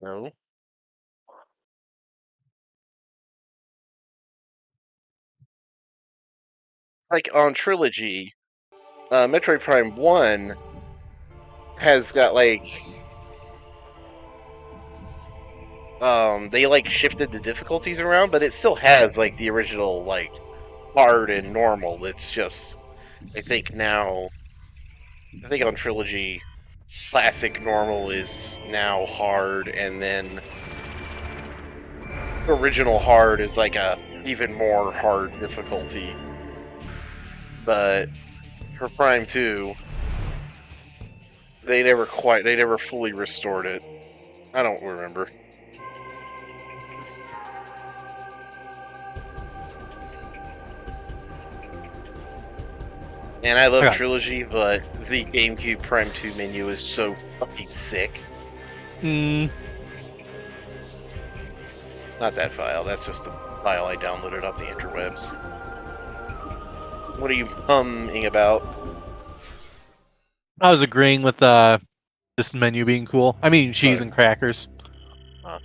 No. Like on Trilogy, Metroid Prime 1 has got like they like shifted the difficulties around, but it still has like the original like hard and normal. It's just I think now I think on Trilogy classic normal is now hard, and then original hard is like a even more hard difficulty. But for Prime 2, they never fully restored it. I don't remember. And I love Okay. Trilogy, but the GameCube Prime 2 menu is so fucking sick. Mm, Not that file, that's just a file I downloaded off the interwebs. What are you humming about? I was agreeing with this menu being cool. I mean, cheese and crackers. Huh.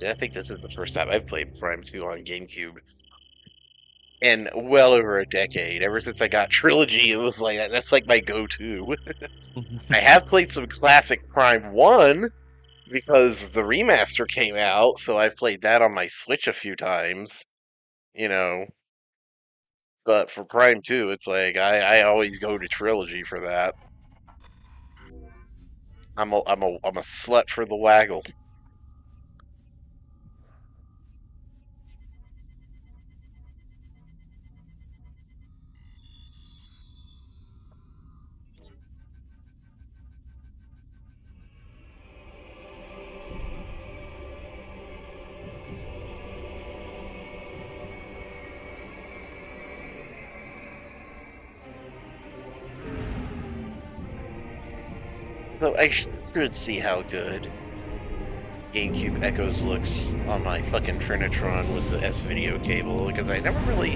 Yeah, I think this is the first time I've played Prime 2 on GameCube in well over a decade. Ever since I got Trilogy, it was like that's like my go-to. I have played some classic Prime 1 because the remaster came out, so I've played that on my Switch a few times, you know. But for Prime 2, it's like I always go to Trilogy for that. I'm a slut for the waggle. So I should see how good GameCube Echoes looks on my fucking Trinitron with the S video cable, because I never really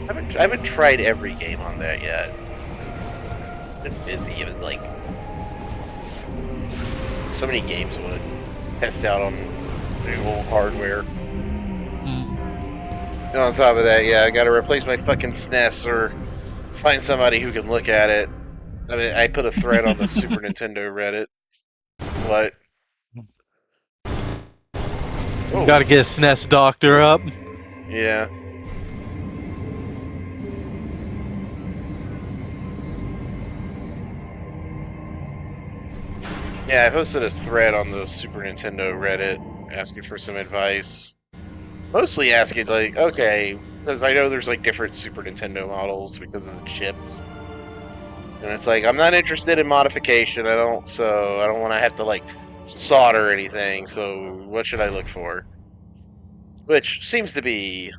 I haven't tried every game on that yet. I've been busy with like so many games I want to test out on the old hardware. And on top of that, yeah, I gotta replace my fucking SNES or find somebody who can look at it. I mean, I put a thread on the Super Nintendo Reddit. What? Oh, Got to get a SNES doctor up. yeah. Yeah, I posted a thread on the Super Nintendo Reddit asking for some advice. Mostly asking, like, okay, because I know there's like different Super Nintendo models because of the chips. And it's like, I'm not interested in modification. I don't want to have to like solder anything. So what should I look for? Which seems to be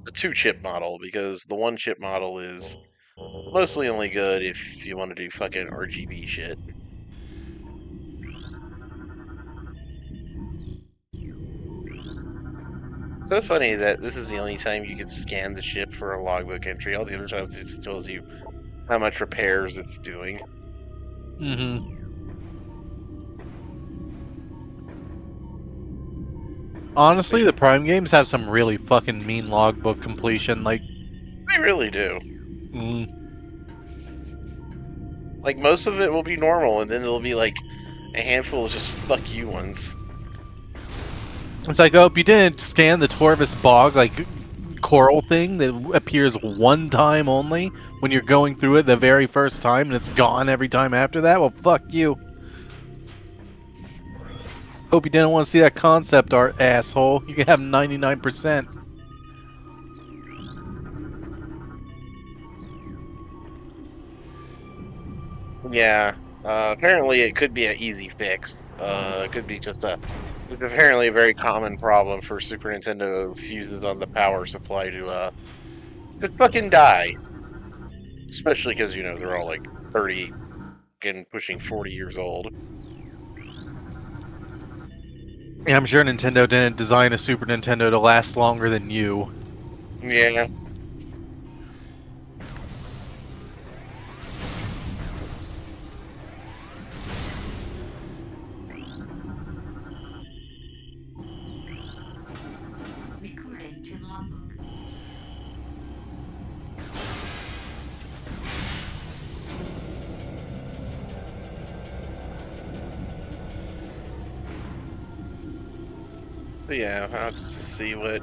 the 2-chip model, because the 1-chip model is mostly only good if you want to do fucking RGB shit. So funny that this is the only time you can scan the ship for a logbook entry. All the other times it just tells you how much repairs it's doing. Honestly, the Prime games have some really fucking mean logbook completion. Like, They really do. mm, Like, most of it will be normal, and then it'll be like a handful of just fuck you ones. it's like, oh, if you didn't scan the Torvus Bog, like, coral thing that appears one time only when you're going through it the very first time, and it's gone every time after that, well, fuck you. Hope you didn't want to see that concept art, asshole. You can have 99%. Yeah. Apparently, it could be an easy fix. It could be just a. It's apparently a very common problem for Super Nintendo fuses on the power supply to just fucking die. Especially because they're all like 30 and pushing 40 years old. Yeah, I'm sure Nintendo didn't design a Super Nintendo to last longer than you. Yeah. Recording to logbook. But yeah, I'll have to just see what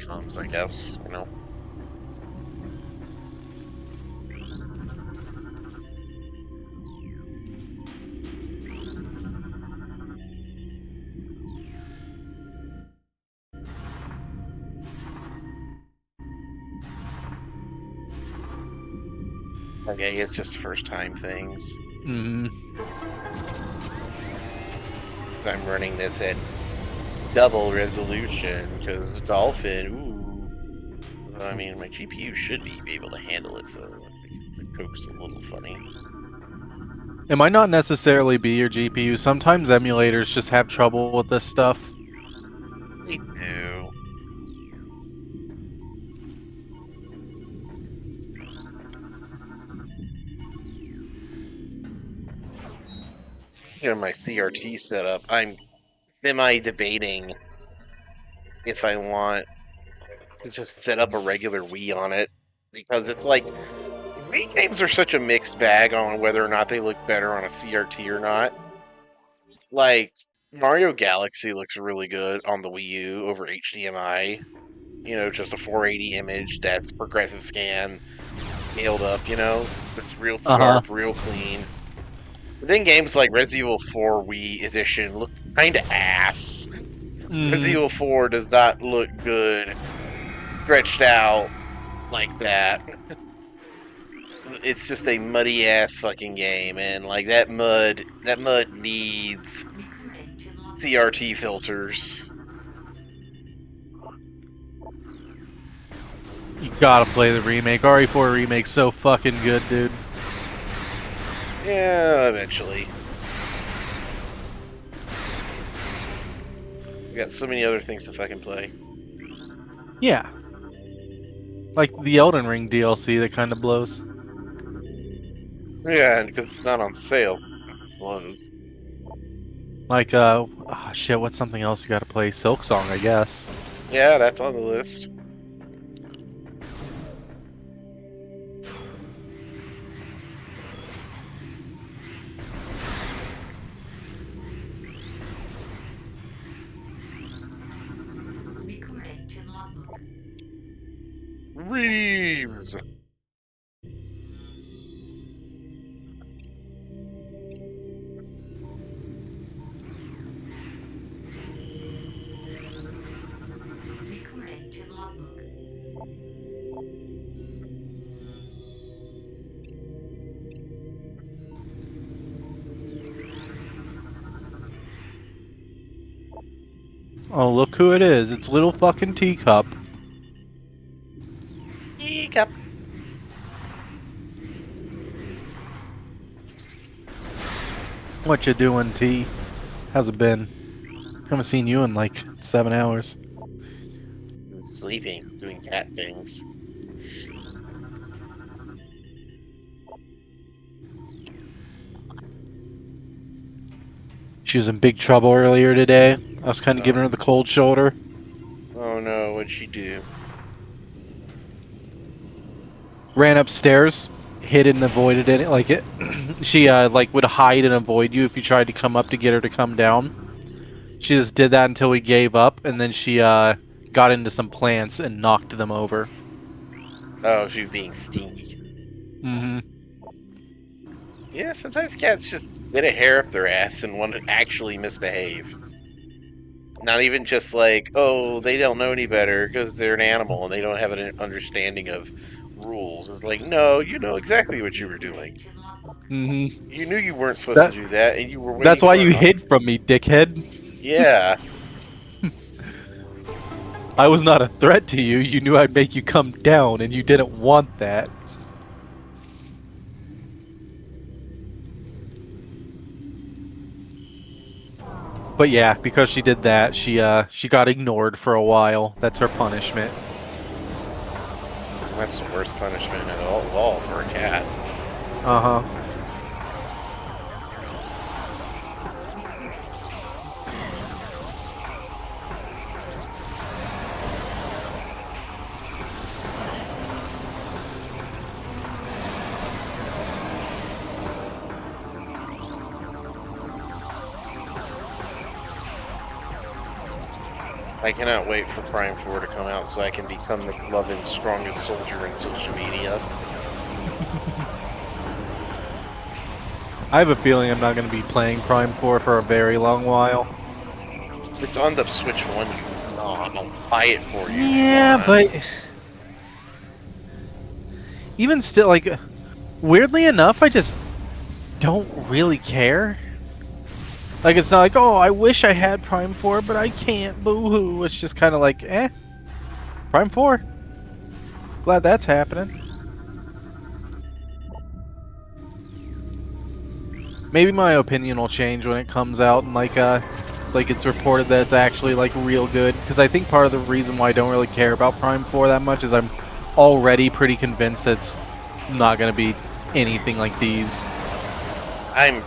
comes, I guess, you know. Okay, it's just first time things. Mm. I'm running this at double resolution because Dolphin, ooh. I mean, my GPU should be able to handle it, so the coke's a little funny. It might not necessarily be your GPU. Sometimes emulators just have trouble with this stuff. They do. You know, my CRT setup, I'm semi-debating if I want to just set up a regular Wii on it, because it's like, Wii games are such a mixed bag on whether or not they look better on a CRT or not. Like, Mario Galaxy looks really good on the Wii U over HDMI. You know, just a 480 image that's progressive scan, scaled up, you know? It's real Uh-huh. sharp, real clean. But then games like Resident Evil 4 Wii Edition look kinda ass. Resident Evil 4 does not look good stretched out like that. It's just a muddy ass fucking game, and like that mud needs Recording to logbook. CRT filters. You gotta play the remake. RE4 remake's so fucking good, dude. Yeah, eventually. We got so many other things to fucking play. Yeah. Like the Elden Ring DLC that kind of blows. Yeah, because it's not on sale. Well, Like, shit, what's something else you gotta play? Silk Song, I guess. yeah, that's on the list. Recording to logbook. Reeves. Recording to logbook. Oh, look who it is. It's little fucking Teacup. Teacup. What you doing, T? How's it been? Haven't seen you in like 7 hours. Sleeping, doing cat things. She was in big trouble earlier today. I was kind of giving her the cold shoulder. Oh no, what'd she do? Ran upstairs, hid and avoided it. Like it, she like would hide and avoid you if you tried to come up to get her to come down. She just did that until we gave up, and then she got into some plants and knocked them over. Oh, she was being stinky. Mm-hmm. Yeah, sometimes cats just get a hair up their ass and want to actually misbehave. Not even just like, oh, they don't know any better because they're an animal and they don't have an understanding of rules. It's like, no, you know exactly what you were doing. To logbook. Mm-hmm. You knew you weren't supposed to do that, and you were waiting. That's why for you an- hid from me, dickhead. Yeah. I was not a threat to you. You knew I'd make you come down, and you didn't want that. But yeah, because she did that, she got ignored for a while. That's her punishment. That's the worst punishment at all for a cat. Uh-huh. I cannot wait for Prime 4 to come out so I can become McLovin's strongest soldier in social media. I have a feeling I'm not going to be playing Prime 4 for a very long while. It's on the Switch 1, you knob. I'll buy it for you. Yeah, Come on. but even still, like, weirdly enough, I just don't really care. Like, it's not like, oh, I wish I had Prime 4, but I can't, boo-hoo. It's just kind of like, Prime 4. Glad that's happening. Maybe my opinion will change when it comes out and, like it's reported that it's actually, like, real good. Because I think part of the reason why I don't really care about Prime 4 that much is I'm already pretty convinced that it's not going to be anything like these. I'm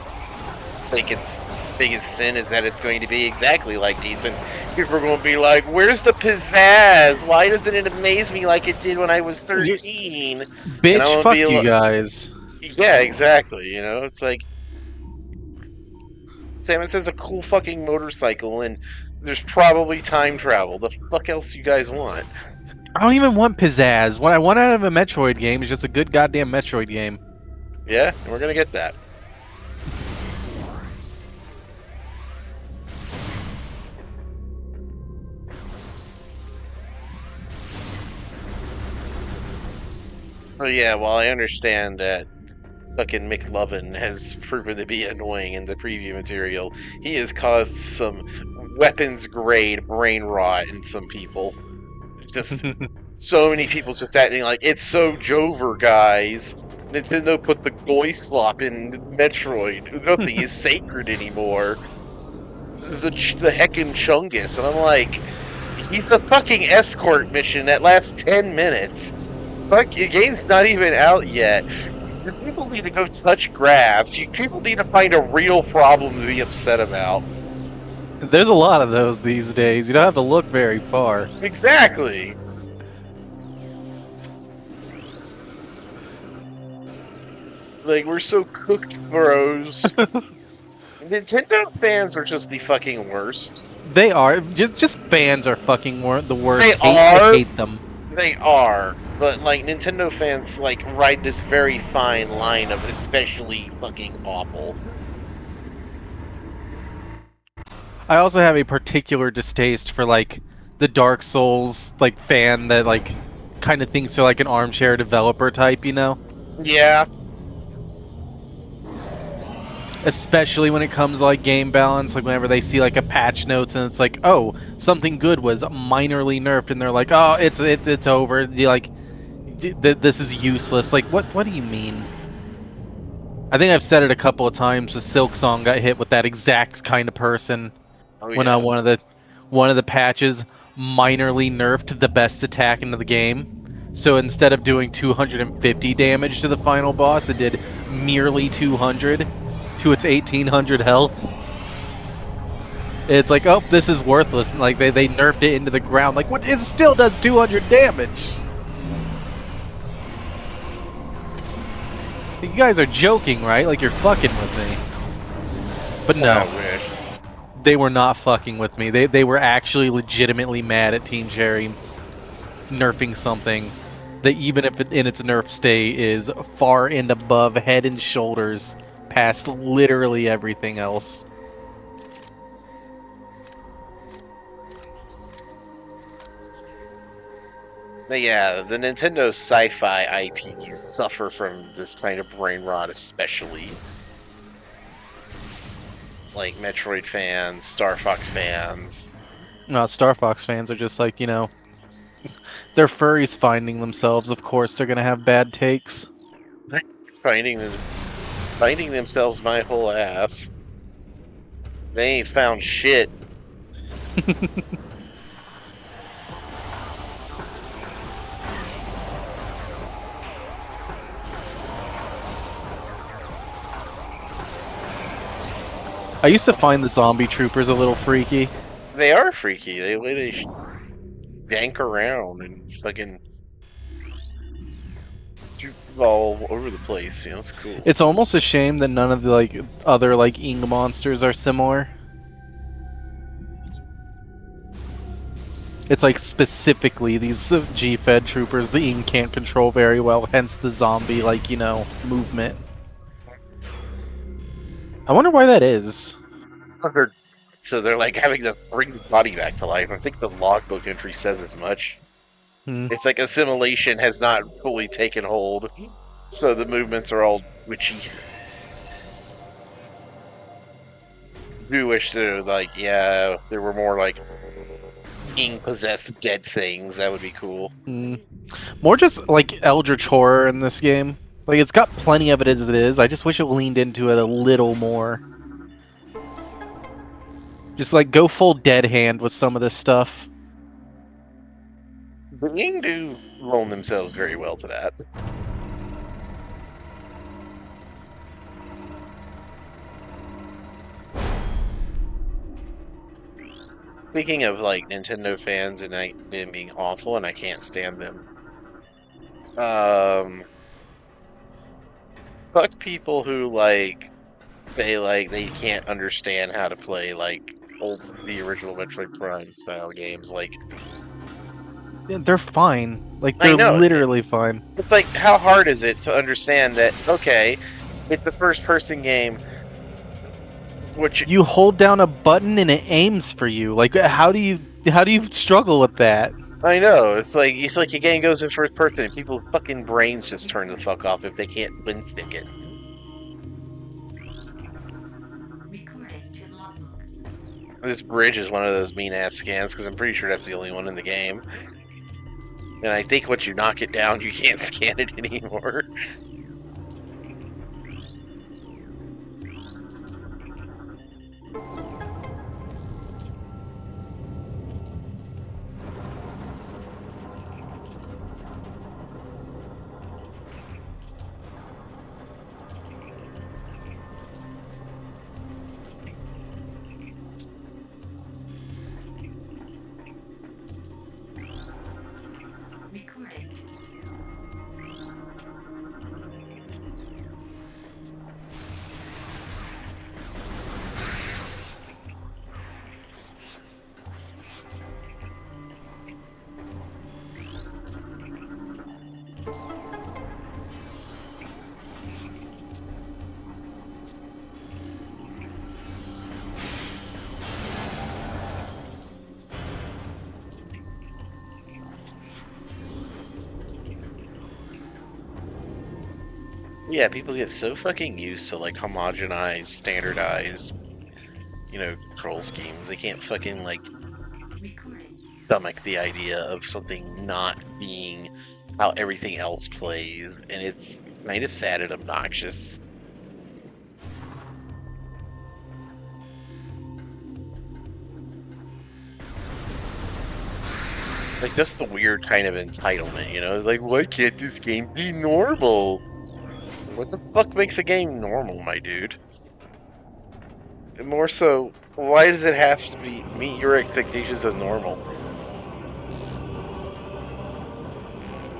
think its biggest sin is that it's going to be exactly like these, and people are going to be like, "Where's the pizzazz? Why doesn't it amaze me like it did when I was 13?" Bitch, fuck you guys. Yeah, exactly. You know, it's like Samus has a cool fucking motorcycle, and there's probably time travel. The fuck else you guys want? I don't even want pizzazz. What I want out of a Metroid game is just a good goddamn Metroid game. Yeah, and we're gonna get that. Oh yeah, while I understand that fucking McLovin has proven to be annoying in the preview material, he has caused some weapons-grade brain rot in some people. Just so many people just acting like, it's so Jover, guys. Nintendo put the Goy slop in Metroid. Nothing is sacred anymore. The heckin' Chungus. And I'm like, he's a fucking escort mission that lasts 10 minutes. Fuck, the game's not even out yet. Your people need to go touch grass. You people need to find a real problem to be upset about. There's a lot of those these days. You don't have to look very far. Exactly. Like, we're so cooked, bros. Nintendo fans are just the fucking worst. They are. Just fans are fucking the worst. They I are. hate them. They are. But, like, Nintendo fans, like, ride this very fine line of especially fucking awful. I also have a particular distaste for, like, the Dark Souls, like, fan that, like, kind of thinks they're, like, an armchair developer type, you know? Yeah. Especially when it comes to, like, game balance, like, whenever they see, like, a patch notes and it's like, oh, something good was minorly nerfed, and they're like, oh, it's over. You're like, this is useless. Like, what do you mean? I think I've said it a couple of times. The Silk Song got hit with that exact kind of person. Oh, When yeah. one of the patches minorly nerfed the best attack into the game. So instead of doing 250 damage to the final boss, it did merely 200 to its 1800 health. It's like, oh, this is worthless. And like they nerfed it into the ground. Like, what? It still does 200 damage. You guys are joking, right? Like, you're fucking with me. But no. I wish. They were not fucking with me. They were actually legitimately mad at Team Cherry nerfing something that, even if it, in its nerf state, is far and above, head and shoulders past literally everything else. But yeah, the Nintendo sci-fi IPs suffer from this kind of brain rot, especially. Like Metroid fans, Star Fox fans. No, Star Fox fans are just like, you know, they're furries finding themselves. Of course, they're gonna have bad takes. Finding themselves my whole ass. They ain't found shit. I used to find the zombie troopers a little freaky. They are freaky. They dank around and fucking shoot all over the place. You know, it's cool. It's almost a shame that none of the like other like Ing monsters are similar. It's like specifically these G-Fed troopers the Ing can't control very well, hence the zombie like, you know, movement. I wonder why that is. So they're like having to bring the body back to life. I think the logbook entry says as much. It's like assimilation has not fully taken hold, so the movements are all witchy. Do wish to like, yeah, there were more like Ing possessed dead things. That would be cool. More just like Eldritch horror in this game. Like it's got plenty of it as it is. I just wish it leaned into it a little more. Just like go full dead hand with some of this stuff. The Ing do loan themselves very well to that. Speaking of like Nintendo fans and them being awful, and I can't stand them. Fuck people who like say like they can't understand how to play like the original Metroid Prime style games. Like Yeah, they're fine. Like I they're know. literally fine. it's like how hard is it to understand that? Okay, it's a first-person game. Which You hold down a button and it aims for you. Like how do you struggle with that? I know, it's like a game goes in first person and people's fucking brains just turn the fuck off if they can't twin stick it. Recording to logbook. This bridge is one of those mean ass scans because I'm pretty sure that's the only one in the game. And I think once you knock it down, you can't scan it anymore. Recording to Yeah, people get so fucking used to like homogenized, standardized, you know, control schemes. They can't fucking like recording. stomach the idea of something not being how everything else plays, and it's kind of sad and obnoxious. Like just the weird kind of entitlement, you know? It's like, why can't this game be normal? What the fuck makes a game normal, my dude? And more so, why does it have to be meet your expectations of normal?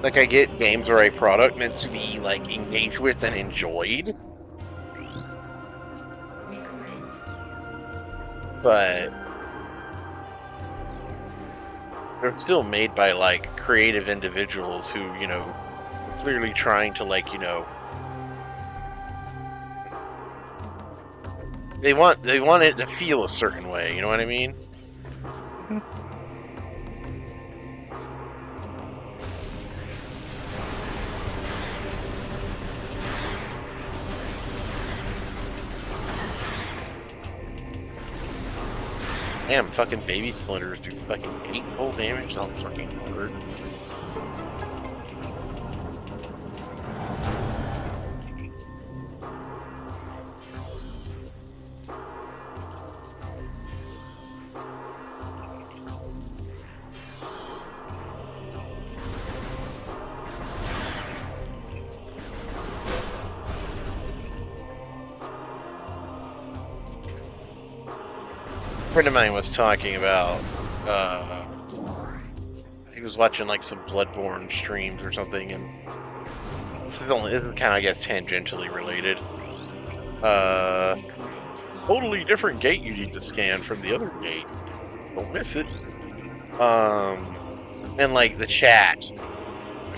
Like, I get games are a product meant to be, like, engaged with and enjoyed, Recording. but they're still made by, like, creative individuals who, you know, are clearly trying to, like, you know, they want it to feel a certain way, you know what I mean? Damn, fucking baby splinters do fucking 8 full damage on fucking hard. friend of mine was talking about. He was watching like some Bloodborne streams or something, and this is kind of, I guess, tangentially related. Totally different gate you need to scan from the other gate. Don't miss it. And like the chat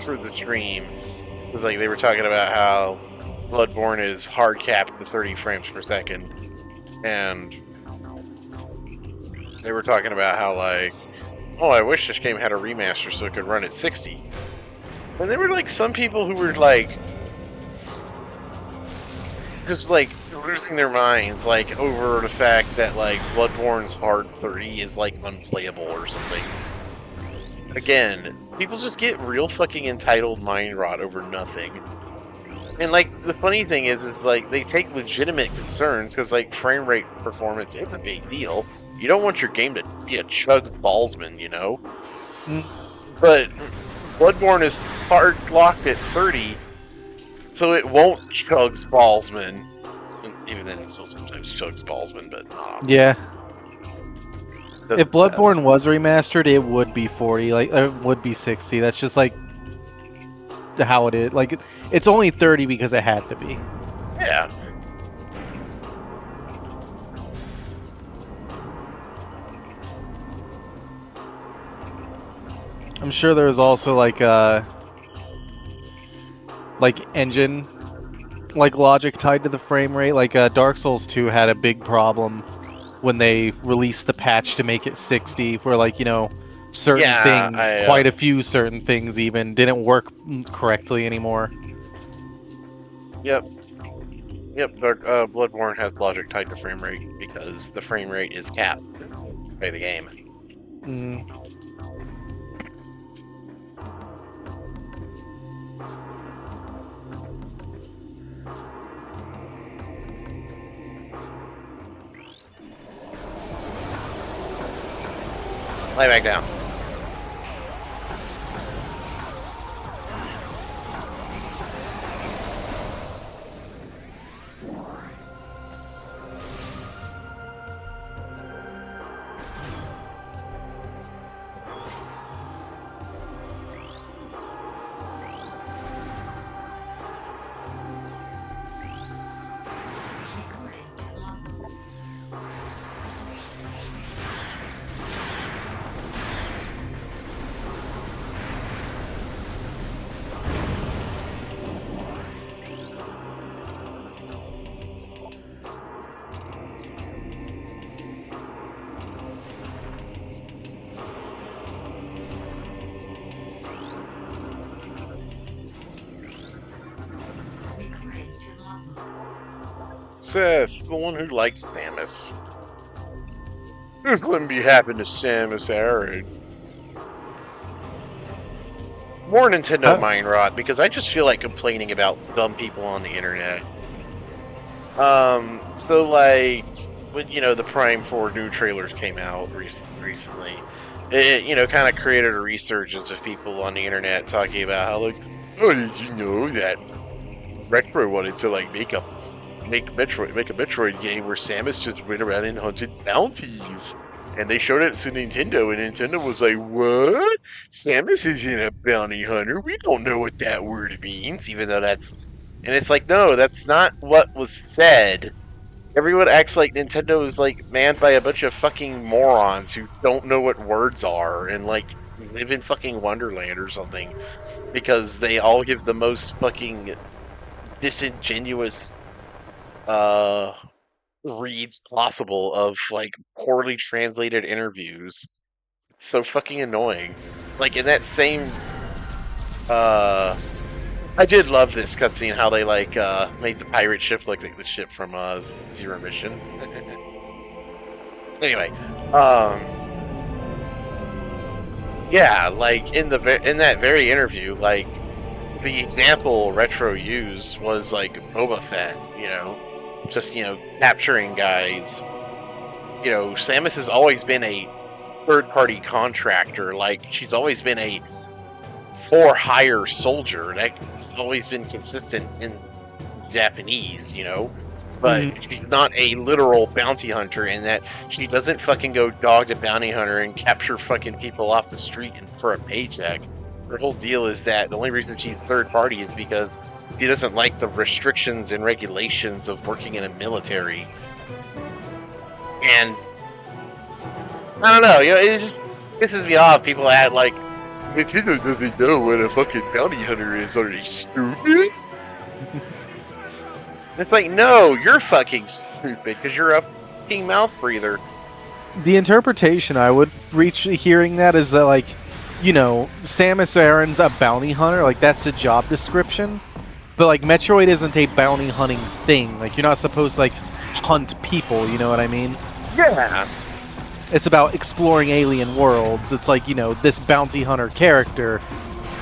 for the stream was like they were talking about how Bloodborne is hard capped to 30 frames per second, and they were talking about how like, oh, I wish this game had a remaster so it could run at 60. And there were like some people who were like just like losing their minds like over the fact that like Bloodborne's hard 30 is like unplayable or something. Again, people just get real fucking entitled mind rot over nothing. And like the funny thing is like they take legitimate concerns because like frame rate performance is a big deal. You don't want your game to be a chug ballsman, you know? But Bloodborne is hard locked at 30, so it won't chugs ballsman. Even then, it still sometimes chugs ballsman, but Yeah. doesn't If Bloodborne pass. was remastered, it would be 40. Like, it would be 60. That's just like how it is. Like, it's only 30 because it had to be. Yeah. I'm sure there's also like engine like logic tied to the frame rate. Like Dark Souls 2 had a big problem when they released the patch to make it 60, where like, you know, certain Yeah, things, quite a few certain things even didn't work correctly anymore. Yep. Bloodborne has logic tied to frame rate because the frame rate is capped by the game. Mm. Lay back down. Recording to logbook. Recording to logbook. Seth, the one who likes Samus. This wouldn't be happening to Samus Aran. More Nintendo Huh? mind rot, because I just feel like complaining about dumb people on the internet. So like, when, you know, the Prime 4 new trailers came out recently, it, you know, kind of created a resurgence of people on the internet talking about how, like, oh, did you know that Retro wanted to, like, make a Metroid game where Samus just went around and hunted bounties. And they showed it to Nintendo, and Nintendo was like, what? Samus isn't a bounty hunter. We don't know what that word means, even though that's... And it's like, no, that's not what was said. Everyone acts like Nintendo is, like, manned by a bunch of fucking morons who don't know what words are and, like, live in fucking Wonderland or something. Because they all give the most fucking disingenuous reads possible of like poorly translated interviews. So fucking annoying. Like in that same I did love this cutscene how they like made the pirate ship look like the ship from Zero Mission. Anyway, yeah, like in that very interview, like the example Retro used was like Boba Fett, you know, just, you know, capturing guys. You know, Samus has always been a third-party contractor. Like, she's always been a for-hire soldier. That's always been consistent in Japanese, you know. but Mhm. she's not a literal bounty hunter in that she doesn't fucking go dog to bounty hunter and capture fucking people off the street and for a paycheck. Her whole deal is that the only reason she's third party is because she doesn't like the restrictions and regulations of working in a military. And I don't know, it just pisses me off. People act like Nintendo doesn't know what a fucking bounty hunter is. Are they stupid? It's like, no, you're fucking stupid because you're a fucking mouth breather. The interpretation I would reach hearing that is that, like, Samus Aran's a bounty hunter, like that's a job description. But like Metroid isn't a bounty hunting thing. Like you're not supposed to like hunt people, you know what I mean? Yeah. It's about exploring alien worlds. It's like, this bounty hunter character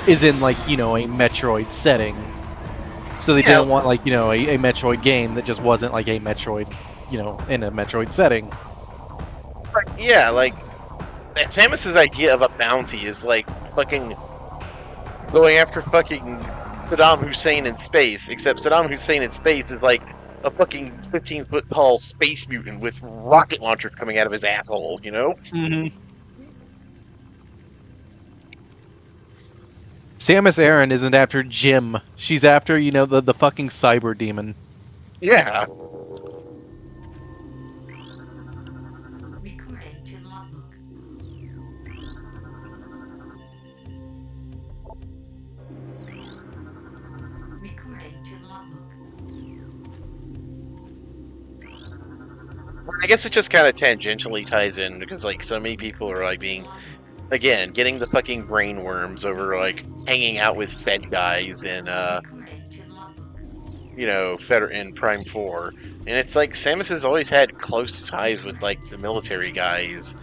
is in like, a Metroid setting. So they didn't want like, a Metroid game that just wasn't like a Metroid, in a Metroid setting. Yeah, like Samus's idea of a bounty is like fucking going after fucking Saddam Hussein in space, except Saddam Hussein in space is like a fucking 15-foot tall space mutant with rocket launchers coming out of his asshole, Mm-hmm. Samus Aran isn't after Jim. She's after, the fucking cyber demon. Yeah. Recording to logbook. Recording to logbook. I guess it just kind of tangentially ties in because like so many people are like getting the fucking brain worms over like hanging out with Fed guys in Recording to logbook. Feder in Prime 4. And it's like Samus has always had close ties with like the military guys.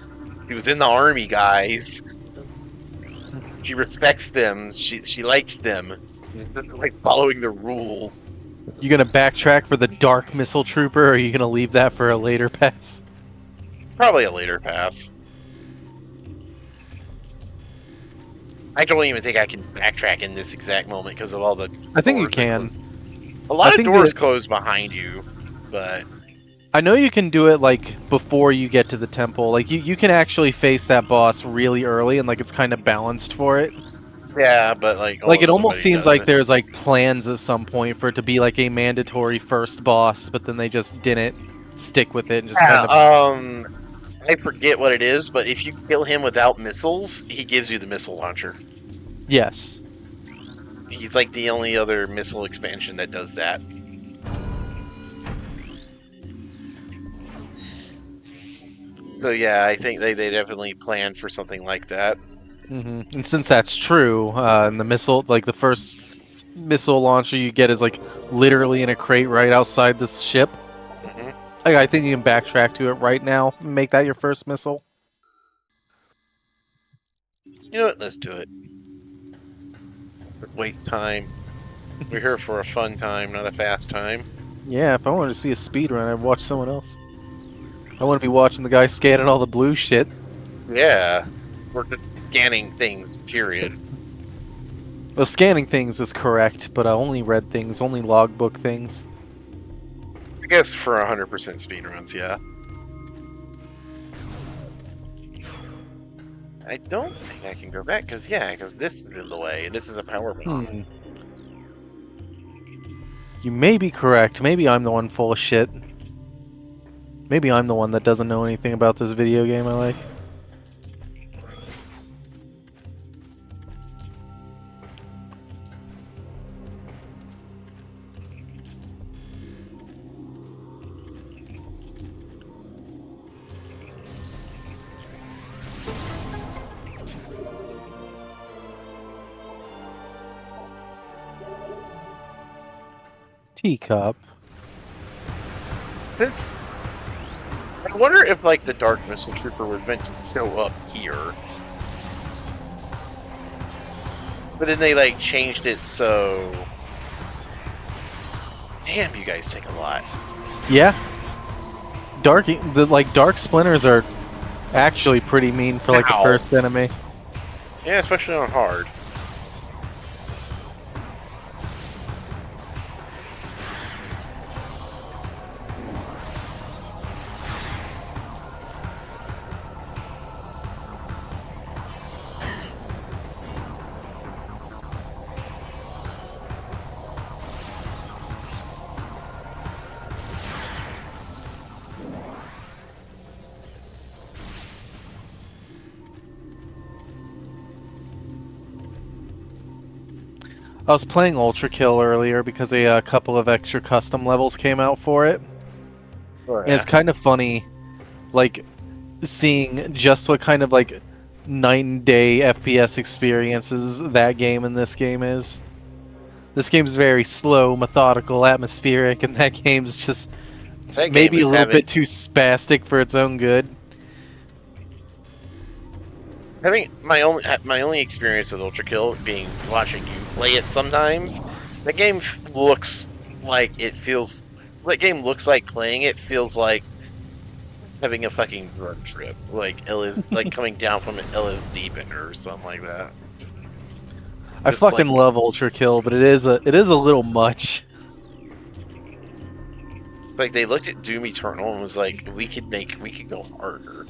She was in the army, guys. She respects them. She likes them. She's just like following the rules. You gonna backtrack for the Dark Missile Trooper, or are you gonna leave that for a later pass? Probably a later pass. I don't even think I can backtrack in this exact moment because of all the. I think you doors that can. close. A lot of think doors that- close behind you, but I know you can do it like before you get to the temple. Like you can actually face that boss really early, and like it's kind of balanced for it. yeah, but like Like it almost everybody seems does like it. there's like plans at some point for it to be like a mandatory first boss, but then they just didn't stick with it and just kind of. I forget what it is, but if you kill him without missiles, he gives you the missile launcher. Yes. He's like the only other missile expansion that does that. So yeah, I think they definitely planned for something like that. And since that's true, and the missile, like the first missile launcher you get is like literally in a crate right outside this ship. hmm I think you can backtrack to it right now and make that your first missile. You know what? Let's do it. Waste time. We're here for a fun time, not a fast time. Yeah, if I wanted to see a speed run, I'd watch someone else. I want to be watching the guy scanning all the blue shit. Yeah, we're just scanning things. Period. Well, scanning things is correct, but I only read things, only logbook things. I guess for 100% speedruns, yeah. I don't think I can go back because this is in the way and this is a power plant. Hmm. You may be correct. Maybe I'm the one full of shit. Maybe I'm the one that doesn't know anything about this video game I like. Teacup. Since I wonder if like the Dark Missile Trooper was meant to show up here, but then they like changed it so. Damn, you guys take a lot. Yeah. Dark splinters are actually pretty mean for like Ow. the first enemy. Yeah, especially on hard. I was playing Ultra Kill earlier because a couple of extra custom levels came out for it. And it's kind of funny, like, seeing just what kind of, like, night and day FPS experiences that game and this game is. This game's very slow, methodical, atmospheric, and that game's just That maybe game a is little having- bit too spastic for its own good. Having my only experience with Ultra Kill being watching you play it sometimes. The game looks like it feels. That game looks like playing it feels like having a fucking drug trip, like like coming down from an LSD bender or something like that. I Just fucking like- love Ultra Kill, but it is a little much. Like they looked at Doom Eternal and was like, we could go harder.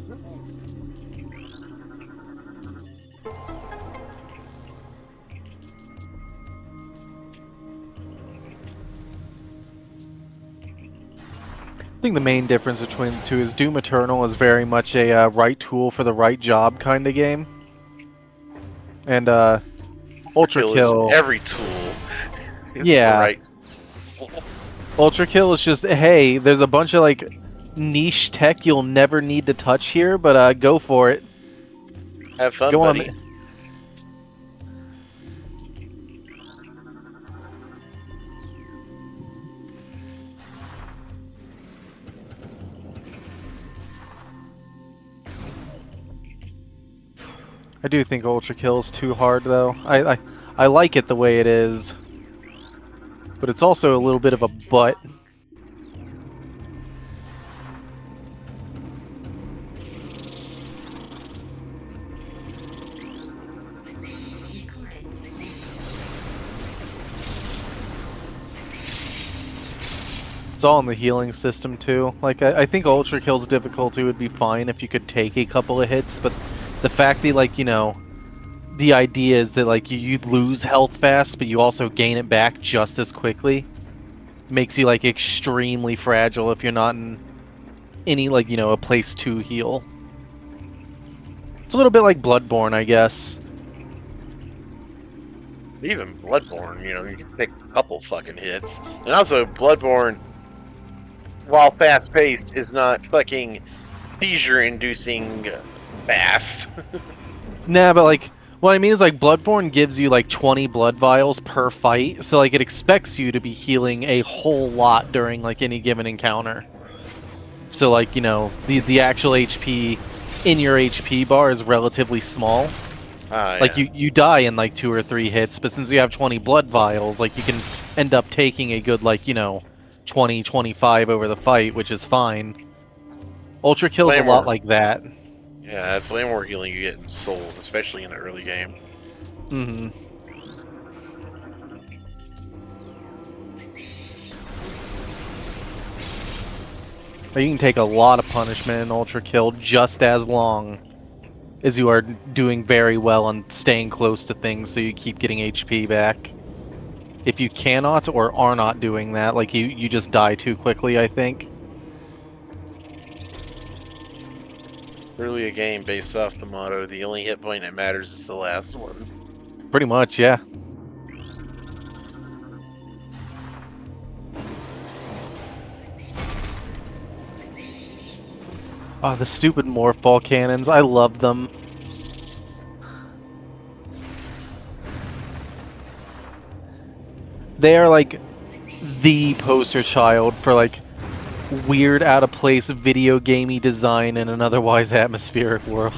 I think the main difference between the two is Doom Eternal is very much a right tool for the right job kind of game, and Ultra Is Kill. every tool. is Yeah. Right. Ultra Kill is just, hey, there's a bunch of like niche tech you'll never need to touch here, but go for it. Have fun, Go buddy. on. I do think Ultra Kill is too hard, though. I like it the way it is, but it's also a little bit of a butt. Recording to It's all in the healing system too. Like I think Ultra Kill's difficulty would be fine if you could take a couple of hits, but the fact that like, you know, the idea is that like you lose health fast, but you also gain it back just as quickly, makes you like extremely fragile if you're not in any like, you know, a place to heal. It's a little bit like Bloodborne, I guess. Even Bloodborne, you know, you can take a couple fucking hits. And also, Bloodborne, while fast-paced, is not fucking seizure-inducing fast. Nah, but like what I mean is like Bloodborne gives you like 20 blood vials per fight, so like it expects you to be healing a whole lot during like any given encounter. So like, you know, the actual HP in your HP bar is relatively small. Like you die in like 2 or 3 hits, but since you have 20 blood vials, like you can end up taking a good like, you know, 20, 25 over the fight, which is fine. Ultra Kill's Way a lot more. like that. Yeah, that's way more healing you get in Soul, especially in the early game. Hmm. You can take a lot of punishment in Ultra Kill just as long as you are doing very well on staying close to things so you keep getting HP back. If you cannot or are not doing that, like you just die too quickly, I think. Literally a game based off the motto, the only hit point that matters is the last one. Pretty much, yeah. Oh, the stupid morph ball cannons. I love them. They are like the poster child for like weird, out of place video gamey design in an otherwise atmospheric world.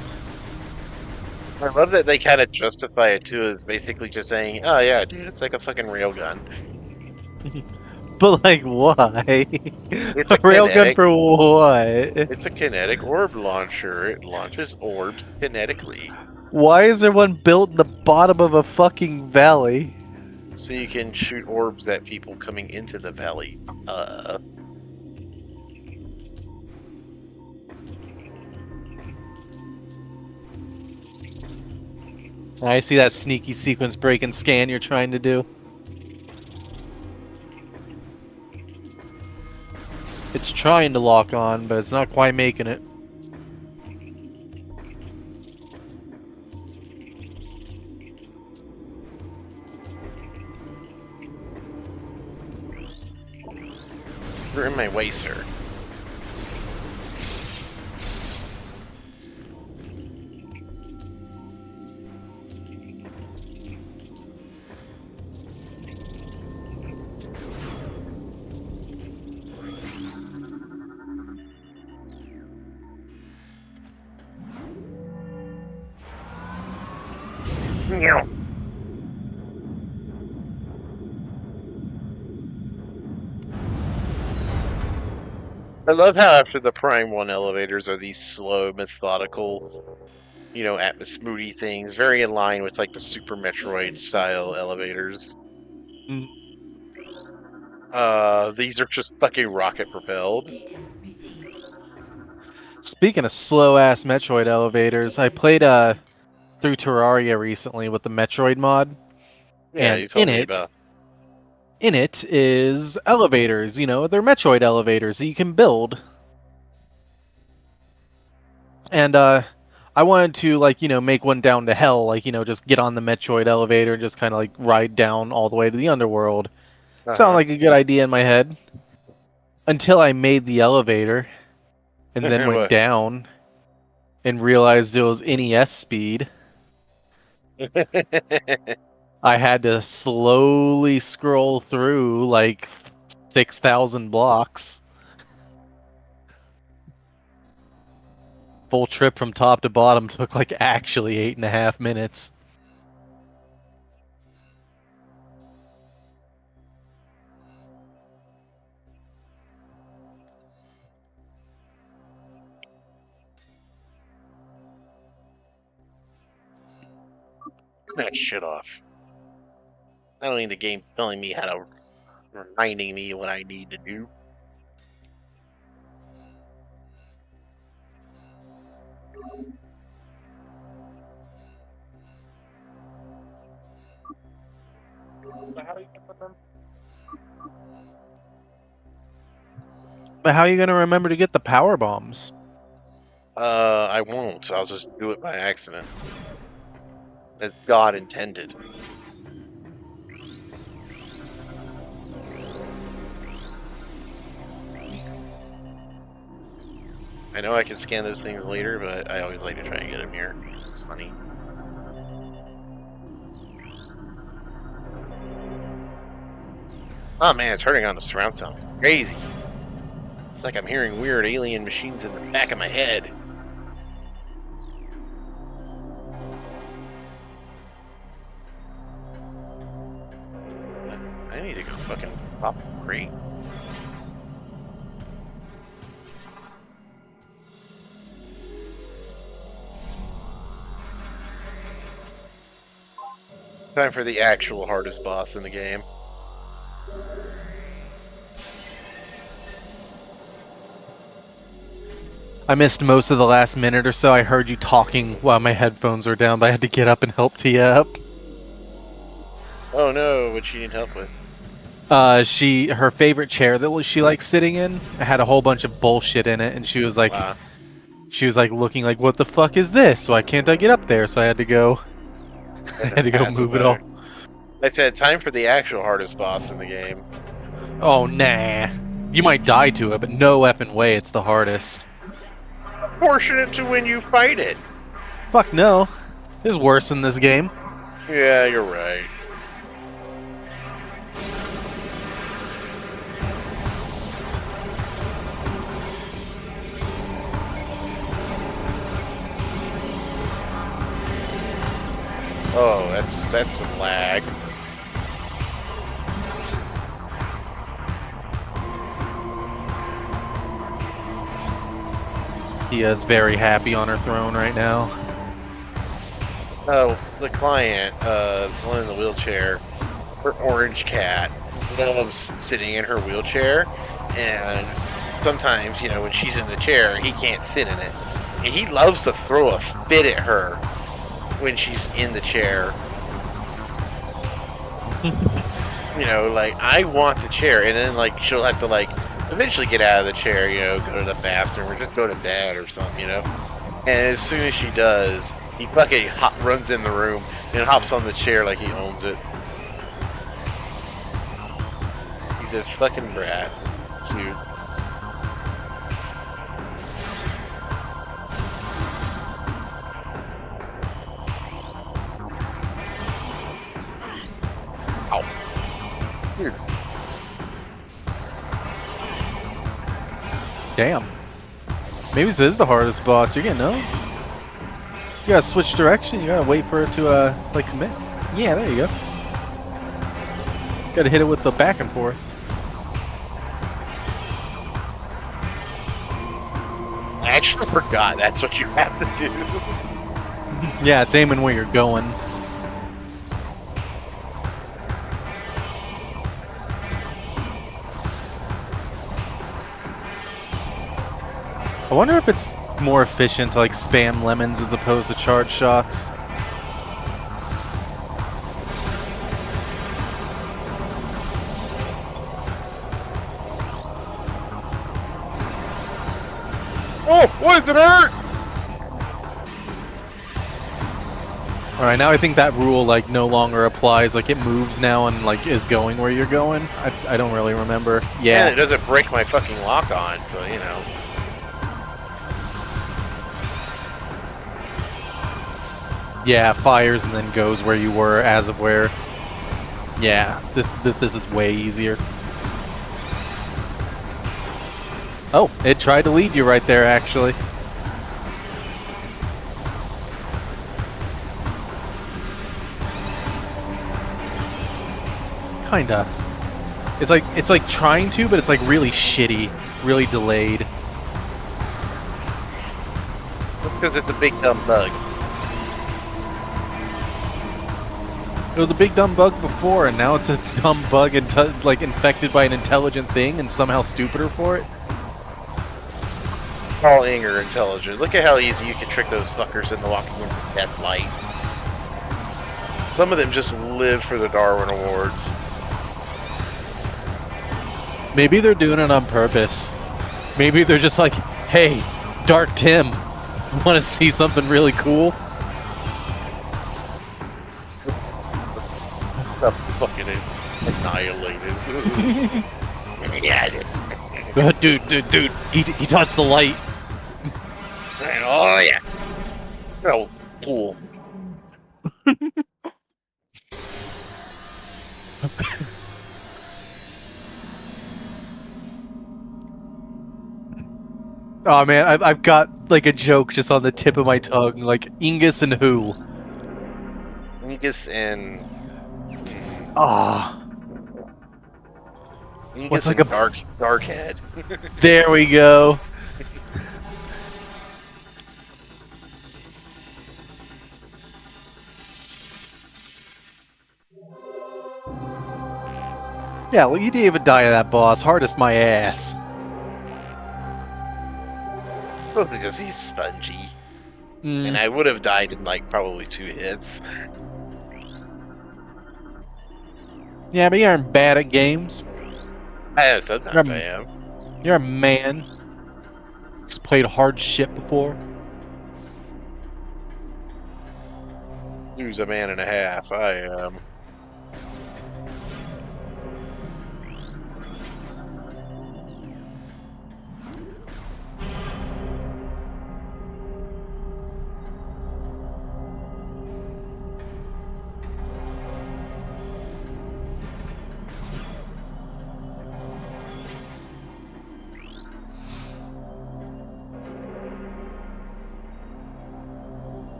I love that they kind of justify it too as basically just saying, oh yeah, dude, it's like a fucking railgun. But like, why? It's a a railgun kinetic- for what? It's a kinetic orb launcher. It launches orbs kinetically. Why is there one built in the bottom of a fucking valley? So you can shoot orbs at people coming into the valley. I see that sneaky sequence break and scan you're trying to do. It's trying to lock on, but it's not quite making it. You're in my way, sir. Meow. I love how after the Prime 1 elevators are these slow, methodical, moody things, very in line with like the Super Metroid style elevators. Mm. These are just fucking rocket propelled. Data received. Speaking of slow ass Metroid elevators, I played through Terraria recently with the Metroid mod, Yeah, and you told me about. in it is elevators. You know, they're Metroid elevators that you can build. And I wanted to make one down to hell, just get on the Metroid elevator and just kind of like ride down all the way to the underworld. Sounded like a good idea in my head until I made the elevator and then went What? down and realized it was NES speed. I had to slowly scroll through like 6,000 blocks. Full trip from top to bottom took like actually 8.5 minutes. Turn that shit off. I don't need the game telling me how to, reminding me what I need to do. But how are you going to remember to get the power bombs? I won't. I'll just do it by accident. As God intended. I know I can scan those things later, but I always like to try and get them here. It's funny. Oh man, turning on the surround sound is crazy. It's like I'm hearing weird alien machines in the back of my head. I need to go fucking pop a crate. Time for the actual hardest boss in the game. I missed most of the last minute or so. I heard you talking while my headphones were down, but I had to get up and help Tia up. Oh no, what she need help with? Her favorite chair that she likes sitting in had a whole bunch of bullshit in it, and she was like, Wow. looking like, what the fuck is this? Why can't I get up there? So I had to go. I had to go Pass move it better. all. I said time for the actual hardest boss in the game. Oh nah, you might die to it, but no effing way. It's the hardest. Proportionate to when you fight it. Fuck no. There's worse in this game. Yeah, you're right. Oh, that's some lag. Tia's very happy on her throne right now. Oh, the client, the one in the wheelchair, her orange cat, loves sitting in her wheelchair, and sometimes, when she's in the chair, he can't sit in it. And he loves to throw a fit at her when she's in the chair. Like, I want the chair, and then, she'll have to, eventually get out of the chair, go to the bathroom, or just go to bed or something, And as soon as she does, he fucking runs in the room and hops on the chair like he owns it. He's a fucking brat. Cute. Damn. Maybe this is the hardest boss. You're getting owned. You gotta switch direction. You gotta wait for it to, like, commit. Yeah, there you go. Gotta hit it with the back and forth. I actually forgot that's what you have to do. Yeah, it's aiming where you're going. I wonder if it's more efficient to like spam lemons as opposed to charge shots. Oh, what does it hurt? Alright, now I think that rule like no longer applies. Like it moves now and like is going where you're going. I don't really remember. And Yeah. it doesn't break my fucking lock on, so you know. Yeah, fires and then goes where you were as of where. Yeah, this is way easier. Oh, it tried to lead you right there, actually. Kinda. It's like trying to, but it's like really shitty, really delayed. Because it's a big dumb bug. It was a big dumb bug before, and now it's a dumb bug and like infected by an intelligent thing, and somehow stupider for it. All anger intelligent. Look at how easy you can trick those fuckers into walking into death light. Some of them just live for the Darwin Awards. Maybe they're doing it on purpose. Maybe they're just like, hey, Dark Tim, want to see something really cool? Fucking annihilated. Yeah, Dude, he touched the light. oh yeah. Oh, cool. Oh man, I've got like a joke just on the tip of my tongue, like Ingus and who? Negus and Ah, Negus What's and like a- Darkhead. there we go. Yeah, well, you didn't even die to that boss. Hardest my ass. Mostly because he's spongy. Mm. And I would have died in like probably 2 hits. Yeah, but you aren't bad at games. I know sometimes Um, I am. You're a man. Just played hard shit before. Who's a man and a half? I am.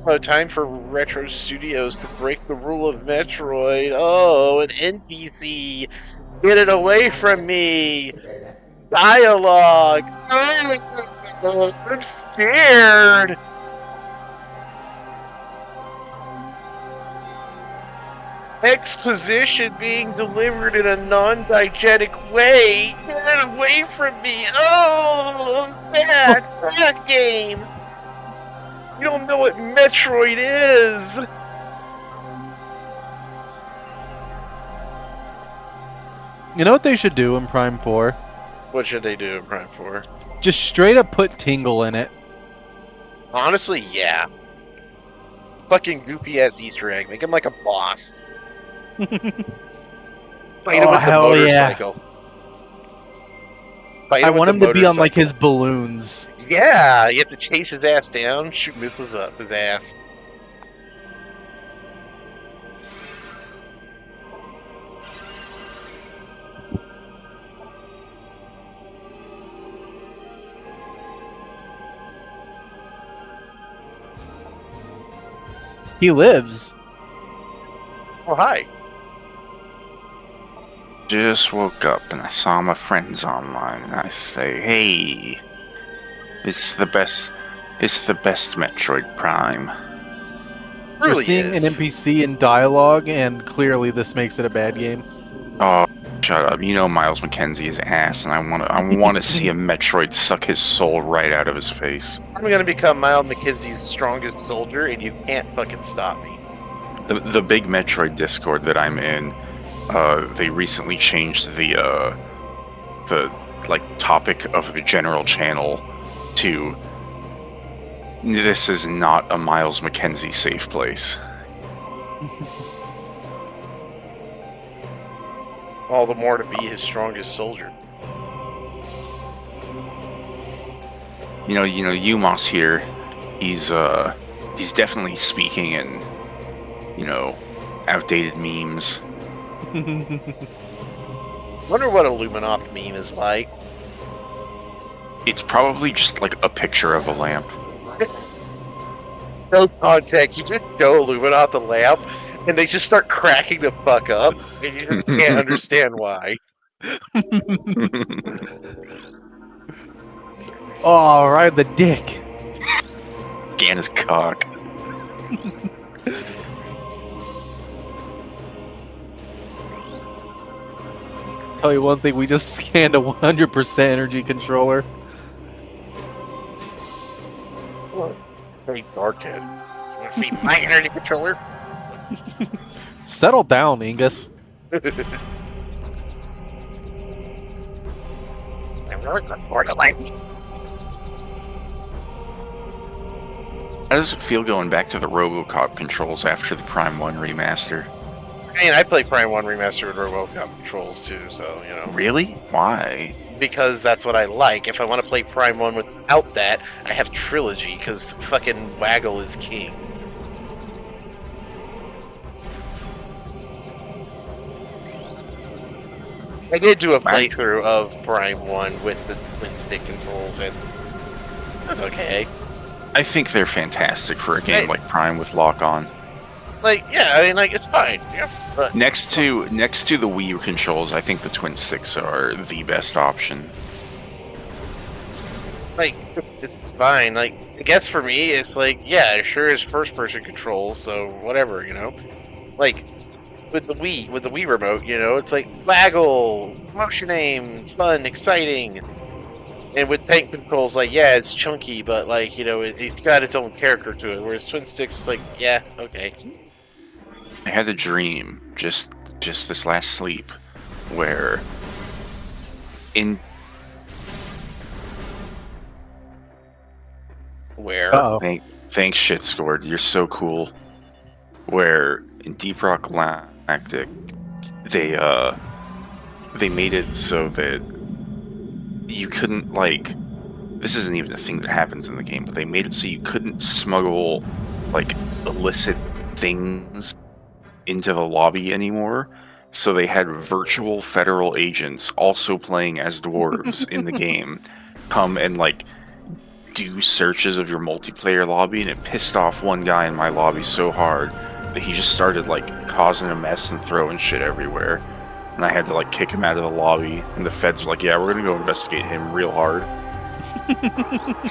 Oh, time for Retro Studios to break the rule of Metroid. Oh, an NPC! Get it away from me! Dialogue! Oh, I'm scared! Exposition being delivered in a non-diegetic way! Get it away from me! Oh, bad game! You don't know what Metroid is! You know what they should do in Prime 4? What should they do in Prime 4? Just straight up put Tingle in it. Honestly, yeah. Fucking goofy ass Easter egg. Make him like a boss. Fight him Oh, with the hell yeah. motorcycle. Fight I with want the him to be on like motorcycle. his balloons. Yeah, you have to chase his ass down, shoot missiles up his ass. He lives. Oh, hi. Just woke up and I saw my friends online, and I say, "Hey, it's the best. It's the best Metroid Prime." We're Really seeing is. an NPC in dialogue, and clearly this makes it a bad game. Oh, shut up! You know Miles McKenzie is ass, and I want to see a Metroid suck his soul right out of his face. I'm gonna become Miles McKenzie's strongest soldier, and you can't fucking stop me. The big Metroid Discord that I'm in, they recently changed the like topic of the general channel to "This is not a Miles McKenzie safe place." All the more to be his strongest soldier. You know, Umos here, he's definitely speaking in, outdated memes. Wonder what a Luminoff meme is like. It's probably just like a picture of a lamp. No context. You just show Luminoff the lamp, and they just start cracking the fuck up, and you just can't understand why. Oh, right, the dick. Ganna's cock. Tell you one thing, we just scanned a 100% energy controller. Very dark head. You want to see my energy controller? Settle down, Ingus. I'm really looking forward to life. How does it feel going back to the RoboCop controls after the Prime 1 remaster? I mean, I play Prime 1 Remastered with RoboCop controls too, so, you know. Really? Why? Because that's what I like. If I want to play Prime 1 without that, I have Trilogy, because fucking Waggle is king. I did do a playthrough of Prime 1 with the twin stick controls, and that's okay. I think they're fantastic for a game like Prime with lock-on. Like, yeah, I mean, like, it's fine. Yeah, but Next to the Wii controls, I think the twin sticks are the best option. like, it's fine. Like, I guess for me, it's like, yeah, it sure is first-person controls, so whatever, you know. Like, with the Wii remote, you know, it's like waggle, motion aim, fun, exciting. And with tank controls, like, yeah, it's chunky, but like, you know, it's got its own character to it. Whereas twin sticks, like, yeah, okay. I had a dream just this last sleep where Where? Uh-oh. Thanks, shit scored. You're so cool. Where in Deep Rock Galactic, they made it so that you couldn't, like, this isn't even a thing that happens in the game, but they made it so you couldn't smuggle like illicit things into the lobby anymore. So they had virtual federal agents also playing as dwarves in the game come and like do searches of your multiplayer lobby, and it pissed off one guy in my lobby so hard that he just started like causing a mess and throwing shit everywhere. And I had to like kick him out of the lobby, and the feds were like, "Yeah, we're gonna go investigate him real hard."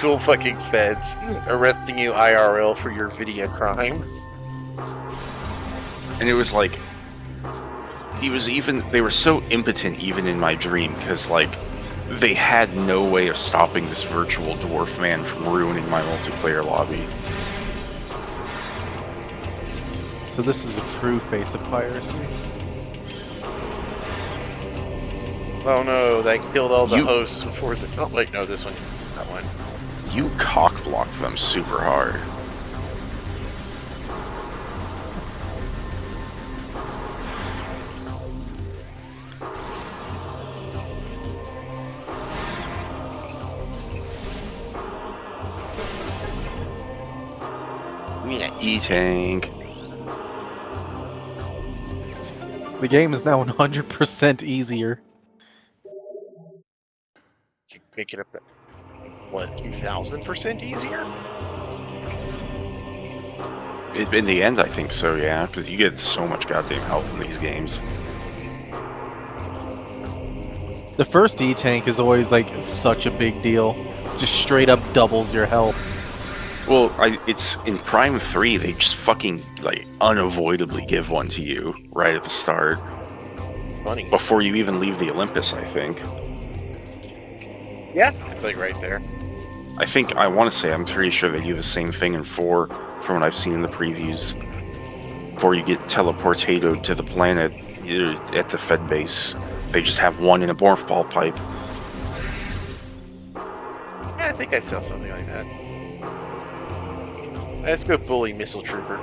Cool fucking feds arresting you IRL for your video crimes. And it was like, they were so impotent even in my dream, because like they had no way of stopping this virtual dwarf man from ruining my multiplayer lobby. So this is a true face of piracy. Oh no, that killed all the You- hosts before the. Oh wait, no, this one, that one. You cock-blocked them super hard. Yeah. E-Tank. The game is now 100% easier. You make it up to what, 2,000% easier? In the end, I think so, yeah, because you get so much goddamn health in these games. The first E-Tank is always like such a big deal. Just straight up doubles your health. Well, it's in Prime 3, they just fucking, like, unavoidably give one to you right at the start. Funny. Before you even leave the Olympus, I think. Yeah. It's like right there. I want to say, I'm pretty sure they do the same thing in 4, from what I've seen in the previews. Before you get teleportated to the planet at the Fed base, they just have one in a morph ball pipe. Yeah, I think I saw something like that. Let's go bully Missile Trooper.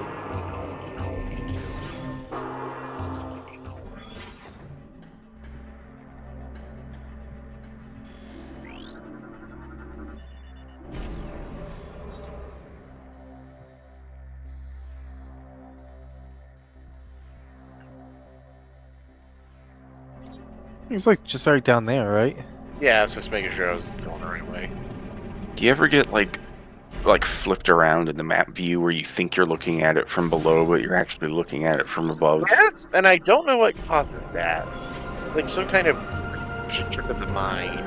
He's like just right down there, right? Yeah, I was just making sure I was going the right way. Do you ever get, like flipped around in the map view where you think you're looking at it from below, but you're actually looking at it from above? Yes, and I don't know what causes that. Like some kind of trick of the mind.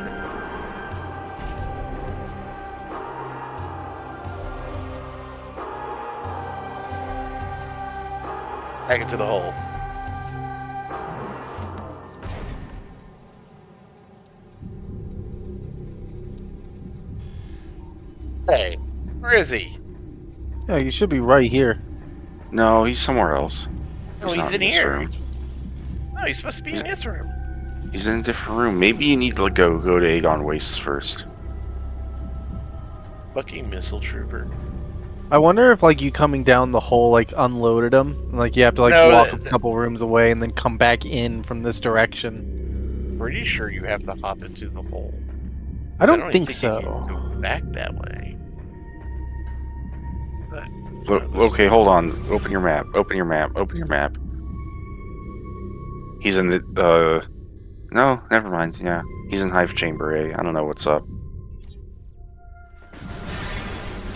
Back into the hole. Hey, where is he? Yeah, you should be right here. No, he's somewhere else. Oh, he's not in this here. room. No, he's supposed to be in this room. He's in a different room. Maybe you need to go to Aegon Wastes first. Fucking Missile Trooper. I wonder if like you coming down the hole like unloaded him, and, like you have to like No, walk a couple rooms away and then come back in from this direction. Pretty sure you have to hop into the hole. I don't think you so. can go back that way. Okay, hold on. Open your map. Open your map. Open your map. He's in the, no, never mind. Yeah. He's in Hive Chamber A. I don't know what's up.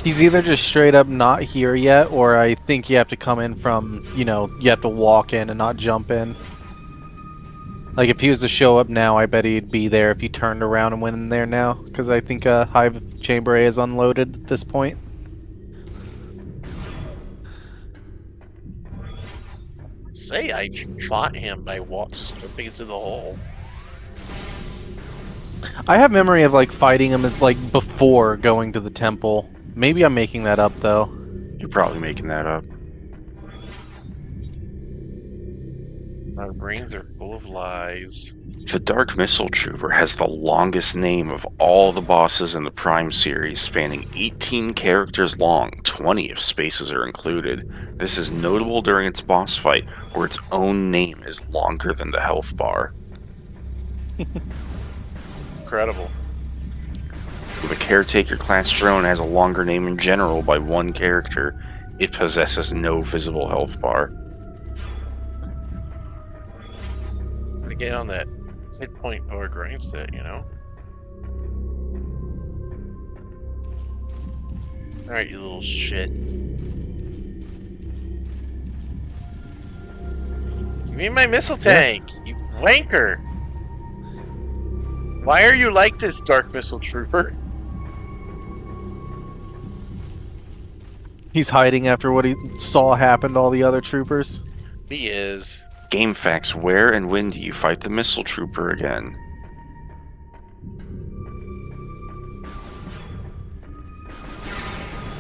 He's either just straight up not here yet, or I think you have to come in from, you know, you have to walk in and not jump in. Like if he was to show up now, I bet he'd be there if you turned around and went in there now, because I think Hive Chamber A is unloaded at this point. Say I fought him by jumping into the hole. I have memory of like fighting him as like before going to the temple. Maybe I'm making that up though. You're probably making that up. My brains are full of lies. The Dark Missile Trooper has the longest name of all the bosses in the Prime series, spanning 18 characters long, 20 if spaces are included. This is notable during its boss fight, where its own name is longer than the health bar. Incredible. The Caretaker class drone has a longer name in general by one character. It possesses no visible health bar. To get on that hit point bar grind set, you know? Alright, you little shit. Give me my missile tank, you wanker! Why are you like this, Dark Missile Trooper? He's hiding after what he saw happen to all the other troopers. He is. Game facts: where and when do you fight the Missile Trooper again?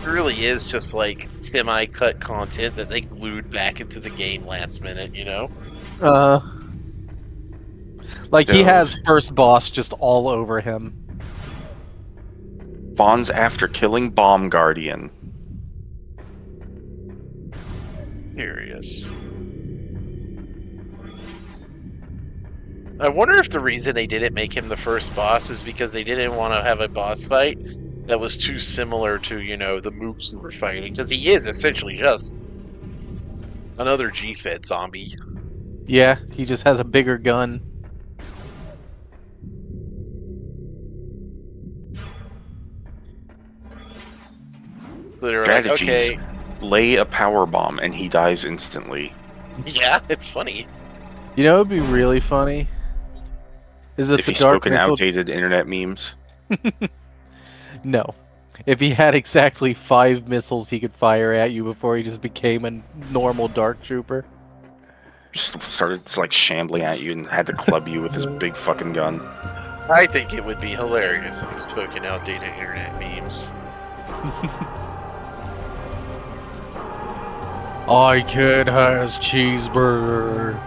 It really is just like semi-cut content that they glued back into the game last minute, you know? Like he Those. has first boss just all over him. Spawns after killing Bomb Guardian. Curious. I wonder if the reason they didn't make him the first boss is because they didn't want to have a boss fight that was too similar to, you know, the mooks who were fighting. Because he is essentially just another G-Fed zombie. Yeah, he just has a bigger gun. Literally, like, Strategies. okay, lay a power bomb and he dies instantly. Yeah, it's funny. You know, it'd be really funny. Is it If the he dark spoke in missile? outdated internet memes, No. If he had exactly 5 missiles he could fire at you before he just became a normal dark trooper. just started like shambling at you and had to club you with his big fucking gun. I think it would be hilarious if he was poking outdated internet memes. I kid has cheeseburger.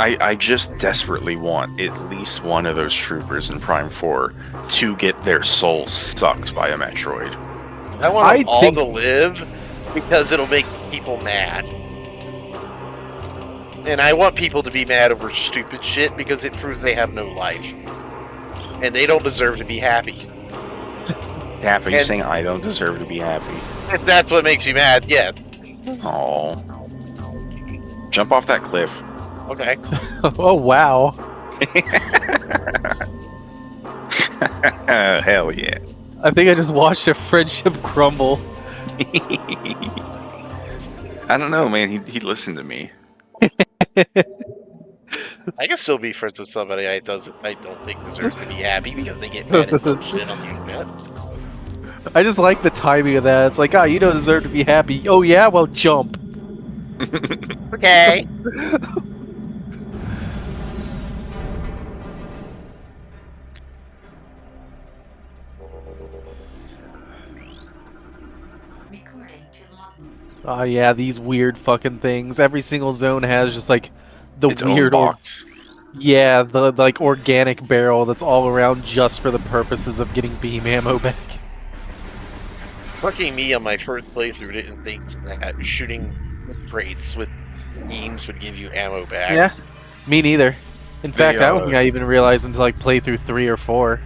I just desperately want at least one of those troopers in Prime 4 to get their soul sucked by a Metroid. I want I them all think- to live because it'll make people mad. And I want people to be mad over stupid shit because it proves they have no life. And they don't deserve to be happy. Happy And- saying I don't deserve to be happy. If that's what makes you mad, yeah. Oh. Jump off that cliff. Oh Okay. wow. Hell yeah. I think I just watched a friendship crumble. I don't know, man. He listened to me. I can still be friends with somebody I don't think deserves to be happy because they get mad at some shit on the internet. I just like the timing of that. It's like, oh, you don't deserve to be happy. Oh yeah, well jump. Okay. Recording to logbook. Oh yeah, these weird fucking things. Every single zone has just like the Its own weird box. yeah, the like organic barrel that's all around just for the purposes of getting beam ammo back. Fucking me on my first playthrough didn't think that shooting crates with beams would give you ammo back. Yeah. Me neither. In fact, I don't uh, think I even realized until like playthrough 3 or 4.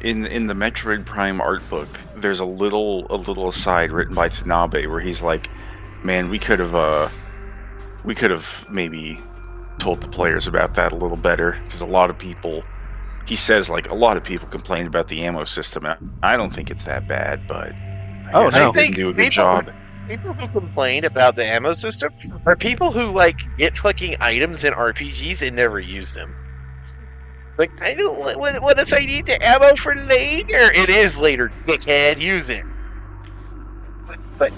In the Metroid Prime art book, there's a little aside written by Tanabe where he's like, "Man, we could have maybe told the players about that a little better because a lot of people." He says like a lot of people complained about the ammo system. I don't think it's that bad, but Oh, guess no. they didn't do a good job. People who complained about the ammo system are people who like get fucking items in RPGs and never use them. Like, I don't. What if I need the ammo for later? It is later, dickhead. Use it. But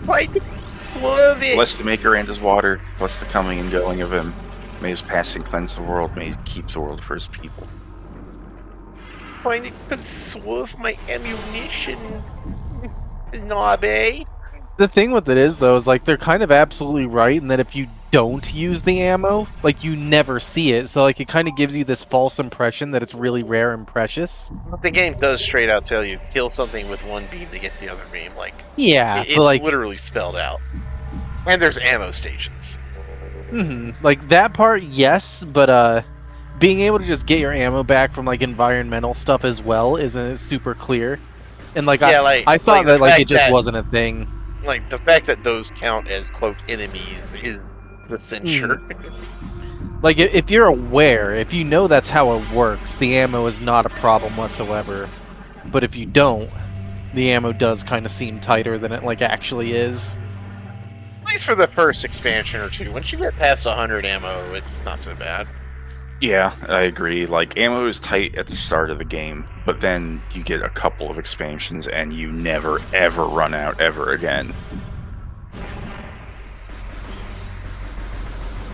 why love it? Bless the Maker and his water, bless the coming and going of him. May his passing cleanse the world, may he keep the world for his people. Trying to conserve my ammunition, Nabe. The thing with it is though is like they're kind of absolutely right in that if you don't use the ammo, like you never see it. So like it kind of gives you this false impression that it's really rare and precious. The game does straight out tell you kill something with one beam to get the other beam. Like, Yeah, it's but like literally spelled out. And there's ammo stations. like that part, yes, but being able to just get your ammo back from like environmental stuff as well isn't super clear. And like Yeah, I thought the that like fact it just that- wasn't a thing. Like, the fact that those count as, quote, enemies is the censure. Like if you're aware, if you know that's how it works, the ammo is not a problem whatsoever. But if you don't, the ammo does kind of seem tighter than it like actually is. At least for the first expansion or two. Once you get past 100 ammo, it's not so bad. Yeah, I agree. Like, ammo is tight at the start of the game, but then you get a couple of expansions and you never ever run out ever again.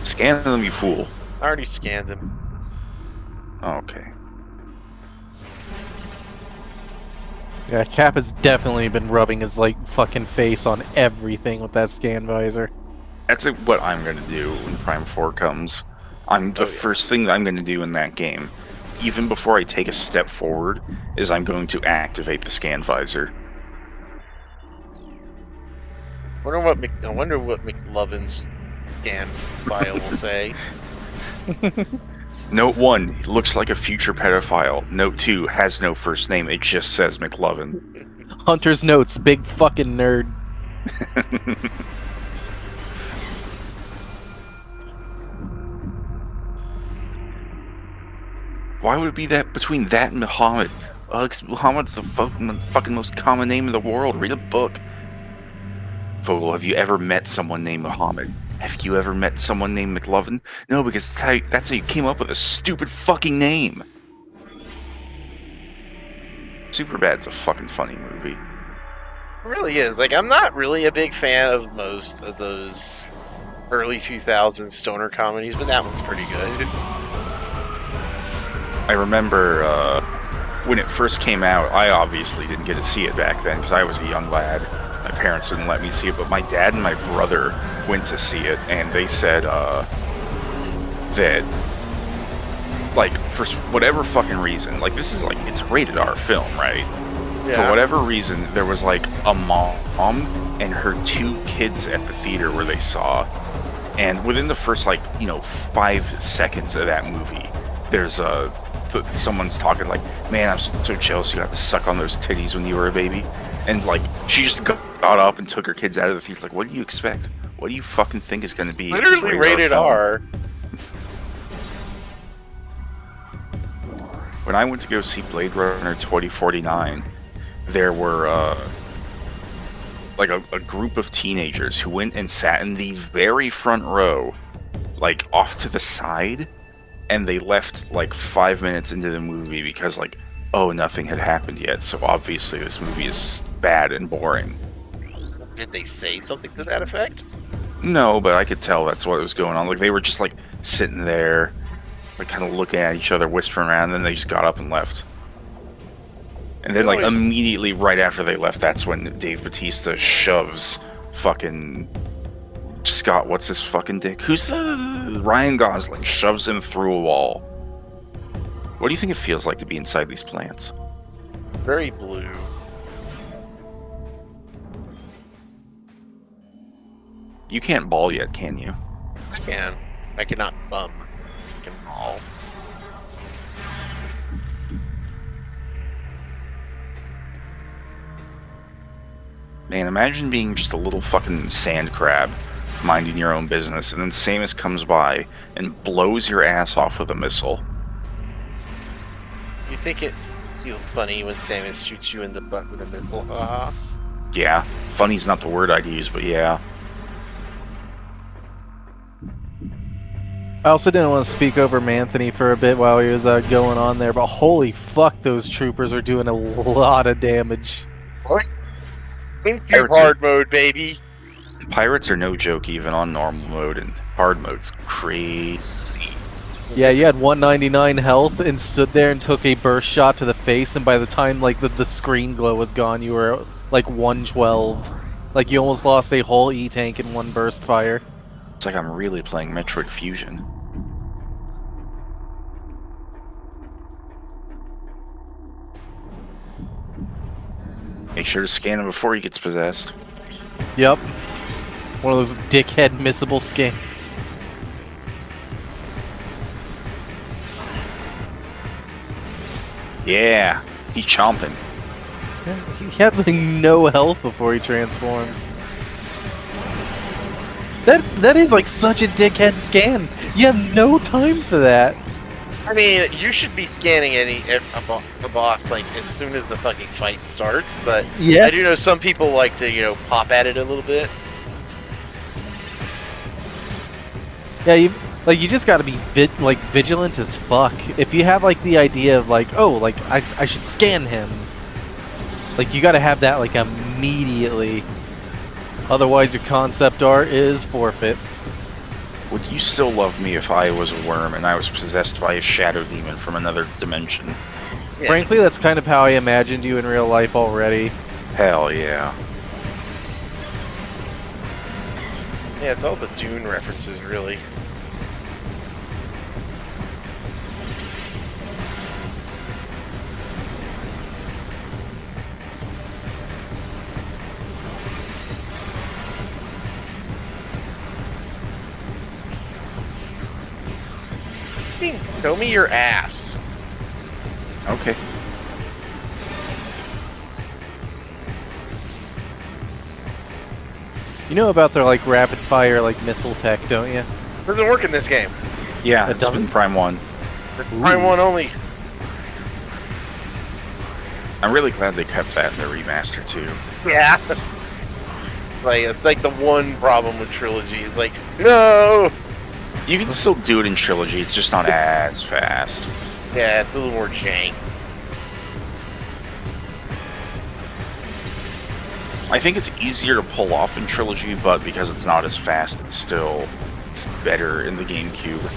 Scan them, you fool. I already scanned them. Okay. Yeah, Cap has definitely been rubbing his like fucking face on everything with that scan visor. That's what I'm going to do when Prime 4 comes. The first thing that I'm going to do in that game, even before I take a step forward, is I'm going to activate the scan visor. I wonder what McLovin's scan file will say. Note 1, he looks like a future pedophile. Note 2, has no first name, it just says McLovin. Hunter's notes, big fucking nerd. Why would it be that between that and Muhammad? Alex, Muhammad's the fucking most common name in the world. Read a book. Vogel, have you ever met someone named Muhammad? Have you ever met someone named McLovin? No, because that's how you came up with a stupid fucking name. Superbad's a fucking funny movie. It really is. Like, I'm not really a big fan of most of those early 2000s stoner comedies, but that one's pretty good. I remember when it first came out, I obviously didn't get to see it back then because I was a young lad. My parents didn't let me see it, but my dad and my brother went to see it, and they said that, like, for whatever fucking reason, like, this is like, it's a rated R film, right? Yeah. For whatever reason, there was like a mom and her 2 kids at the theater where they saw, and within the first, like, 5 seconds of that movie, there's someone's talking like, man, I'm so jealous you got to suck on those titties when you were a baby. And, like, she just got up and took her kids out of the theater. Like, what do you expect? What do you fucking think is going to be? Literally rated film? R. When I went to go see Blade Runner 2049, there were, like, a group of teenagers who went and sat in the very front row, like, off to the side, and they left, like, 5 minutes into the movie because, like, oh, nothing had happened yet, so obviously this movie is bad and boring. Did they say something to that effect? No, but I could tell that's what was going on. Like, they were just, like, sitting there, like, kind of looking at each other, whispering around, and then they just got up and left. And then, like, immediately right after they left, that's when Dave Bautista shoves fucking Scott, what's his fucking dick? Who's the Ryan Gosling shoves him through a wall. What do you think it feels like to be inside these plants? Very blue. You can't ball yet, can you? I can. I cannot bum. I can ball. Man, imagine being just a little fucking sand crab, minding your own business, and then Samus comes by and blows your ass off with a missile. You think it feels funny when Samus shoots you in the butt with a missile? Yeah, funny's not the word I'd use, but yeah. I also didn't want to speak over Manthony for a bit while he was going on there, but holy fuck, those troopers are doing a lot of damage. What? GameCube Pirates hard mode, baby. Pirates are no joke even on normal mode, and hard mode's crazy. Yeah, you had 199 health and stood there and took a burst shot to the face, and by the time like the screen glow was gone, you were like 112. Like you almost lost a whole E-tank in one burst fire. It's like I'm really playing Metroid Fusion. Make sure to scan him before he gets possessed. Yep. One of those dickhead missable scans. Yeah, he's chomping. He has like no health before he transforms. That is like such a dickhead scan. You have no time for that. I mean, you should be scanning a boss like as soon as the fucking fight starts, but Yeah. I do know some people like to, pop at it a little bit. Yeah, you just gotta be vigilant as fuck. If you have like the idea of like, oh, like I should scan him, like you gotta have that like immediately. Otherwise, your concept art is forfeit. Would you still love me if I was a worm and I was possessed by a shadow demon from another dimension? Yeah. Frankly, that's kind of how I imagined you in real life already. Hell yeah. Yeah, it's all the Dune references, really. Show me your ass. Okay. You know about their like rapid fire like missile tech, don't you? Doesn't work in this game. Yeah, It it's been doesn't? Prime 1. It's Prime 1 only. I'm really glad they kept that in the remaster too. Yeah. Like it's like the one problem with Trilogy is like, no. You can still do it in Trilogy, it's just not as fast. Yeah, it's a little more jank. I think it's easier to pull off in Trilogy, but because it's not as fast, it's better in the GameCube.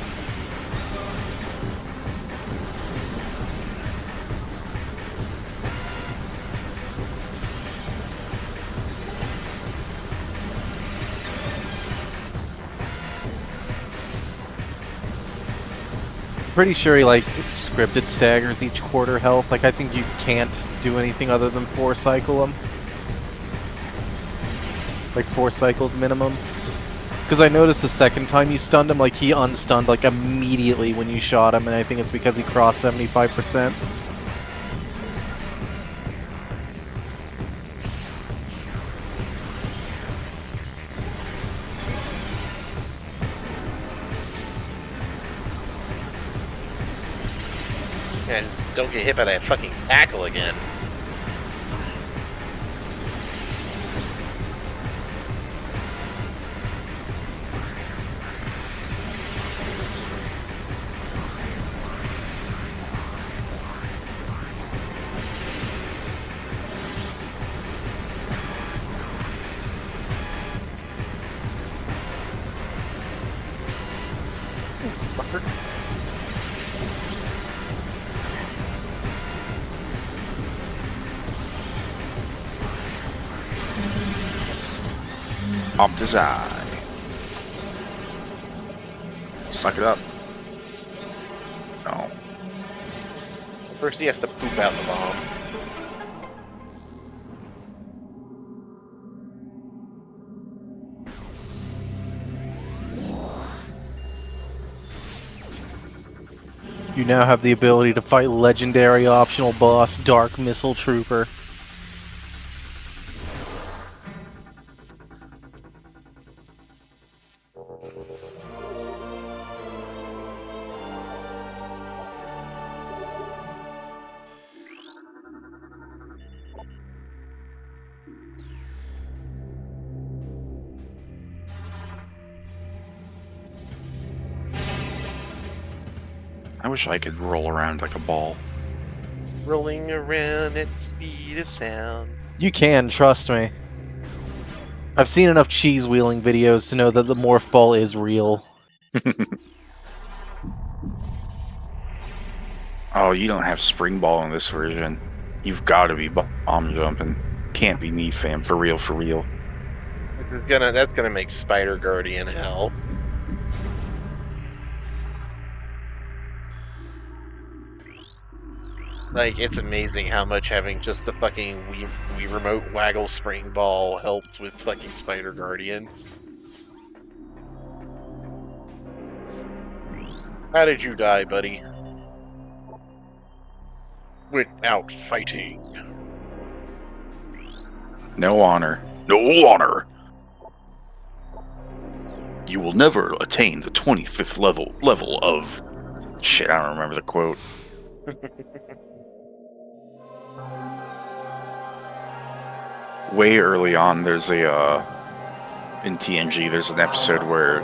Pretty sure he like scripted staggers each quarter health. Like I think you can't do anything other than 4 cycle them. Like 4 cycles minimum. Because I noticed the second time you stunned him, like he unstunned like immediately when you shot him, and I think it's because he crossed 75%. And don't get hit by that fucking tackle again. Opti's Eye. Suck it up. No. First he has to poop out the bomb. You now have the ability to fight legendary optional boss Dark Missile Trooper. I wish I could roll around like a ball. Rolling around at the speed of sound. You can, trust me. I've seen enough cheese wheeling videos to know that the morph ball is real. Oh, you don't have spring ball in this version. You've got to be bomb jumping. Can't be me, fam. For real, for real. That's gonna make Spider Guardian hell. Like, it's amazing how much having just the fucking Wii Remote waggle spring ball helped with fucking Spider Guardian. How did you die, buddy? Without fighting. No honor. No honor! You will never attain the 25th level of... Shit, I don't remember the quote. Way early on, there's in TNG, there's an episode where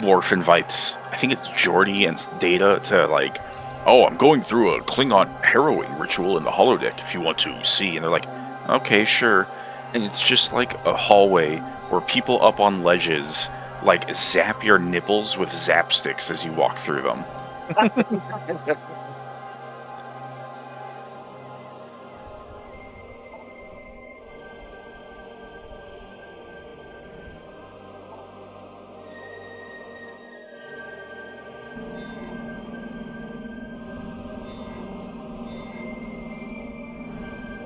Worf invites, I think it's Geordi and Data to like, oh, I'm going through a Klingon harrowing ritual in the holodeck if you want to see. And they're like, okay, sure. And it's just like a hallway where people up on ledges like zap your nipples with zap sticks as you walk through them.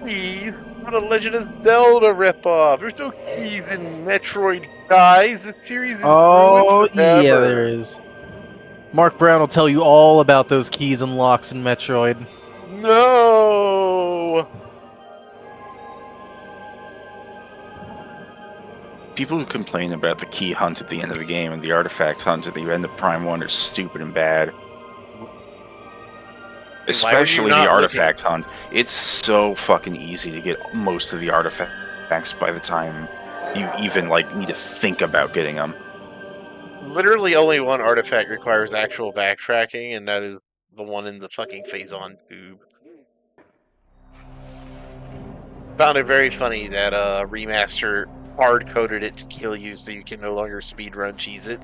Please, not a Legend of Zelda ripoff. There's no keys in Metroid, guys. The series is Oh, ruined forever. yeah, there is. Mark Brown will tell you all about those keys and locks in Metroid. No. People who complain about the key hunt at the end of the game and the artifact hunt at the end of Prime 1 are stupid and bad. Especially the artifact hunt. It's so fucking easy to get most of the artifacts by the time you even like need to think about getting them. Literally only one artifact requires actual backtracking, and that is the one in the fucking Phazon tube. Found it very funny that Remaster hard-coded it to kill you so you can no longer speedrun cheese it.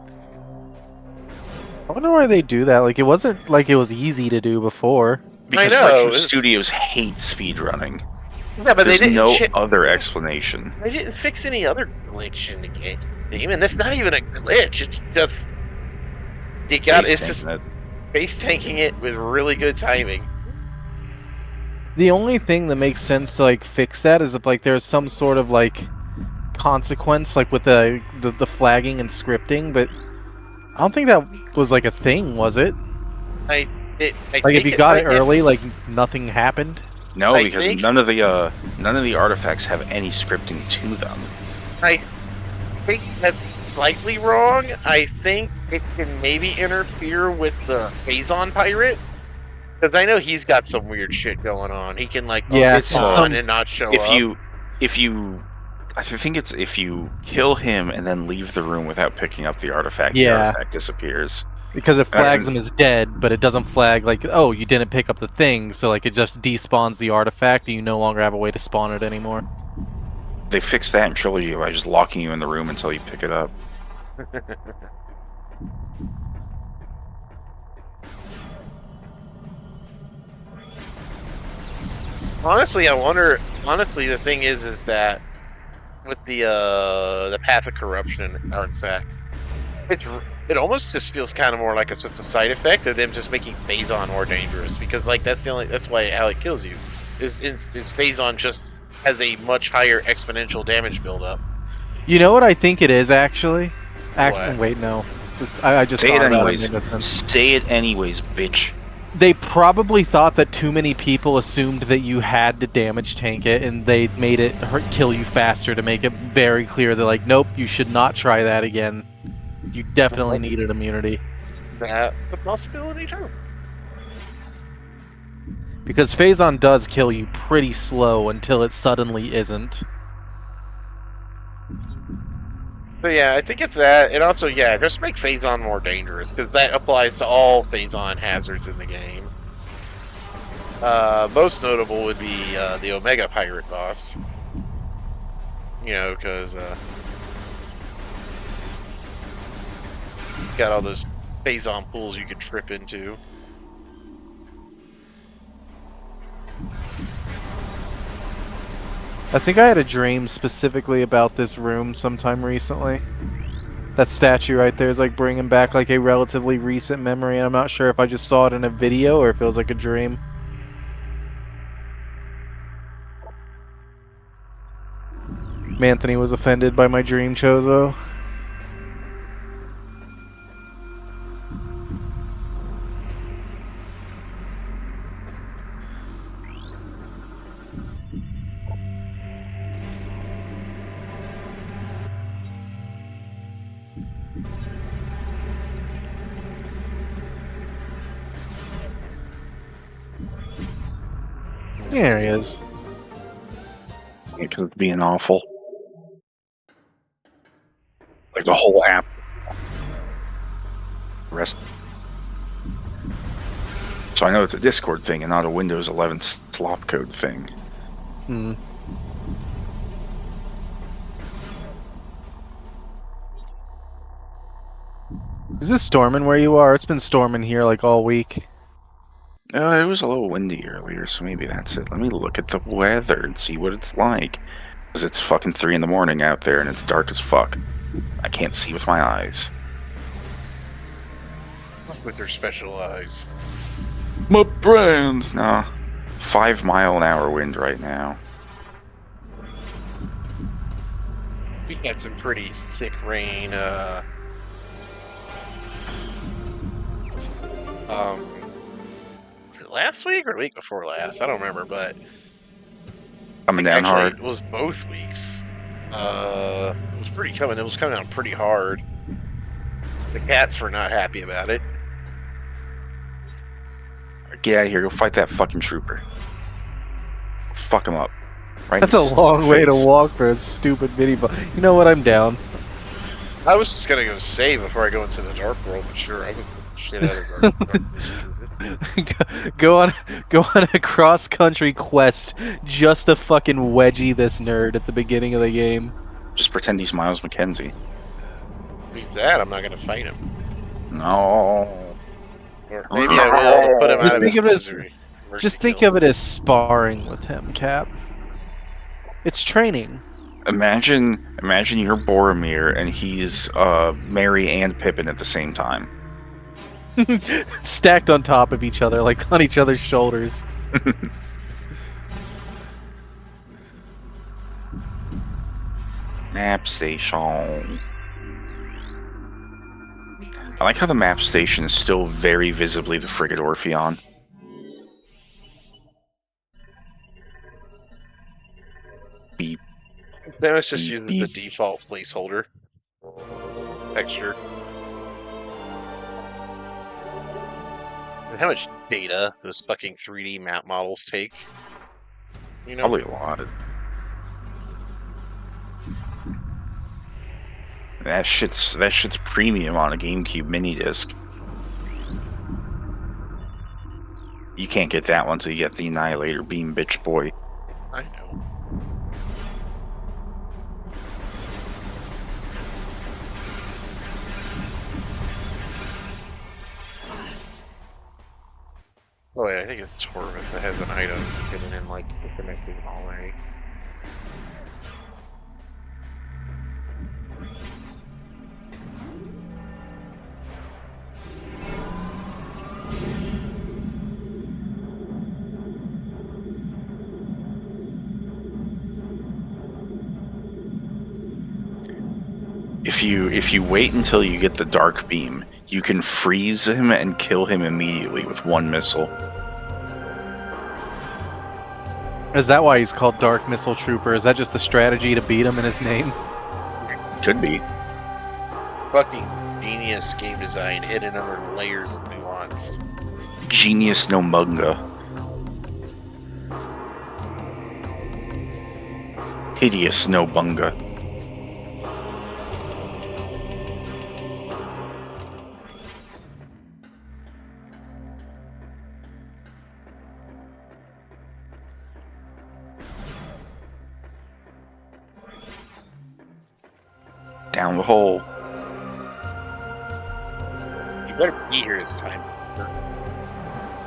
I wonder why they do that. Like, it wasn't like it was easy to do before. Because know, Retro it's- Studios hate speedrunning. Yeah, but There's they didn't. no other explanation. They didn't fix any other glitch in the game, and it's not even a glitch. It's just you got. Face It's just tanking base tanking it with really good timing. The only thing that makes sense to like fix that is if like there's some sort of like consequence, like with the flagging and scripting. But I don't think that was like a thing, was it? I Like if think you got it might- early, like nothing happened. No, I because think- none of the artifacts have any scripting to them. I think that's slightly wrong. I think it can maybe interfere with the Phazon pirate. Because I know he's got some weird shit going on. He can like Yeah, it's, on some- and not show If up. I think it's if you kill him and then leave the room without picking up the artifact, the Yeah. artifact disappears. Because it That's flags an- him as dead, but it doesn't flag like, oh, you didn't pick up the thing, so like it just despawns the artifact and you no longer have a way to spawn it anymore. They fixed that in Trilogy by just locking you in the room until you pick it up. Honestly, I wonder. Honestly, the thing is that with the Path of Corruption artifact, it almost just feels kind of more like it's just a side effect of them just making Phazon more dangerous, because like that's why how it kills you is Phazon just has a much higher exponential damage buildup. You know what I think it is actually? What? Wait, no. I just Say it thought about anyways. It made no sense. Say it anyways, bitch. They probably thought that too many people assumed that you had to damage tank it, and they made it kill you faster to make it very clear that like, nope, you should not try that again. You definitely needed immunity. That's a possibility too. Because Phazon does kill you pretty slow until it suddenly isn't. But yeah, I think it's that, and also yeah, just make Phazon more dangerous, because that applies to all Phazon hazards in the game. Most notable would be the Omega Pirate boss. You know, because he's got all those Phazon pools you can trip into. I think I had a dream specifically about this room sometime recently. That statue right there is like bringing back like a relatively recent memory, and I'm not sure if I just saw it in a video or if it was like a dream. Anthony was offended by my dream, Chozo. There he is. Because it's being awful. Like the whole app. Rest. So I know it's a Discord thing and not a Windows 11 slop code thing. Hmm. Is this storming where you are? It's been storming here like all week. It was a little windy earlier, so maybe that's it. Let me look at the weather and see what it's like. Because it's fucking 3 in the morning out there and it's dark as fuck. I can't see with my eyes. With their special eyes. My brains! No. 5 mile an hour wind right now. We had some pretty sick rain. Was it last week or the week before last? I don't remember, but Coming down actually, hard. It was both weeks. It was pretty coming. It was coming down pretty hard. The cats were not happy about it. Get out of here, go fight that fucking trooper. Fuck him up. Right. That's a long way to walk for a stupid mini boss. You know what? I'm down. I was just gonna go save before I go into the dark world, but sure, I can put the shit out of dark. go on a cross country quest just to fucking wedgie this nerd at the beginning of the game. Just pretend he's Miles McKenzie. Beats that, I'm not gonna fight him. No. Or maybe I will to put him Just out of think his of it as- misery. Just think of it as sparring with him, Cap. It's training. Imagine you're Boromir and he's Merry and Pippin at the same time. Stacked on top of each other, like on each other's shoulders. Map station. I like how the map station is still very visibly the frigate Orpheon. Beep. Thanos just uses the Beep. default placeholder texture. And how much data those fucking 3D map models take? You know, Probably a lot. That shit's premium on a GameCube mini disc. You can't get that one till you get the Annihilator Beam, bitch boy. I know. Oh wait, I think it's Torvis that has an item hidden in like the connecting hallway. If you wait until you get the Dark Beam, you can freeze him and kill him immediately with one missile. Is that why he's called Dark Missile Trooper? Is that just a strategy to beat him in his name? Could be. Fucking genius game design hidden under layers of nuance. Genius no Munga. Hideous no Bunga. Down the hole. You better be here this time.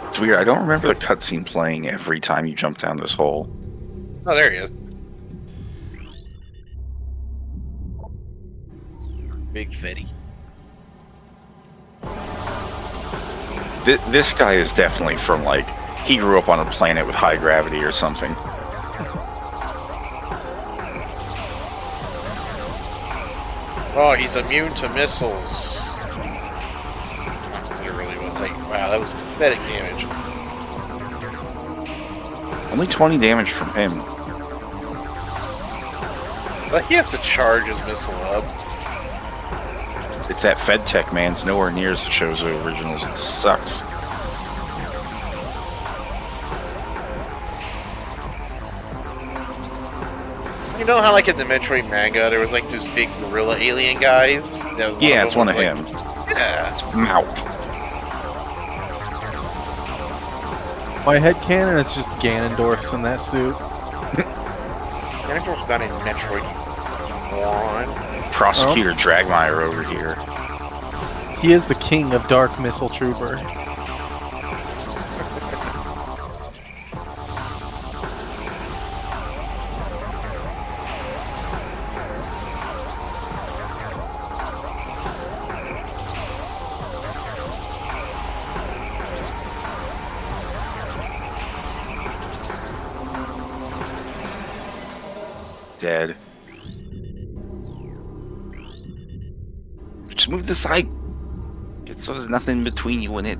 It's weird. I don't remember the cutscene playing every time you jump down this hole. Oh, there he is. Big Fetty. This guy is definitely from, like, he grew up on a planet with high gravity or something. Oh, he's immune to missiles. Not literally, but like, wow, that was pathetic damage. Only 20 damage from him. But he has to charge his missile up. It's that FedTech, man. It's nowhere near as Chozo originals. It sucks. You know how, like, in the Metroid manga, there was, like, those big gorilla alien guys? That Yeah, it's one of was, him. like, yeah. It's Mauk. My headcanon is just Ganondorf's in that suit. Ganondorf's not in Metroid 1. Prosecutor Dragmire over here. He is the king of Dark Missile Trooper. Dead. Just move to the side. So there's nothing between you and it.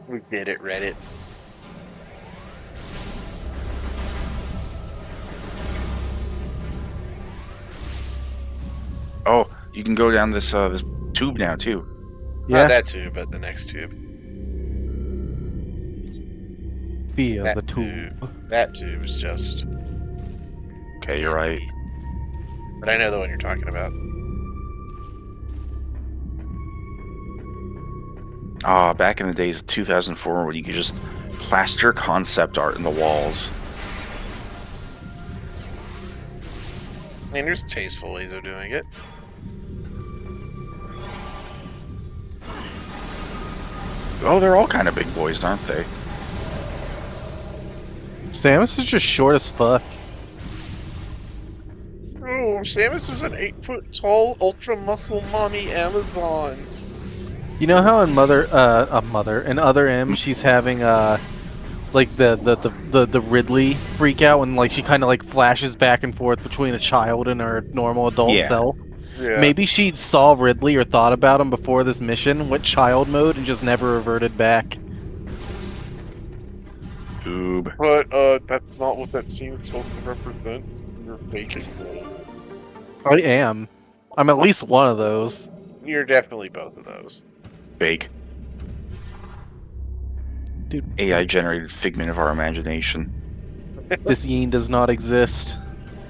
We did it, Reddit. Oh, you can go down this this tube now too. Yeah. Not that tube, but the next tube. Feel That the tube. That tube's just. Okay, you're right. But I know the one you're talking about. Back in the days of 2004 when you could just plaster concept art in the walls. I mean, there's tasteful ways of doing it. Oh, they're all kind of big boys, aren't they? Samus is just short as fuck. Oh, Samus is an 8-foot tall, ultra muscle mommy Amazon. You know how in in Other M, she's having like the Ridley freak out when like she kind of like flashes back and forth between a child and her normal adult Yeah. self. Yeah. Maybe she saw Ridley or thought about him before this mission, went child mode, and just never reverted back. Oob. But that's not what that scene's supposed to represent. You're faking it. I am. I'm at least one of those. You're definitely both of those. Fake. Dude. AI generated figment of our imagination. This Yeen does not exist.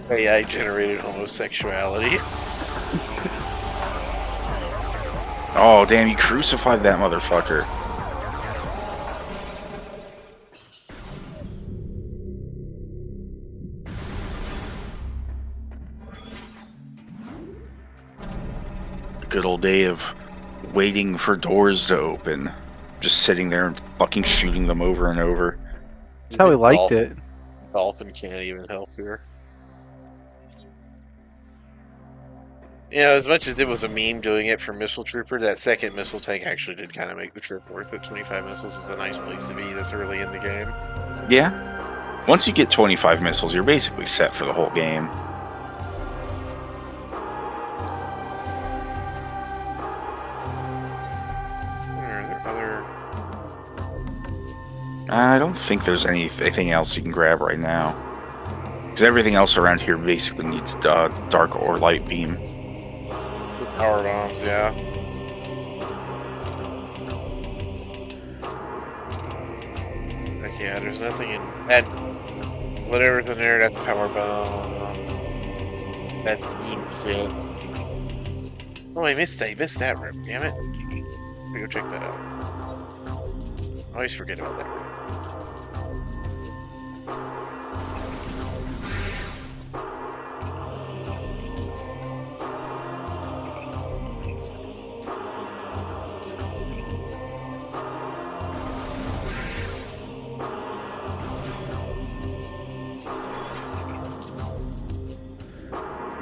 AI generated homosexuality. Oh, damn, you crucified that motherfucker. The good old day of waiting for doors to open. Just sitting there and fucking shooting them over and over. That's how he liked it. Dolphin can't even help here. Yeah, as much as it was a meme doing it for Missile Trooper, that second missile tank actually did kind of make the trip worth it. 25 missiles is a nice place to be this early in the game. Yeah. Once you get 25 missiles, you're basically set for the whole game. Are there other... I don't think there's anything else you can grab right now. Because everything else around here basically needs dark or light beam. Power bombs, yeah. Like, yeah, there's nothing in that. Whatever's in there, that's power bomb. That's beam shit. Oh, I missed that rip, damn it. Go check that out. I always forget about that rip.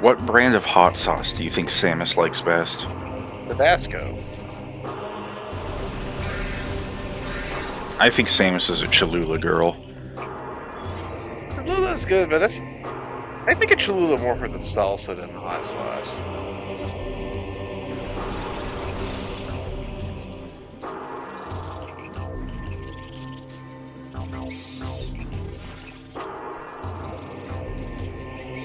What brand of hot sauce do you think Samus likes best? Tabasco. I think Samus is a Cholula girl. Cholula's good, but that's... I think a Cholula more for the salsa than the hot sauce.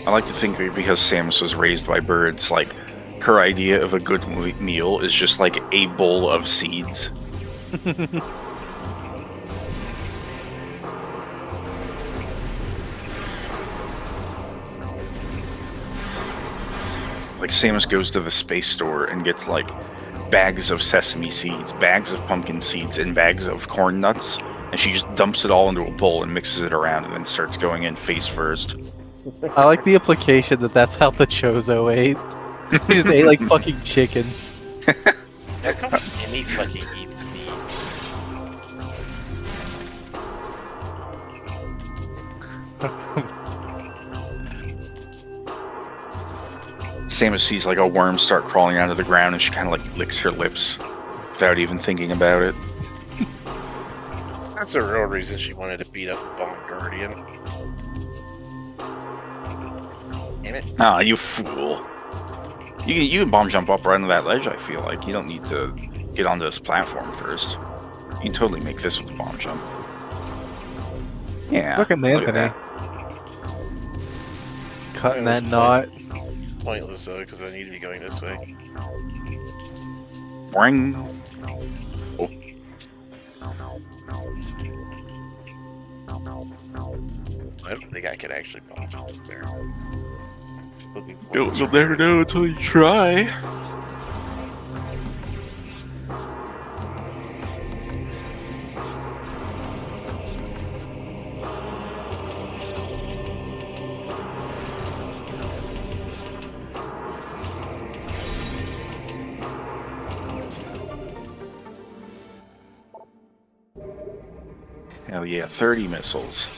I like to think that because Samus was raised by birds, like, her idea of a good meal is just like a bowl of seeds. Like, Samus goes to the space store and gets, like, bags of sesame seeds, bags of pumpkin seeds, and bags of corn nuts, and she just dumps it all into a bowl and mixes it around and then starts going in face first. I like the implication that that's how the Chozo ate. He just ate like fucking chickens. How come any fucking eat seed? Samus sees like a worm start crawling out of the ground and she kind of like licks her lips without even thinking about it. That's the real reason she wanted to beat up Bomb Guardian. Damn it. Ah, you fool. You can bomb jump up right onto that ledge, I feel like. You don't need to get onto this platform first. You can totally make this with a bomb jump. Yeah. Look at Anthony. that. Cutting Yeah, that that's knot. Pointless though, because I need to be going this way. Boing. Oh. I don't think I could actually pop there. You'll never know until you try. Hell yeah, 30 missiles.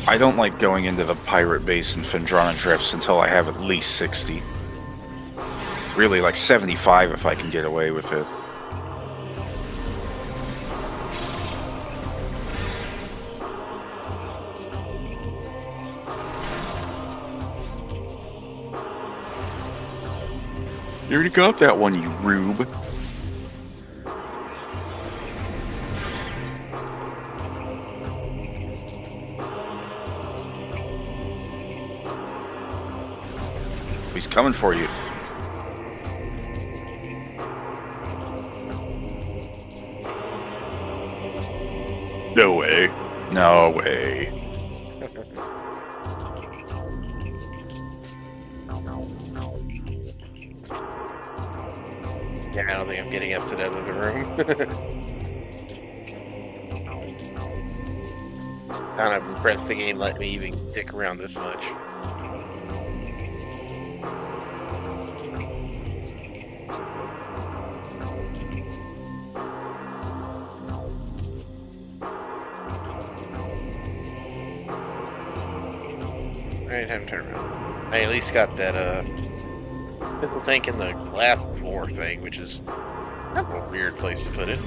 I don't like going into the pirate base in Phendrana Drifts until I have at least 60. Really, like 75 if I can get away with it. You already got that one, you rube. He's coming for you. No way. No way. Yeah, I don't think I'm getting up to that other room. Kind of impressed the game let me even stick around this much. Alright, time to turn around. I at least got that pistol tank in the glass floor thing, which is kind of a weird place to put it.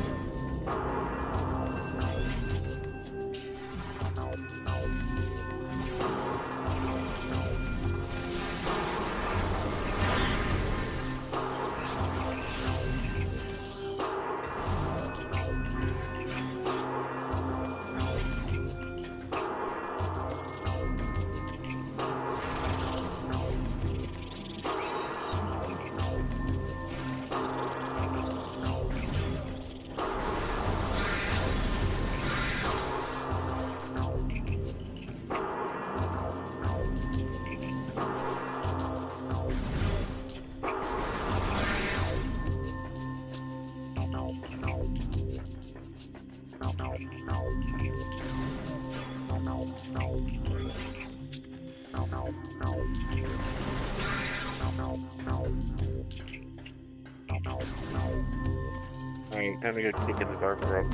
Alright, time to go kick in the dark room.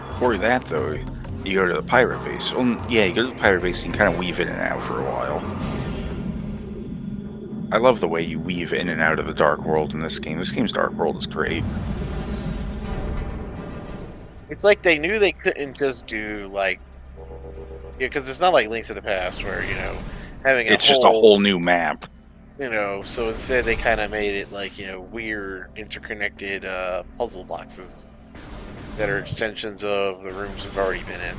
Before that, though, you go to the pirate base. Well, yeah, you go to the pirate base and you kind of weave in and out for a while. I love the way you weave in and out of the Dark World in this game. This game's Dark World is great. It's like they knew they couldn't just do, like... Yeah, because it's not like Link to the Past where, you know, having It's just a whole new map. You know, so instead they kind of made it like, you know, weird, interconnected puzzle boxes that are extensions of the rooms we've already been in.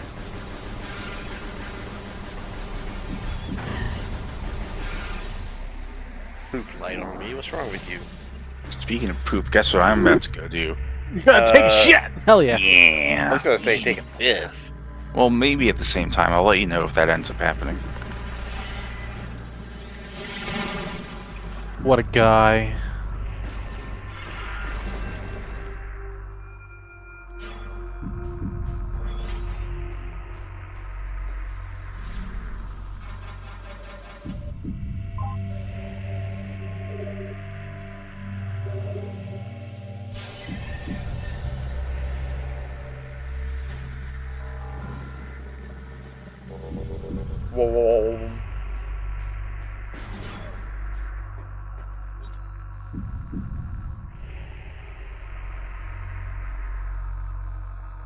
Poop light on me, what's wrong with you? Speaking of poop, guess what I'm about to go do? You gotta take a shit! Hell yeah. I Yeah. was gonna say take a piss. Well, maybe at the same time. I'll let you know if that ends up happening. What a guy. Whoa.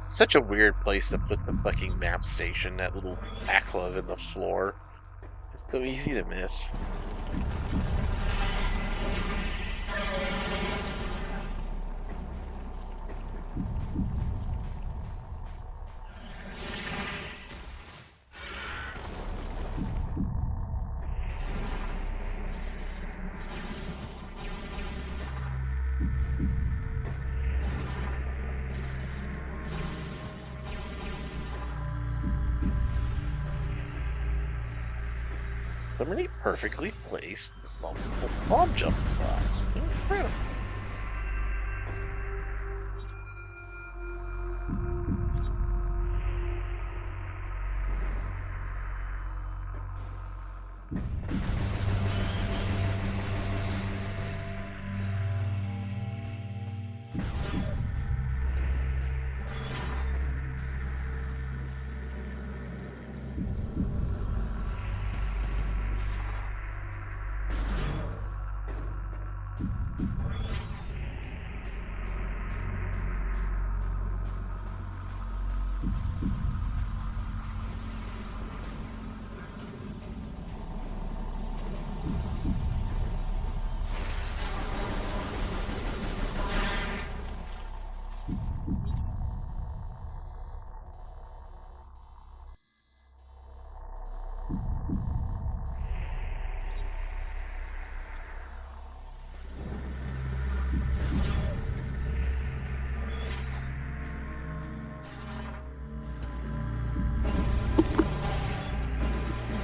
Such a weird place to put the fucking map station, that little backlove in the floor. It's so easy to miss. So many perfectly placed multiple bomb jump spots. Incredible.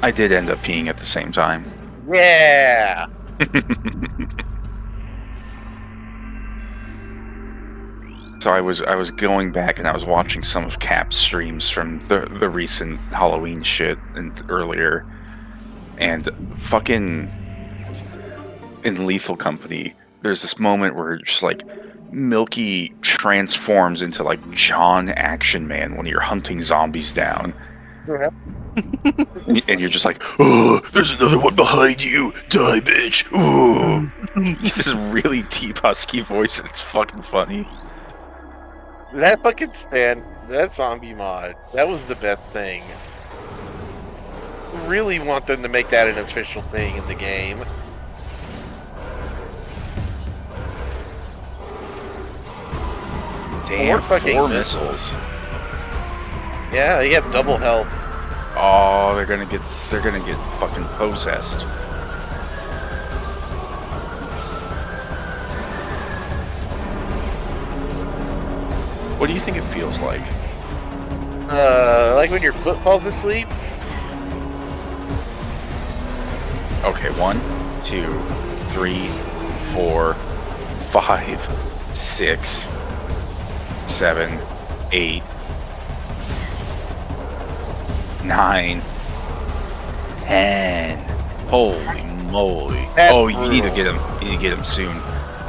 I did end up peeing at the same time. Yeah. So I was going back and I was watching some of Cap's streams from the recent Halloween shit and earlier, and fucking in Lethal Company, there's this moment where just like Milky transforms into like John Action Man when you're hunting zombies down. Yeah. And you're just like, oh, there's another one behind you. Die, bitch. Ooh. This really deep, husky voice, and it's fucking funny. That fucking that zombie mod, that was the best thing. Really want them to make that an official thing in the game. Damn, fucking 4 missiles. missiles. Yeah, they have double health. Oh, they're gonna get fucking possessed. What do you think it feels like? Like when your foot falls asleep. Okay, 1, 2, 3, 4, 5, 6, 7, 8, 9, 10. Holy moly! That's oh, you need to brutal. get him. You need to get him soon.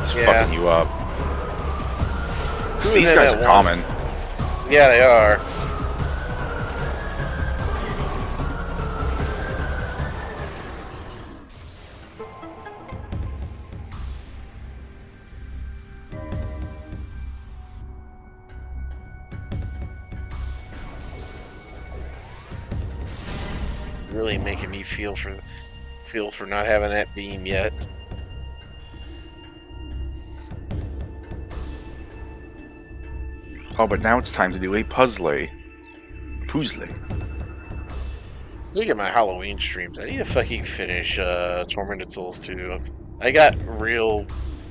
He's Yeah. fucking you up. Because Who these is guys that are one? common. Yeah, they are. Really making me feel for not having that beam yet. Oh, but now it's time to do a puzzle. Look at my Halloween streams. I need to fucking finish Tormented Souls 2. I got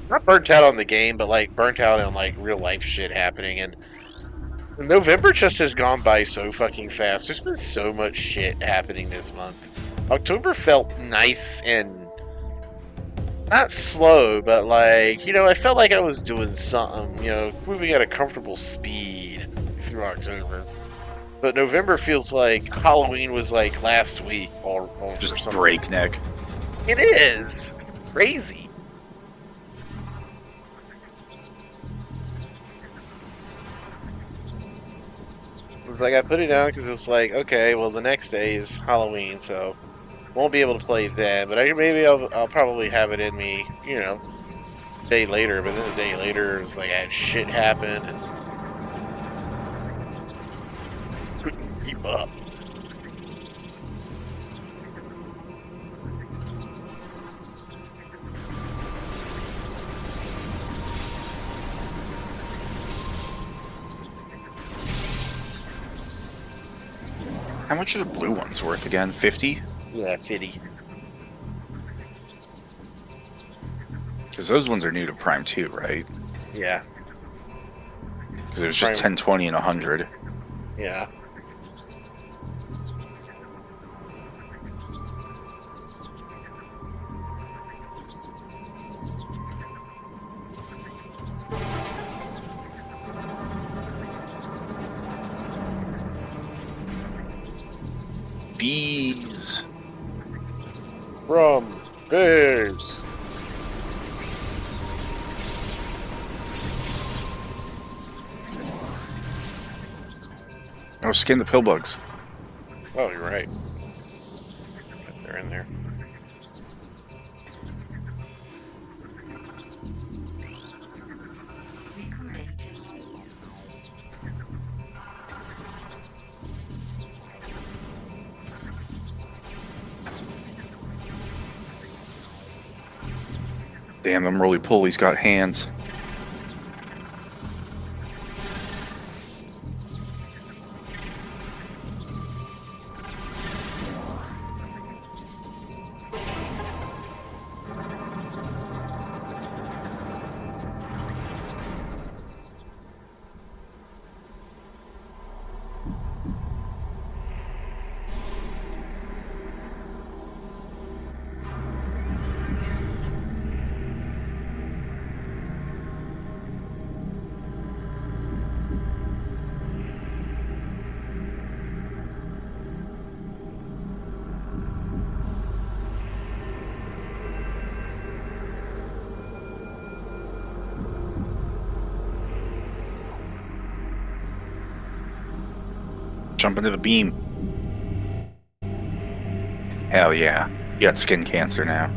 not burnt out on the game, but like burnt out on like real life shit happening, and November just has gone by so fucking fast. There's been so much shit happening this month. October felt nice and not slow, but like, I felt like I was doing something, moving at a comfortable speed through October. But November feels like Halloween was like last week or Just something. breakneck. It is. It's crazy. It's like I put it down because it was like, okay, well the next day is Halloween, so won't be able to play then. But maybe I'll probably have it in me, a day later. But then a day later, it was like I had shit happen and couldn't keep up. How much are the blue ones worth again? 50? Yeah, 50. Because those ones are new to Prime 2, right? Yeah, Because it was just Prime- 10, 20, and 100. yeah. bees. From bears. Oh, skin the pillbugs. Oh, you're right. They're in there. Recording to Damn, them roly-polies got hands. Jump into the beam. Hell yeah. You got skin cancer now.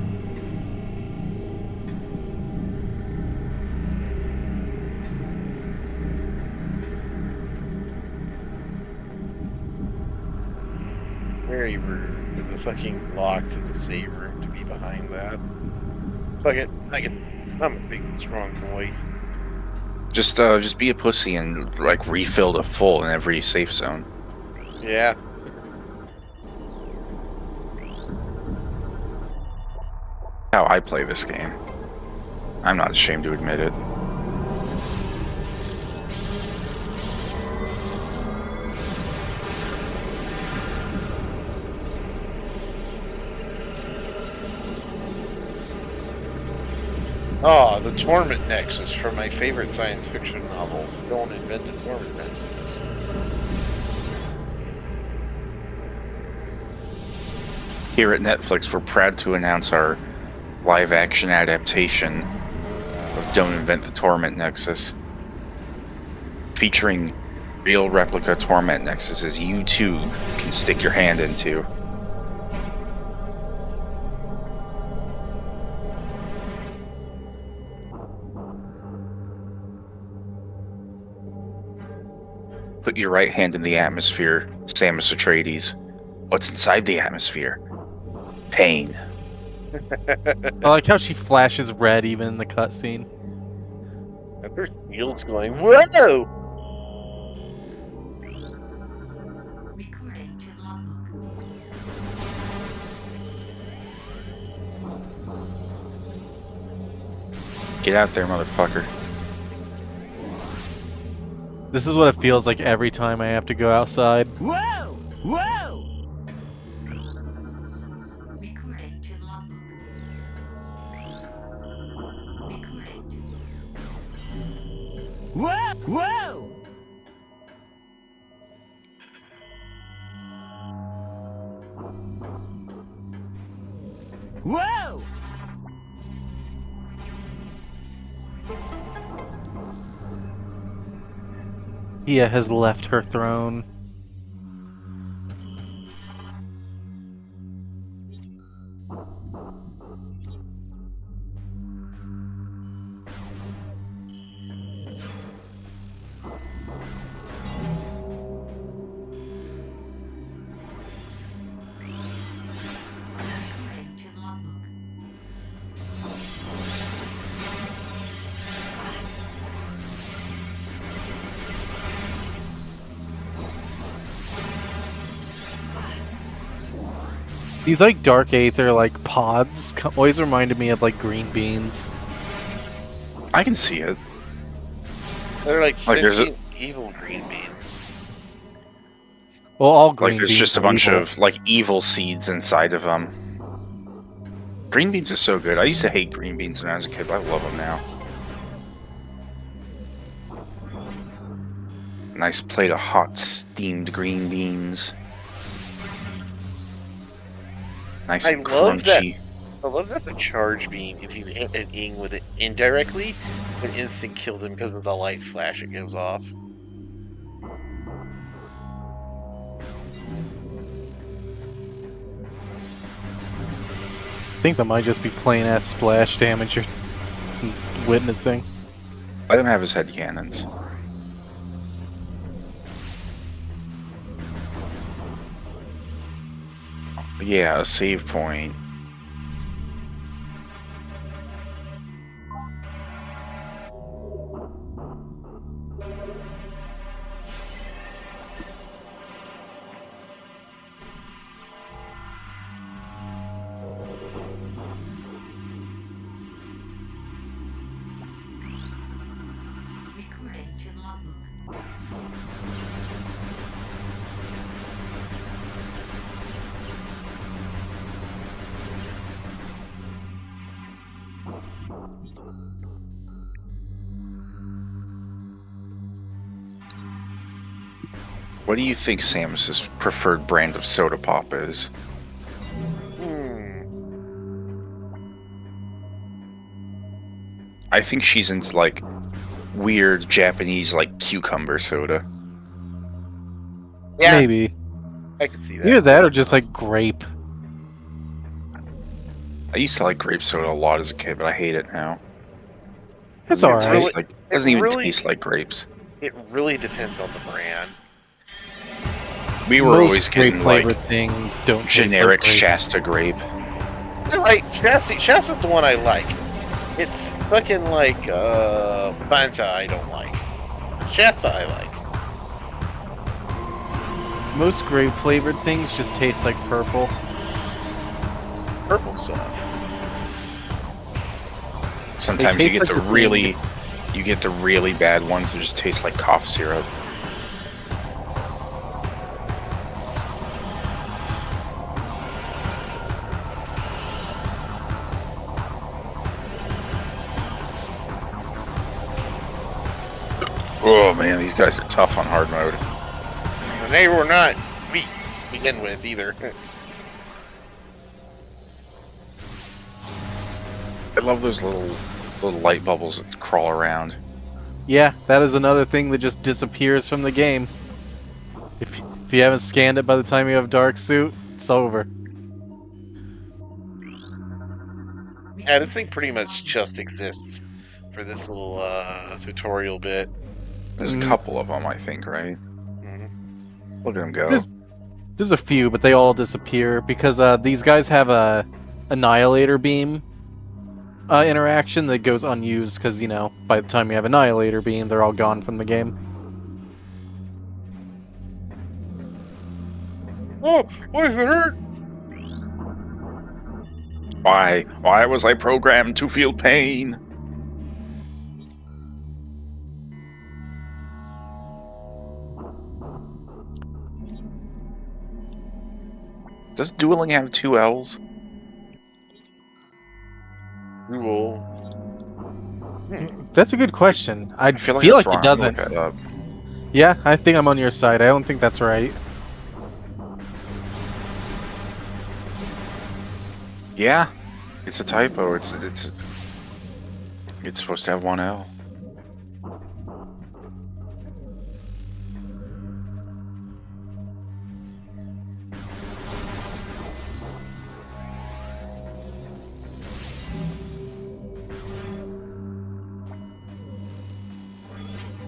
Very rude for the fucking lock to the save room to be behind that. Fuck it. I'm a big, strong boy. Just be a pussy and like refill to full in every safe zone. Yeah. How I play this game. I'm not ashamed to admit it. Oh, the Torment Nexus from my favorite science fiction novel. Don't invent a Torment Nexus. Here at Netflix, we're proud to announce our live-action adaptation of Don't Invent the Torment Nexus, featuring real replica Torment Nexuses you too can stick your hand into. Put your right hand in the atmosphere, Samus Atreides. What's inside the atmosphere? Pain. I like how she flashes red even in the cutscene. And there's Fields going, whoa! recording to logbook. Get out there, motherfucker. This is what it feels like every time I have to go outside. Recording to logbook. Recording to Pia has left her throne. recording to logbook. These like dark aether like pods always reminded me of like green beans. I can see it. They're like Like, there's sentient evil green beans. Well, all green Like there's beans just a are bunch evil. of like evil seeds inside of them. Green beans are so good. I used to hate green beans when I was a kid, but I love them now. Nice plate of hot steamed green beans. Nice I and love that. crunchy. I love that the charge beam, if you hit an ing with it indirectly, can instant kill them because of the light flash it gives off. I think that might just be plain ass splash damage you're witnessing. Let him have his head cannons. Yeah, a save point. Recruiting to logbook. What do you think Samus's preferred brand of soda pop is? Hmm. I think she's into like weird Japanese like cucumber soda. Yeah, Maybe. I can see that. Either that or just like grape. I used to like grape soda a lot as a kid, but I hate it now. It's Doesn't even alright. taste like- doesn't even really- taste like grapes. It really depends on the brand. We were Most always getting grape like flavored things don't taste generic like grape. Shasta grape. I like Shasta. Shasta's the one I like. It's fucking like Fanta I don't like. Shasta I like. Most grape flavored things just taste like purple. Purple stuff. Sometimes you taste get like the the same- really bad ones that just taste like cough syrup. Oh man, these guys are tough on hard mode. And they were not weak to begin with either. I love those little light bubbles that crawl around. Yeah, that is another thing that just disappears from the game. If you haven't scanned it by the time you have Dark Suit, it's over. Yeah, this thing pretty much just exists for this little tutorial bit. There's a Mhm. couple of them, I think, right? Mhm. Look at them go. There's a few, but they all disappear because these guys have a Annihilator Beam interaction that goes unused because, you know, by the time you have Annihilator Beam, they're all gone from the game. Oh, why does it hurt? Why was I programmed to feel pain? Does dueling have 2 L's? Cool. That's a good question. I I feel like, feel that's like wrong. it doesn't. Look that up. Yeah, I think I'm on your side. I don't think that's right. Yeah, it's a typo. It's supposed to have 1 L.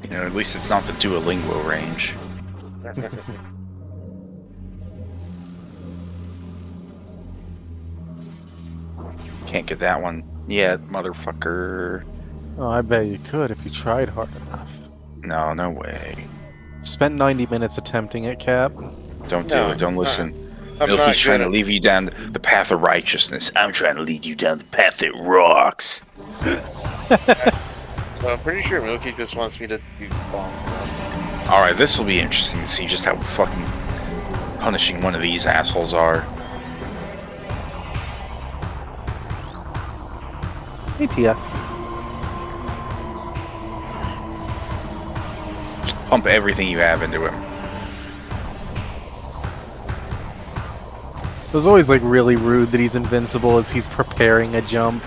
You know, at least it's not the Duolingo range. Can't get that one yet, motherfucker. Oh, I bet you could if you tried hard enough. No, no way. Spent 90 minutes attempting it, Cap. Don't do No, it. Don't listen. I'm Milky's not trying to gonna- leave you down the path of righteousness. I'm trying to lead you down the path that rocks. I'm pretty sure Milky just wants me to do bomb. Alright, this will be interesting to see just how fucking punishing one of these assholes are. Hey, Tia. Just pump everything you have into him. It was always like really rude that he's invincible as he's preparing a jump.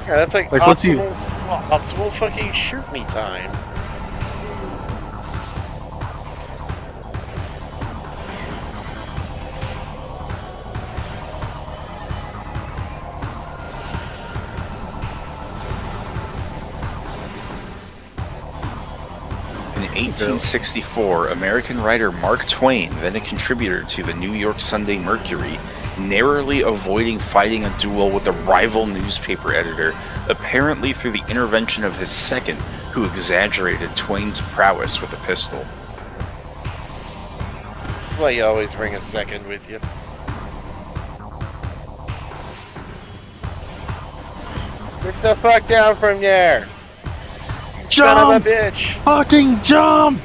Yeah, that's like Like, what's he- optimal fucking shoot me time. In 1864, American writer Mark Twain, then a contributor to the New York Sunday Mercury, narrowly avoiding fighting a duel with a rival newspaper editor, apparently through the intervention of his second, who exaggerated Twain's prowess with a pistol. That's why you always bring a second with you. Get the fuck down from there! Son of a Jump! bitch! Fucking jump!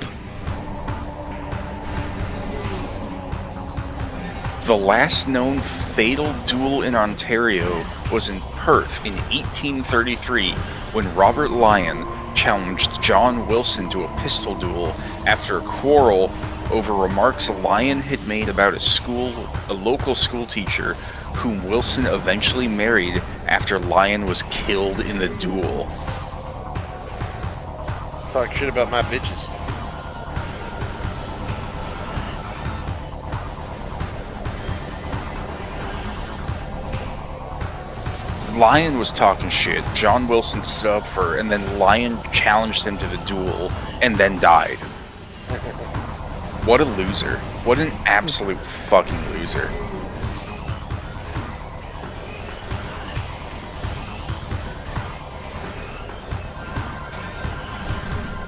The last known fatal duel in Ontario was in Perth in 1833 when Robert Lyon challenged John Wilson to a pistol duel after a quarrel over remarks Lyon had made about a local school teacher whom Wilson eventually married after Lyon was killed in the duel. Talk shit about my bitches. Lyon was talking shit, John Wilson stood up for her, and then Lyon challenged him to the duel and then died. What a loser. What an absolute fucking loser.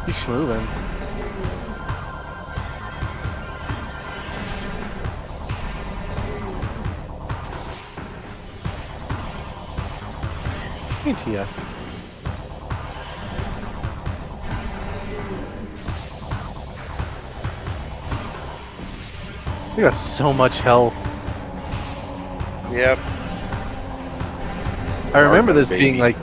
He's schmoving. Hey, Tia. You got so much health. Yep. I remember this baby. being like...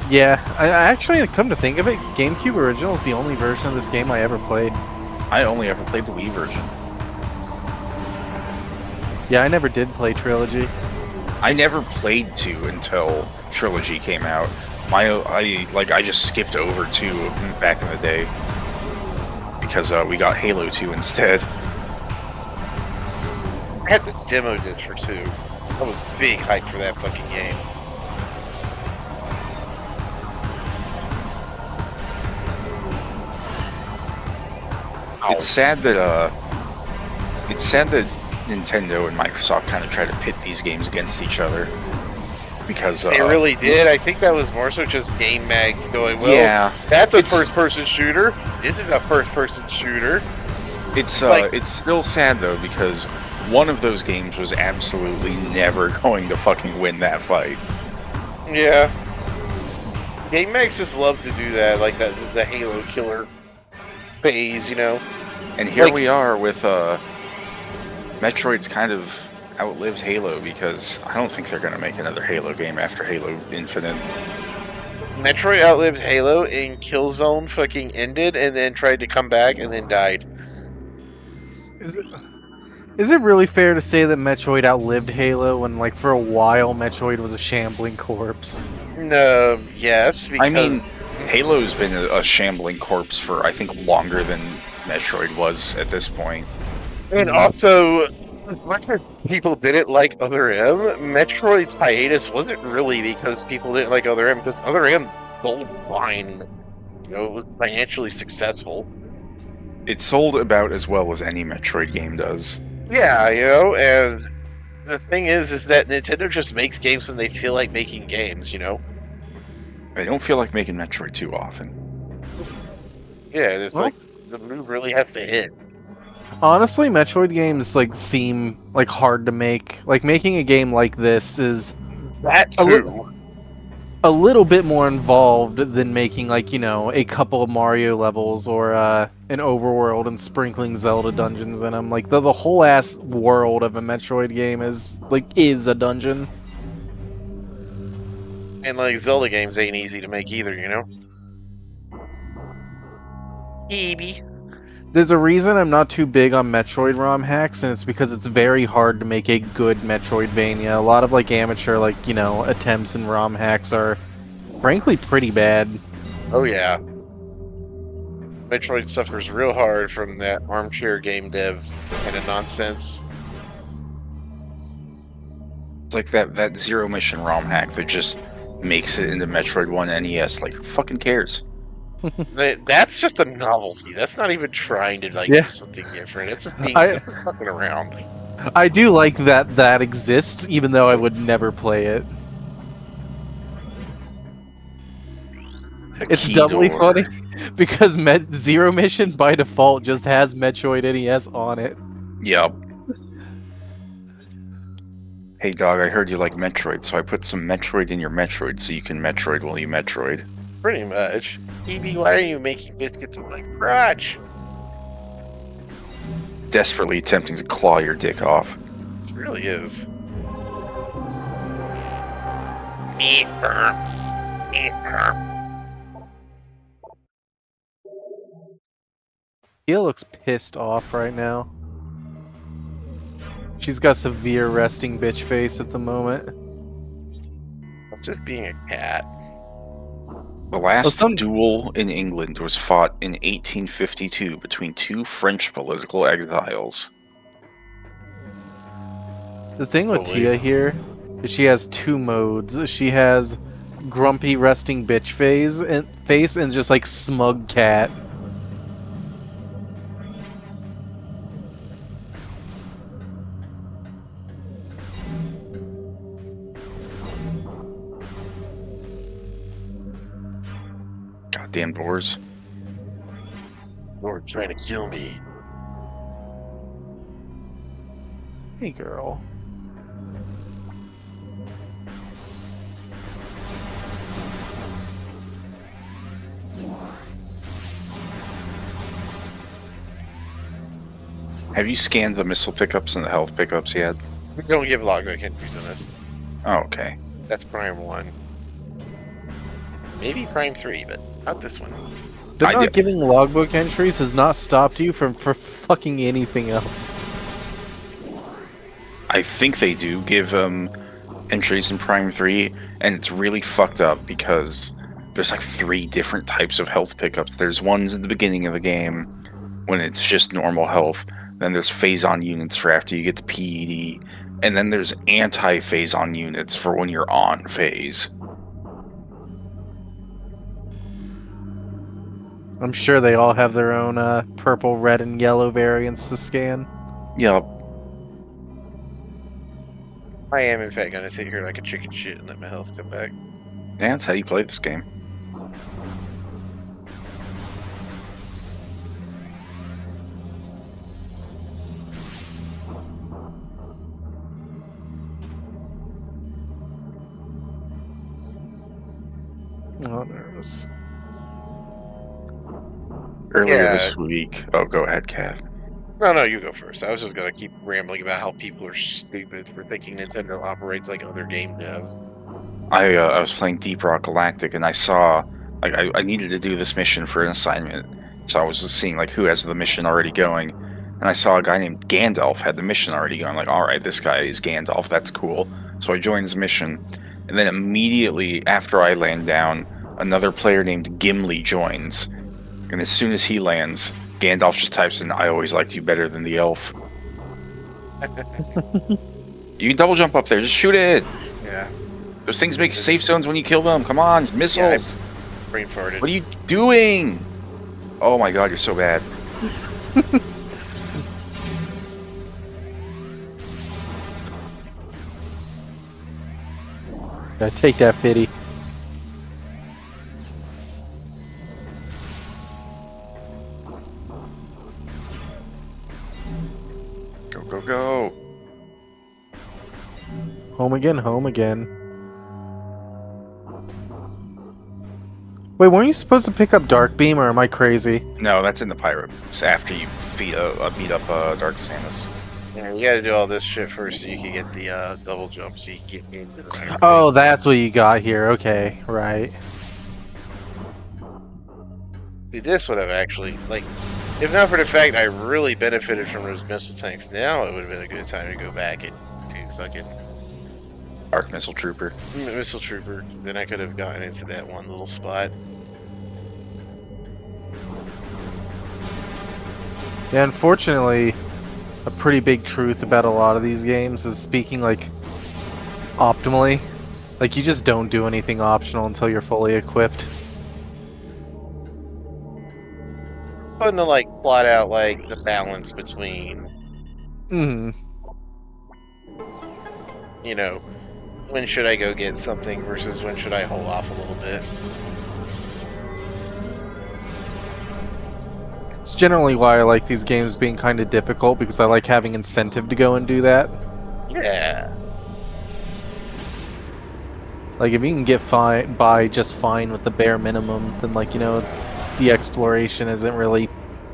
Yeah, I actually, come to think of it, GameCube Original is the only version of this game I ever played. I only ever played the Wii version. Yeah, I never did play Trilogy. I never played 2 until Trilogy came out. I just skipped over 2 back in the day because we got Halo 2 instead. I had the demo disc for 2. I was big hype for that fucking game. It's sad that Nintendo and Microsoft kind of try to pit these games against each other because They really did. I think that was more so just Game Mags going, well, yeah, that's a it's- first-person shooter. This is a first-person shooter. it's like- it's still sad though because one of those games was absolutely never going to fucking win that fight. Yeah. Game Mags just love to do that, like the Halo killer phase, you know? And here Like- we are with Metroid's kind of outlived Halo because I don't think they're going to make another Halo game after Halo Infinite. Metroid outlived Halo and Killzone fucking ended and then tried to come back and then died. Is it really fair to say that Metroid outlived Halo when, like, for a while Metroid was a shambling corpse? No, yes, because I mean, Halo's been a shambling corpse for I think longer than Metroid was at this point. and also as much as people didn't like Other M, Metroid's hiatus wasn't really because people didn't like Other M, because Other M sold fine. You know, it was financially successful. It sold about as well as any Metroid game does. Yeah, you know, and the thing is that Nintendo just makes games when they feel like making games, you know? I don't feel like making Metroid too often. Yeah, it's Well- like, the move really has to hit. Honestly, Metroid games, like, seem, like, hard to make. Like, making a game like this is That A li- too. a little bit more involved than making, like, you know, a couple of Mario levels or an overworld and sprinkling Zelda dungeons in them. Like, the whole ass world of a Metroid game is a dungeon. And like Zelda games ain't easy to make either, you know? Maybe. There's a reason I'm not too big on Metroid ROM hacks, and it's because it's very hard to make a good Metroidvania. A lot of like amateur, like, you know, attempts and ROM hacks are frankly pretty bad. Oh yeah. Metroid suffers real hard from that armchair game dev kind of nonsense. It's like that Zero Mission ROM hack that just makes it into Metroid 1 NES. Like, who fucking cares? That's just a novelty. That's not even trying to like Yeah. do something different. It's just being I- it's just fucking around. I do like that exists, even though I would never play it. A It's key doubly door. funny because Zero Mission by default just has Metroid NES on it. Yep. Hey dog, I heard you like Metroid, so I put some Metroid in your Metroid so you can Metroid while you Metroid. Pretty much. Evie, why are you making biscuits of my crotch? Desperately attempting to claw your dick off. It really is. Tia looks pissed off right now. She's got severe resting bitch face at the moment. I'm just being a cat. The last some- duel in England was fought in 1852 between two French political exiles. The thing with Holy. Tia here is she has two modes. She has grumpy resting bitch face and just like smug cat. Goddamn doors. Lord trying to kill me. Hey girl. Have you scanned the missile pickups and the health pickups yet? We don't give logbook entries in this. Oh, okay. That's Prime 1. Maybe Prime 3, but not this one. But I not did- giving logbook entries has not stopped you from for fucking anything else. I think they do give entries in Prime 3, and it's really fucked up because there's like 3 different types of health pickups. There's ones in the beginning of the game when it's just normal health. Then there's phase-on units for after you get the PED. And then there's anti-phase-on units for when you're on phase. I'm sure they all have their own purple, red, and yellow variants to scan. Yup. I am, in fact, gonna sit here like a chicken shit and let my health come back. Yeah, that's how you play this game. Oh, there's... Earlier Yeah. this week... Oh, go ahead, Kat. No, you go first. I was just gonna keep rambling about how people are stupid for thinking Nintendo operates like other game devs. I was playing Deep Rock Galactic, and I saw... Like, I needed to do this mission for an assignment. So I was just seeing, like, who has the mission already going. And I saw a guy named Gandalf had the mission already going. Like, alright, this guy is Gandalf, that's cool. So I joined his mission. And then immediately after I land down, another player named Gimli joins. And as soon as he lands, Gandalf just types in, "I always liked you better than the elf." You can double jump up there, just shoot it! Yeah, Those things make safe zones when you kill them, come on, missiles! brain farted. What are you doing? Oh my god, you're so bad. Gotta take that pity. Go, go, go. Home again, home again. Wait, weren't you supposed to pick up Dark Beam, or am I crazy? No, that's in the pirate. It's after you meet up Dark Samus. Yeah, you gotta do all this shit first so you can get the double jump so you can get into the pirate Oh, that's what you got here. Okay, right. See, this would have actually, like, If not for the fact I really benefited from those missile tanks, now it would have been a good time to go back and do fucking Arc Missile Trooper. missile trooper. Then I could have gotten into that one little spot. Yeah, unfortunately, a pretty big truth about a lot of these games is speaking like optimally. Like you just don't do anything optional until you're fully equipped. Fun to like plot out like the balance between, you know, when should I go get something versus when should I hold off a little bit. It's generally why I like these games being kind of difficult, because I like having incentive to go and do that. Yeah. Like if you can get by just fine with the bare minimum, then like, you know, the exploration isn't really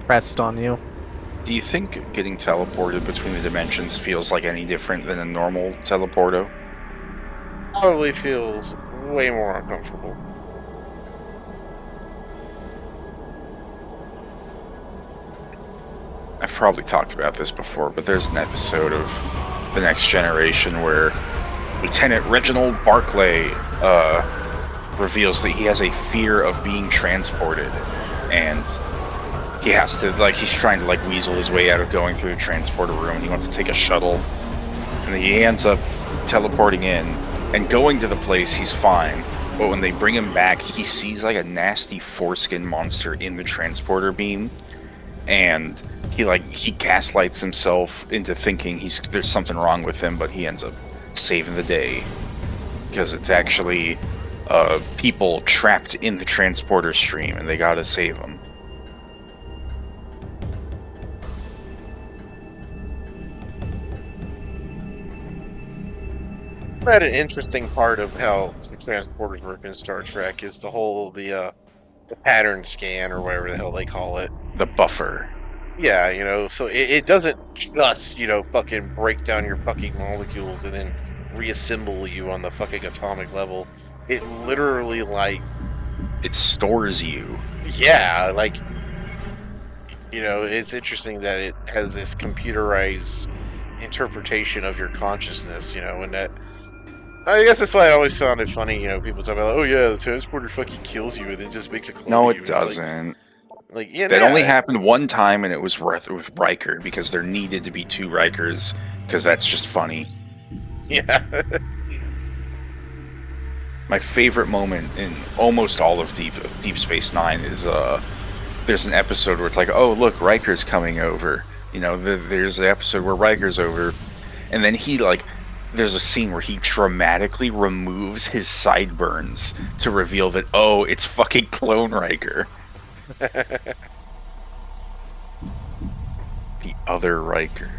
pressed on you. Do you think getting teleported between the dimensions feels like any different than a normal teleporto? Probably feels way more uncomfortable. I've probably talked about this before, but there's an episode of The Next Generation where Lieutenant Reginald Barclay reveals that he has a fear of being transported, and he has to, like, he's trying to, like, weasel his way out of going through the transporter room, and he wants to take a shuttle, and he ends up teleporting in, and going to the place, he's fine, but when they bring him back, he sees, like, a nasty foreskin monster in the transporter beam, and he gaslights himself into thinking there's something wrong with him, but he ends up saving the day, because it's actually people trapped in the transporter stream, and they gotta save them. But an interesting part of how the transporters work in Star Trek is the whole the pattern scan or whatever the hell they call it. The buffer. Yeah, you know, so it doesn't just, you know, fucking break down your fucking molecules and then reassemble you on the fucking atomic level. It literally, like... It stores you. Yeah, like... You know, it's interesting that it has this computerized interpretation of your consciousness, you know, and that... I guess that's why I always found it funny, you know, people talk about, oh yeah, the transporter fucking kills you and it just makes a clone No, of you. it doesn't. Like, yeah, That only happened one time, and it was with Riker, because there needed to be two Rikers, because that's just funny. Yeah. My favorite moment in almost all of Deep Space Nine is there's an episode where it's like, oh look, Riker's coming over. You know, there's an episode where Riker's over, and then there's a scene where he dramatically removes his sideburns to reveal that, oh, it's fucking clone Riker. The other Riker.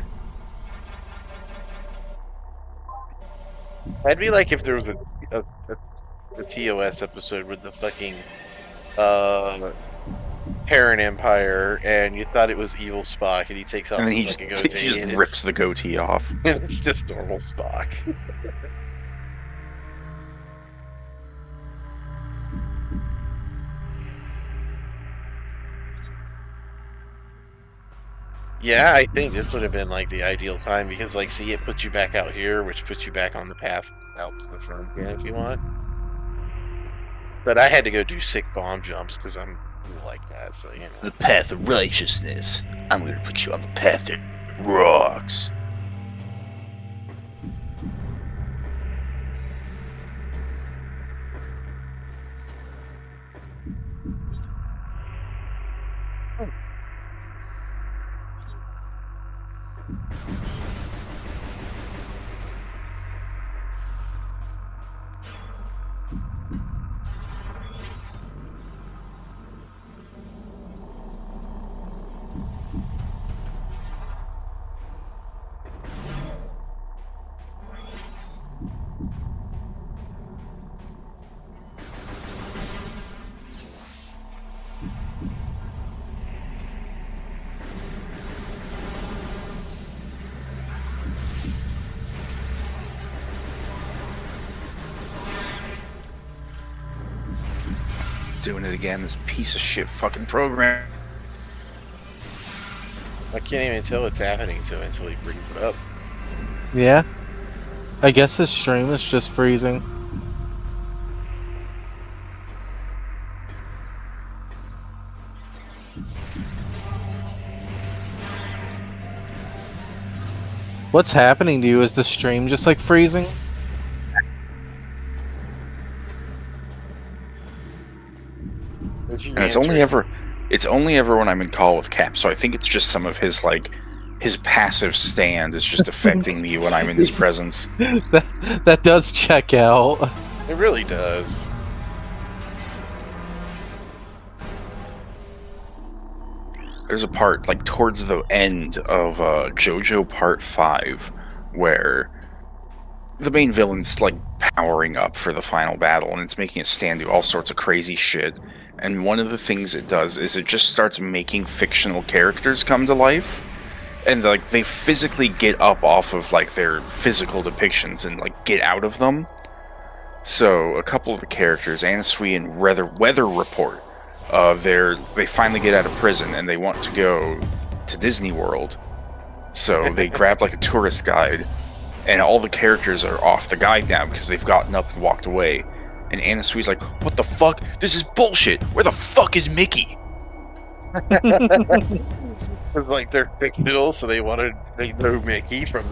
That'd be like if there was a TOS episode with the fucking Terran Empire, and you thought it was evil Spock, and he takes off And then the he fucking goatee, just and rips the goatee off. it's just normal Spock. Yeah, I think this would have been like the ideal time because, like, see, it puts you back out here, which puts you back on the path out to the front again if you want. But I had to go do sick bomb jumps because I'm cool like that, so you know. The path of righteousness. I'm gonna put you on the path that rocks. Doing it again, this piece of shit fucking program. I can't even tell what's happening to him until he brings it up. Yeah. I guess his stream is just freezing. What's happening to you? Is the stream just like freezing? What's your And it's answer? only ever when I'm in call with Cap. So I think it's just some of his his passive stand is just affecting me when I'm in his presence. that does check out. It really does. There's a part like towards the end of JoJo Part 5 where the main villain's like powering up for the final battle, and it's making it stand do all sorts of crazy shit. And one of the things it does is it just starts making fictional characters come to life, and like they physically get up off of like their physical depictions and like get out of them. So a couple of the characters, Anasui and Weather Report, they finally get out of prison and they want to go to Disney World. So they grab like a tourist guide, and all the characters are off the guide now because they've gotten up and walked away. And Anasui's like, "What the fuck? This is bullshit. Where the fuck is Mickey?" It's like they're fictional, so they know Mickey from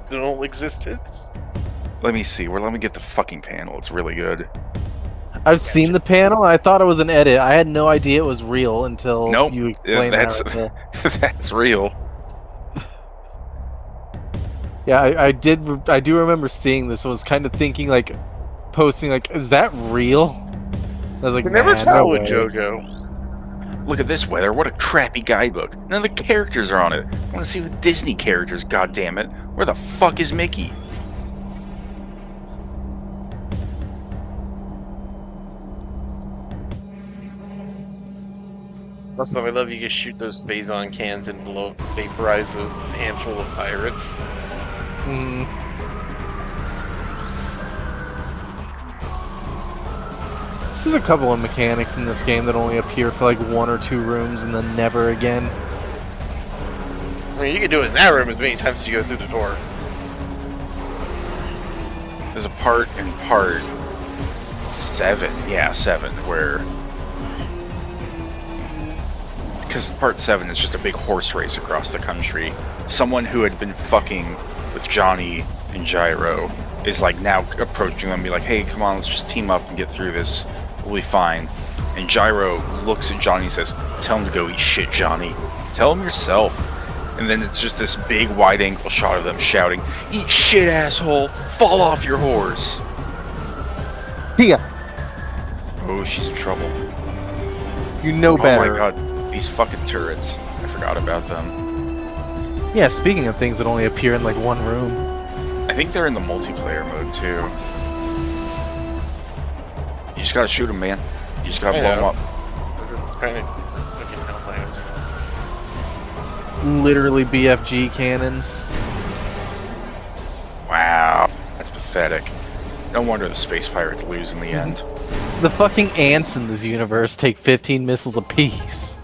fictional existence. Let me see. Let me get the fucking panel. It's really good. I've seen the panel. I thought it was an edit. I had no idea it was real until Nope. you explained That's that. Right there. that's real. Yeah, I do remember seeing this. I was kind of thinking like, posting like, is that real? I was like, You never nah, tell no with way. JoJo. Look at this weather. What a crappy guidebook. None of the characters are on it. I want to see the Disney characters. God damn it. Where the fuck is Mickey? That's why I love you can shoot those Phazon cans and vaporize a handful of pirates. Mm. There's a couple of mechanics in this game that only appear for like 1 or 2 rooms and then never again. I mean, you can do it in that room as many times as you go through the door. There's a part in part 7. Yeah, 7, where... Because part 7 is just a big horse race across the country. Someone who had been fucking with Johnny and Gyro is like now approaching them and be like, "Hey, come on, let's just team up and get through this. We'll be fine." And Gyro looks at Johnny and says, "Tell him to go eat shit, Johnny. Tell him yourself." And then it's just this big wide angle shot of them shouting, "Eat shit, asshole! Fall off your horse!" Tia, Oh, she's in trouble. you know Oh better. my god, these fucking turrets. I forgot about them. Yeah, speaking of things that only appear in like 1 room. I think they're in the multiplayer mode too. You just gotta shoot them, man. You just gotta I blow them know. up. Kind of fucking hellfires. Literally BFG cannons. Wow, that's pathetic. No wonder the space pirates lose in the end. The fucking ants in this universe take 15 missiles apiece.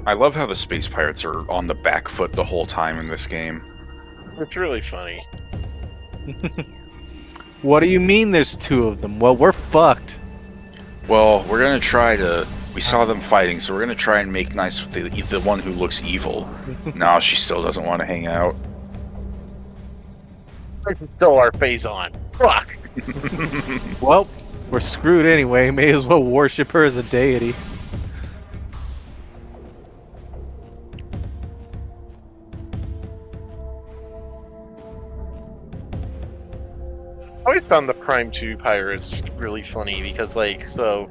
I love how the space pirates are on the back foot the whole time in this game. It's really funny. What do you mean there's 2 of them? Well, we're fucked. Well, we're gonna try to. We saw them fighting, so we're gonna try and make nice with the one who looks evil. No, she still doesn't want to hang out. Still our Phazon. Fuck! Well, we're screwed anyway. May as well worship her as a deity. I always found the Prime 2 pirates really funny because, like, so.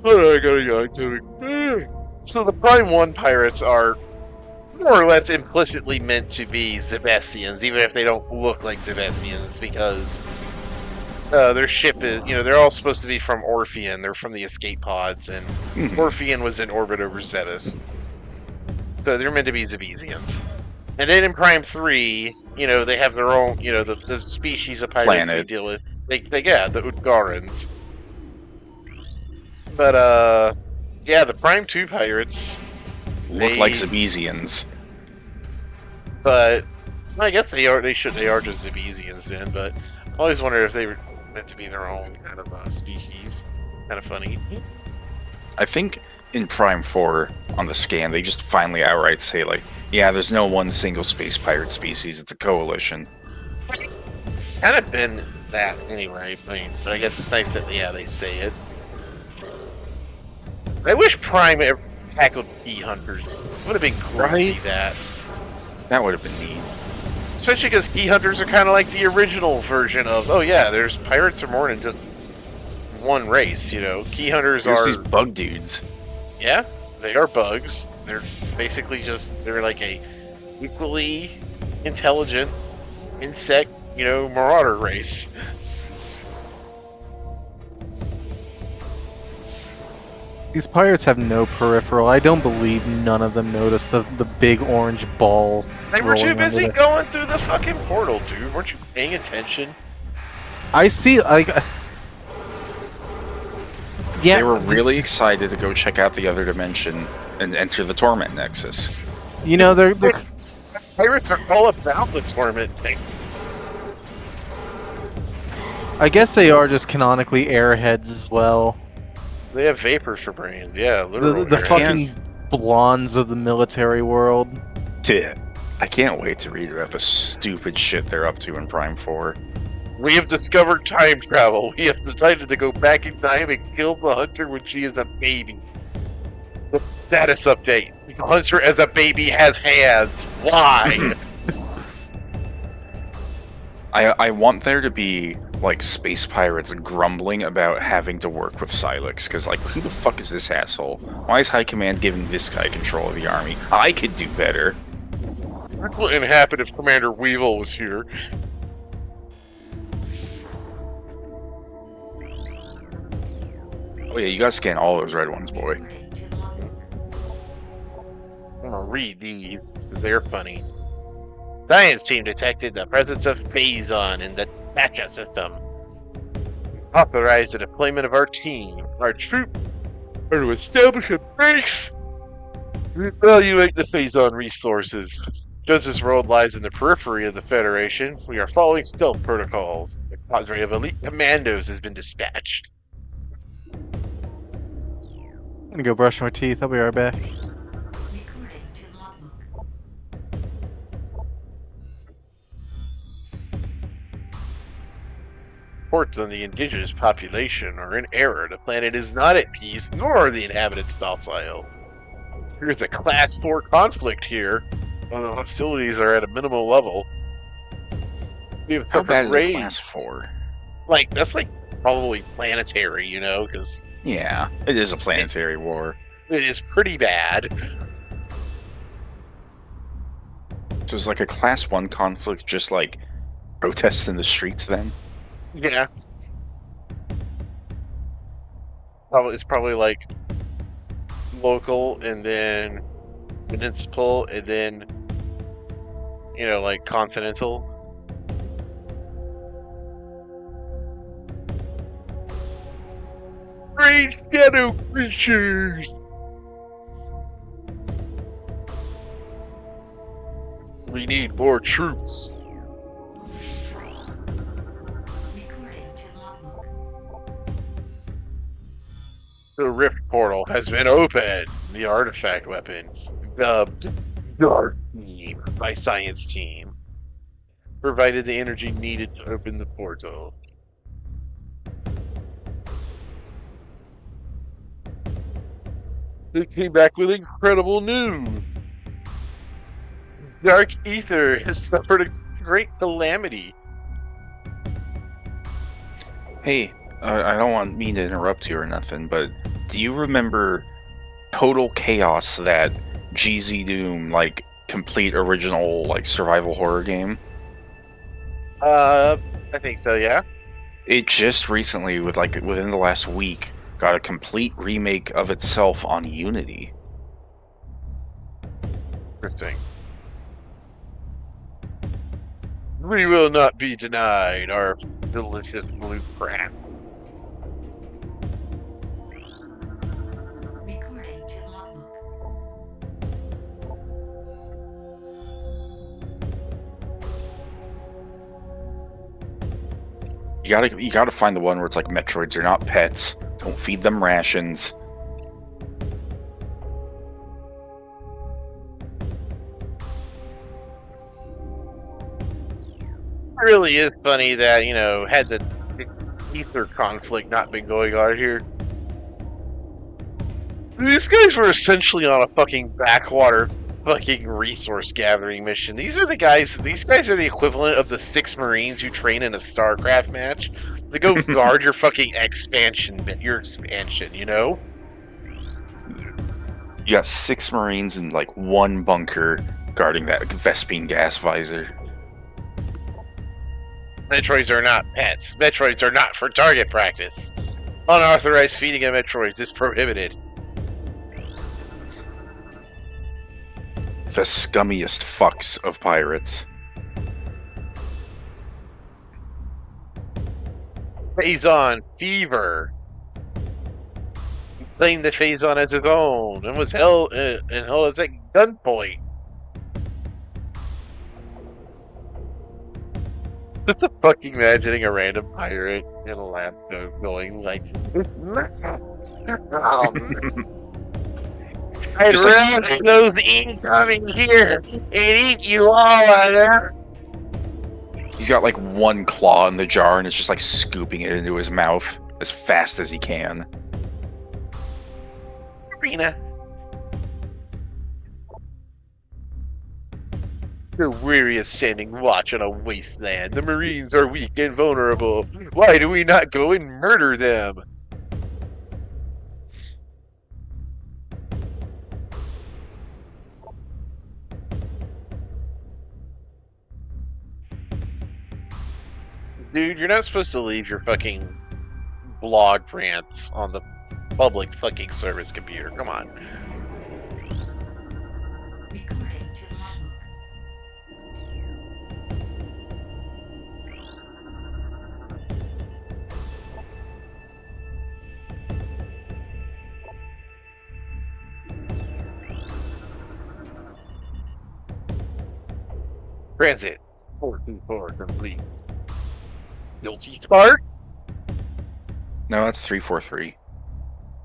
I gotta yawn to. So the Prime 1 pirates are more or less implicitly meant to be Zebestians, even if they don't look like Zebestians, because their ship is, they're all supposed to be from Orpheon. They're from the escape pods, and Orpheon was in orbit over Zebes. So they're meant to be Zebesians. And then in Prime 3, they have their own, the species of pirates we Planet. deal with. Yeah, the Utgarans. But yeah, the Prime 2 pirates. Look like Zebesians. But I guess they are just Zebesians then. But I always wondered if they were meant to be their own kind of species. Kind of funny. I think in Prime 4 on the scan, they just finally outright say, like, yeah, there's no one single space pirate species, it's a coalition. Kind of been that anyway. I mean, but I guess it's nice that they say it. I wish Prime ever tackled key hunters. It would have been cool to see Right? that. That would have been neat. Especially because key hunters are kind of like the original version of, oh yeah, there's pirates are more than just one race, you know. Key hunters There's are, these bug dudes. yeah, they are bugs. They're basically they're like a equally intelligent insect, you know, marauder race. These pirates have no peripheral. I don't believe none of them noticed the big orange ball. They were too rolling over busy there. going through the fucking portal, dude. Weren't you paying attention? I see, like, yeah. They were really excited to go check out the other dimension and enter the Torment Nexus. You know, they're Pirates are all about the torment thing. I guess they are just canonically airheads as well. They have vapors for brains. Yeah, literally. The fucking blondes of the military world. Yeah. I can't wait to read about the stupid shit they're up to in Prime 4. We have discovered time travel. We have decided to go back in time and kill the hunter when she is a baby. The status update. The hunter as a baby has hands. Why? I want there to be, like, space pirates grumbling about having to work with Silex, because, like, who the fuck is this asshole? Why is High Command giving this guy control of the army? I could do better. What wouldn't happen if Commander Weevil was here? Oh yeah, you gotta scan all those red ones, boy. I'm gonna read these. They're funny. Science team detected the presence of Phazon in the Thatcha system. Authorized the deployment of our team. Our troop are to establish a base. Evaluate the Phazon resources. Because this world lies in the periphery of the Federation, we are following stealth protocols. A cadre of elite commandos has been dispatched. I'm gonna go brush my teeth. I'll be right back. Recruiting to logbook. Reports on the indigenous population are in error. The planet is not at peace, nor are the inhabitants docile. There's a Class 4 conflict here. The hostilities are at a minimal level. We have How bad suffered is a raids. Class 4? Like, that's like probably planetary, you know, because Yeah, it is a planetary war. it is pretty bad. So it's like a Class 1 conflict, just like protests in the streets then? Yeah. It's probably like local and then municipal and then, you know, like continental. Great shadow creatures! We need more troops. Recruiting to logbook. The rift portal has been opened. The artifact weapon, dubbed Dark Beam by Science Team, provided the energy needed to open the portal. They came back with incredible news. Dark Ether has suffered a great calamity. Hey, I don't want me to interrupt you or nothing, but do you remember Total Chaos, that GZ Doom, like, complete original, like, survival horror game? I think so, yeah. It just recently, within the last week, got a complete remake of itself on Unity. Interesting. We will not be denied our delicious blue crap. Recording to logbook. You gotta find the one where it's like Metroids are not pets. Don't feed them rations. It really is funny that, had the ether conflict not been going on here, these guys were essentially on a fucking backwater fucking resource gathering mission. These guys are the equivalent of the 6 Marines you train in a StarCraft match to go guard your fucking expansion, you know? You got 6 Marines and like 1 bunker guarding that Vespene gas visor. Metroids are not pets. Metroids are not for target practice. Unauthorized feeding of Metroids is prohibited. The scummiest fucks of pirates. Phazon Fever. He claimed the Phazon as his own and was held at gunpoint. Just fucking imagining a random pirate in a laptop going like, I'd Just like rather those incoming here and eat you all. He's got like 1 claw in the jar and is just like scooping it into his mouth as fast as he can. Arena. You're weary of standing watch on a wasteland. The Marines are weak and vulnerable. Why do we not go and murder them? Dude, you're not supposed to leave your fucking blog rants on the public fucking service computer. Come on. Recording to logbook. Transit 424 complete. Guilty Spark? No, that's 343.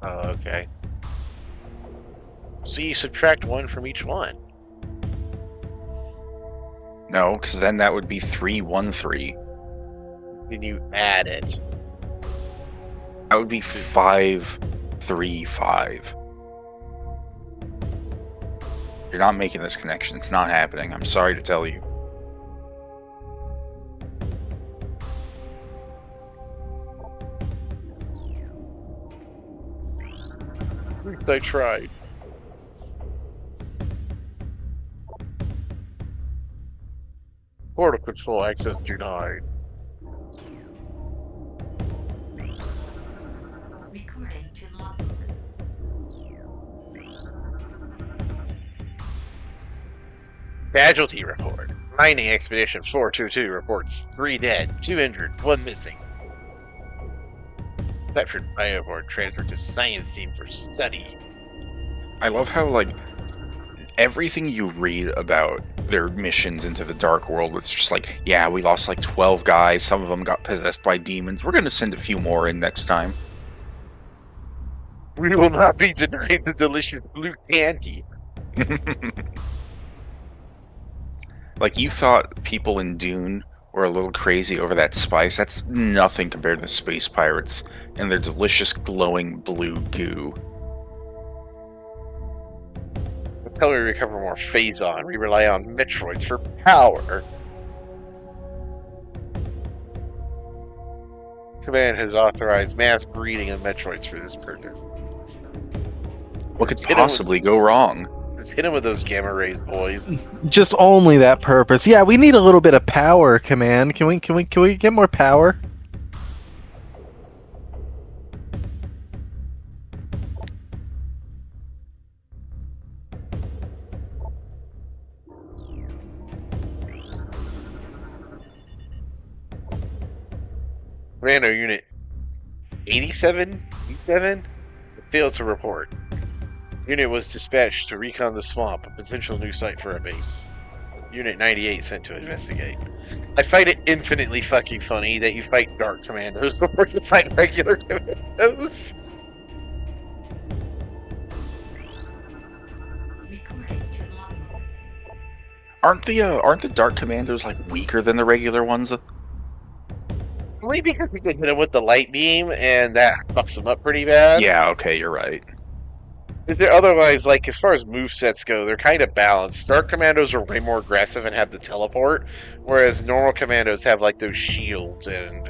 Oh, okay. So you subtract 1 from each one. No, because then that would be 313. Then you add it. That would be 535. You're not making this connection. It's not happening. I'm sorry to tell you. At least I tried. Portal control access denied. Recording to logbook. Casualty report. Mining expedition 422 reports 3 dead, 2 injured, 1 missing. Captured Biobord transferred to science team for study. I love how, like, everything you read about their missions into the Dark World, it's just like, yeah, we lost like 12 guys, some of them got possessed by demons, we're gonna send a few more in next time. We will not be denied the delicious blue candy. Like, you thought people in Dune were a little crazy over that spice. That's nothing compared to the space pirates and their delicious glowing blue goo. Until we recover more Phazon, we rely on Metroids for power. Command has authorized mass breeding of Metroids for this purpose. What could possibly go wrong? Just hit him with those gamma rays, boys. Just only that purpose. Yeah, we need a little bit of power, Command. Can we get more power? Commando Unit 87 failed to report. Unit was dispatched to recon the swamp, a potential new site for a base. Unit 98 sent to investigate. I find it infinitely fucking funny that you fight Dark Commandos before you fight regular Commandos. Recording to logbook. Aren't the Dark Commandos like weaker than the regular ones? Only because you can hit them with the light beam, and that fucks them up pretty bad. Yeah, okay, you're right. They're otherwise, like, as far as movesets go, they're kind of balanced. Dark Commandos are way more aggressive and have the teleport, whereas normal Commandos have, like, those shields, and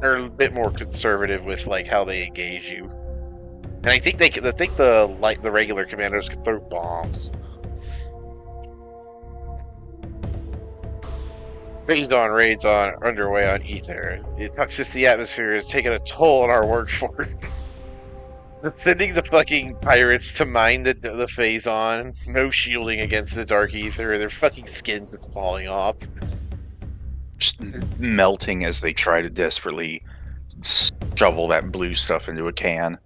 they're a bit more conservative with, like, how they engage you. And I think the regular Commandos can throw bombs. Phase on raids are underway on Ether. The toxicity atmosphere has taken a toll on our workforce. Sending the fucking pirates to mine the Phazon, no shielding against the Dark Ether, their fucking skins are falling off. Just melting as they try to desperately shovel that blue stuff into a can.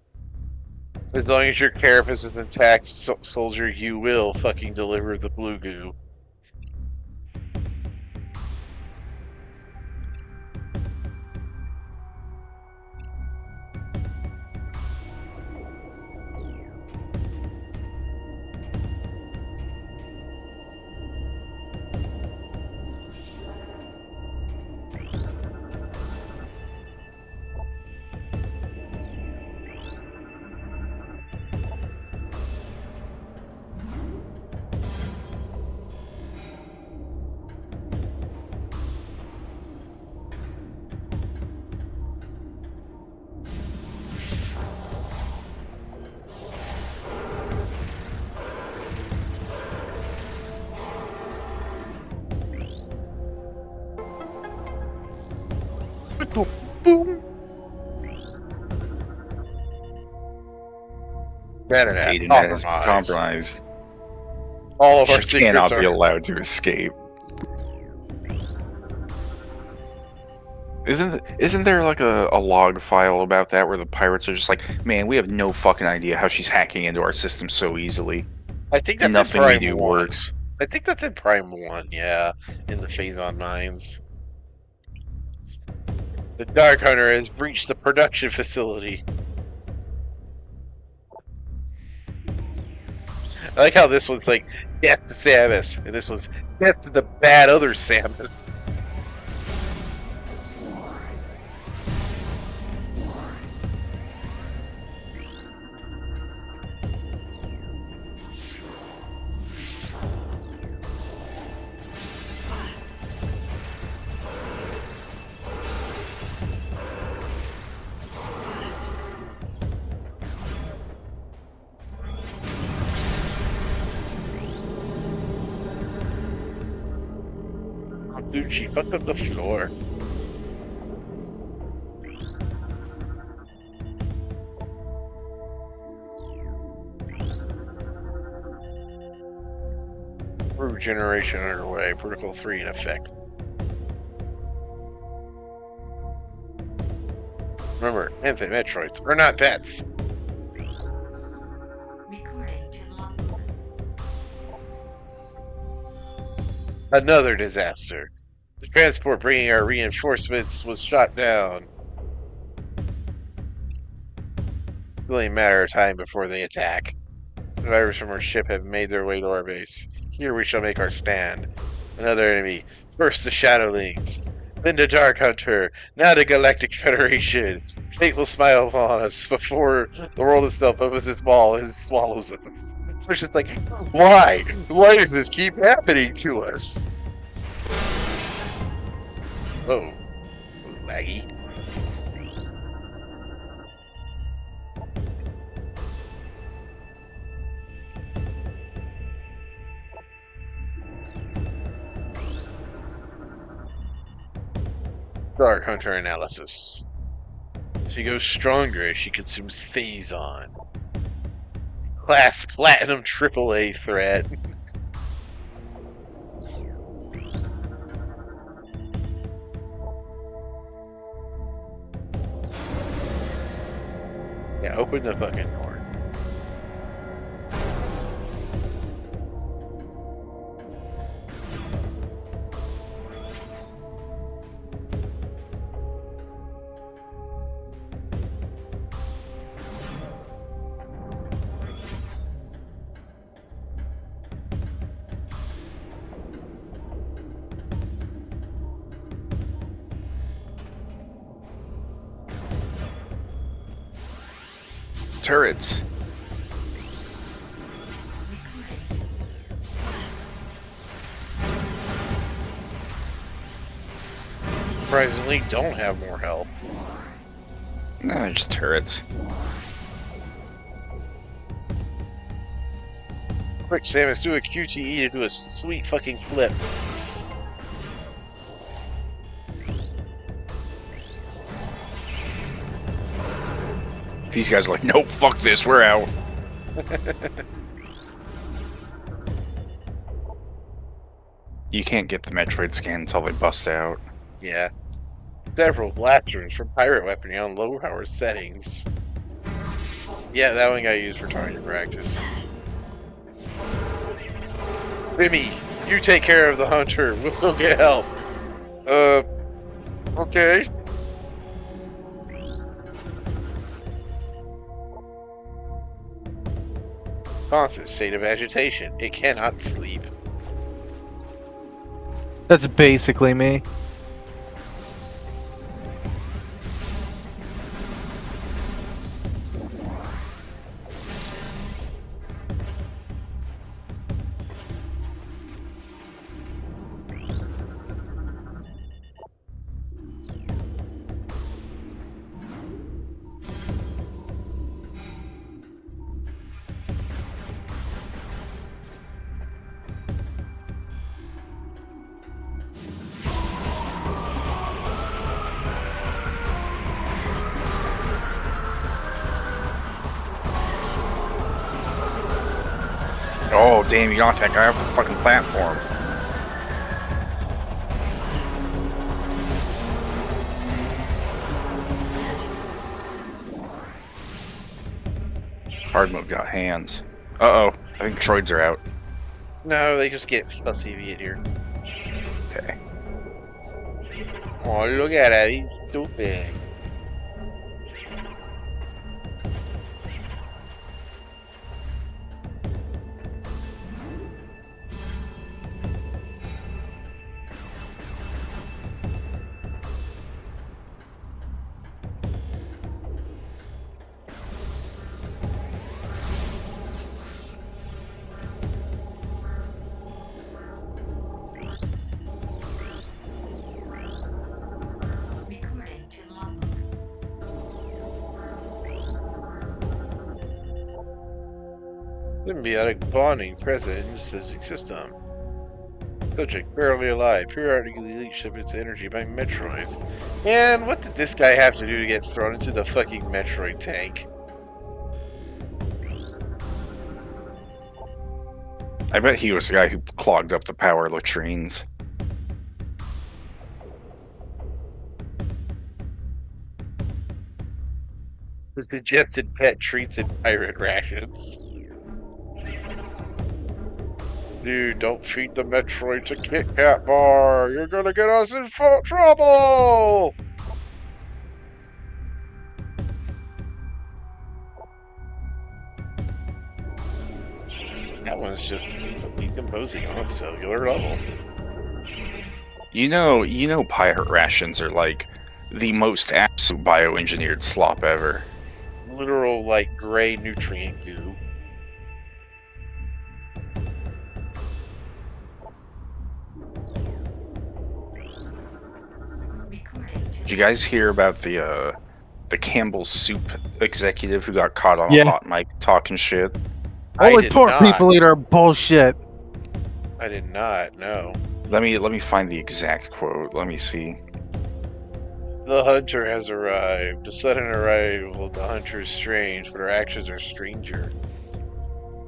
As long as your carapace is intact, soldier, you will fucking deliver the blue goo. Aiden has compromised. All of our She cannot secrets be are... allowed to escape. Isn't there like a log file about that where the pirates are just like, man, we have no fucking idea how she's hacking into our system so easily. I think that's Nothing in we Prime do 1. works. I think that's in Prime 1, yeah, in the Phazon mines. The Dark Hunter has breached the production facility. I like how this one's like, death to Samus, and this one's death to the bad other Samus. Dude, she fucked up the floor. Regeneration underway. Protocol 3 in effect. Remember, infant Metroids are not pets. Recording to logbook. Another disaster. The transport bringing our reinforcements was shot down. It's only a matter of time before they attack. Survivors from our ship have made their way to our base. Here we shall make our stand. Another enemy. First the Shadowlings, then the Dark Hunter, now the Galactic Federation. Fate will smile upon us before the world itself opens its maw and swallows us. It's just like, why? Why does this keep happening to us? Oh, laggy. Dark Hunter analysis. She goes stronger as she consumes Phazon. Class Platinum AAA threat. Yeah, open the fucking door. Turrets. Surprisingly, don't have more health. No, just turrets. Quick, Samus, do a QTE to do a sweet fucking flip. These guys are like, nope, fuck this, we're out. You can't get the Metroid scan until they bust out. Yeah. Several blasters from pirate weaponry on low power settings. Yeah, that one got used for target practice. Timmy, you take care of the hunter. We'll go get help. Okay. Constant state of agitation. It cannot sleep. That's basically me. Oh, damn, you knocked that guy off the fucking platform. Hard mode got hands. Uh-oh, I think droids are out. No, they just get fussy here. Okay. Oh, look at that. He's stupid. Recording to logbook. Symbiotic bonding present in the systemic system. Subject barely alive, periodically leaks of its energy by Metroids. And what did this guy have to do to get thrown into the fucking Metroid tank? I bet he was the guy who clogged up the power latrines. The suggested pet treats and pirate rations. Dude, don't feed the Metroid to Kit Kat Bar! You're gonna get us in trouble! That one's just decomposing on a cellular level. You know pirate rations are like the most absolute bioengineered slop ever. Literal, like, gray nutrient goo. Recording to Did you guys hear about the Campbell's Soup executive who got caught on Yeah. a hot mic talking shit? I Only did poor not. people eat our bullshit. I did not, no. Let me find the exact quote. Let me see. The hunter has arrived. The sudden arrival of the hunter is strange, but her actions are stranger.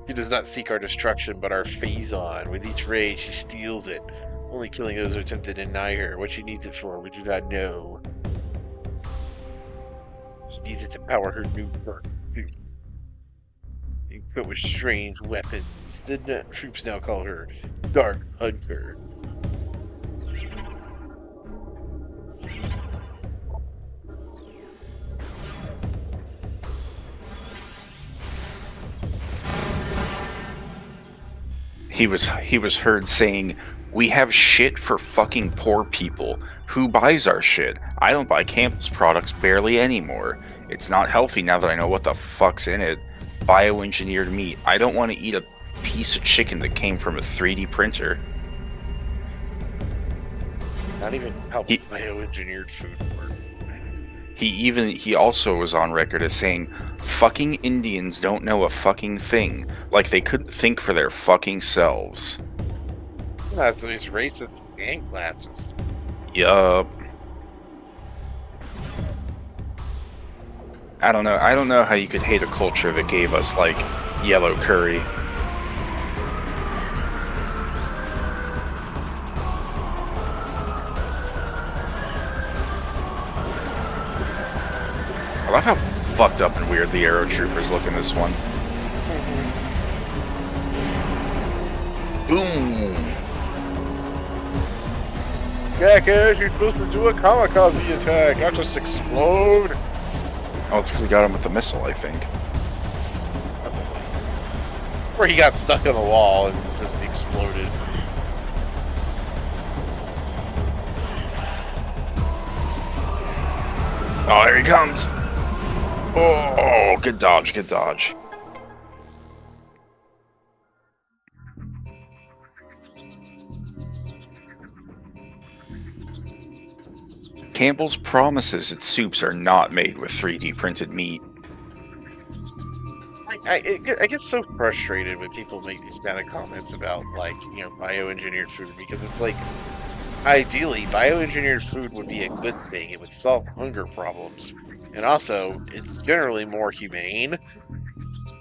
He does not seek our destruction, but our phazon. With each raid, she steals it, only killing those who attempt to deny her. What she needs it for, we do not know. She needs it to power her new equipped with strange weapons. The troops now call her Dark Hunter. He was heard saying, "We have shit for fucking poor people. Who buys our shit? I don't buy Campbell's products barely anymore. It's not healthy now that I know what the fuck's in it. Bioengineered meat. I don't want to eat a piece of chicken that came from a 3D printer." Not even how bioengineered food works. He also was on record as saying, "Fucking Indians don't know a fucking thing. Like they couldn't think for their fucking selves." Not these racist gang classes. Yup. I don't know how you could hate a culture that gave us, like, yellow curry. I love how fucked up and weird the Arrow Troopers look in this one. Boom! Jackass, you're supposed to do a kamikaze attack, not just explode. Oh, it's because he got him with the missile, I think. Or he got stuck on the wall and just exploded. Oh, here he comes! Oh, good dodge, good dodge. Campbell's promises its soups are not made with 3D printed meat. I get so frustrated when people make these kind of comments about, like, you know, bioengineered food, because it's like, ideally, bioengineered food would be a good thing. It would solve hunger problems. And also, it's generally more humane.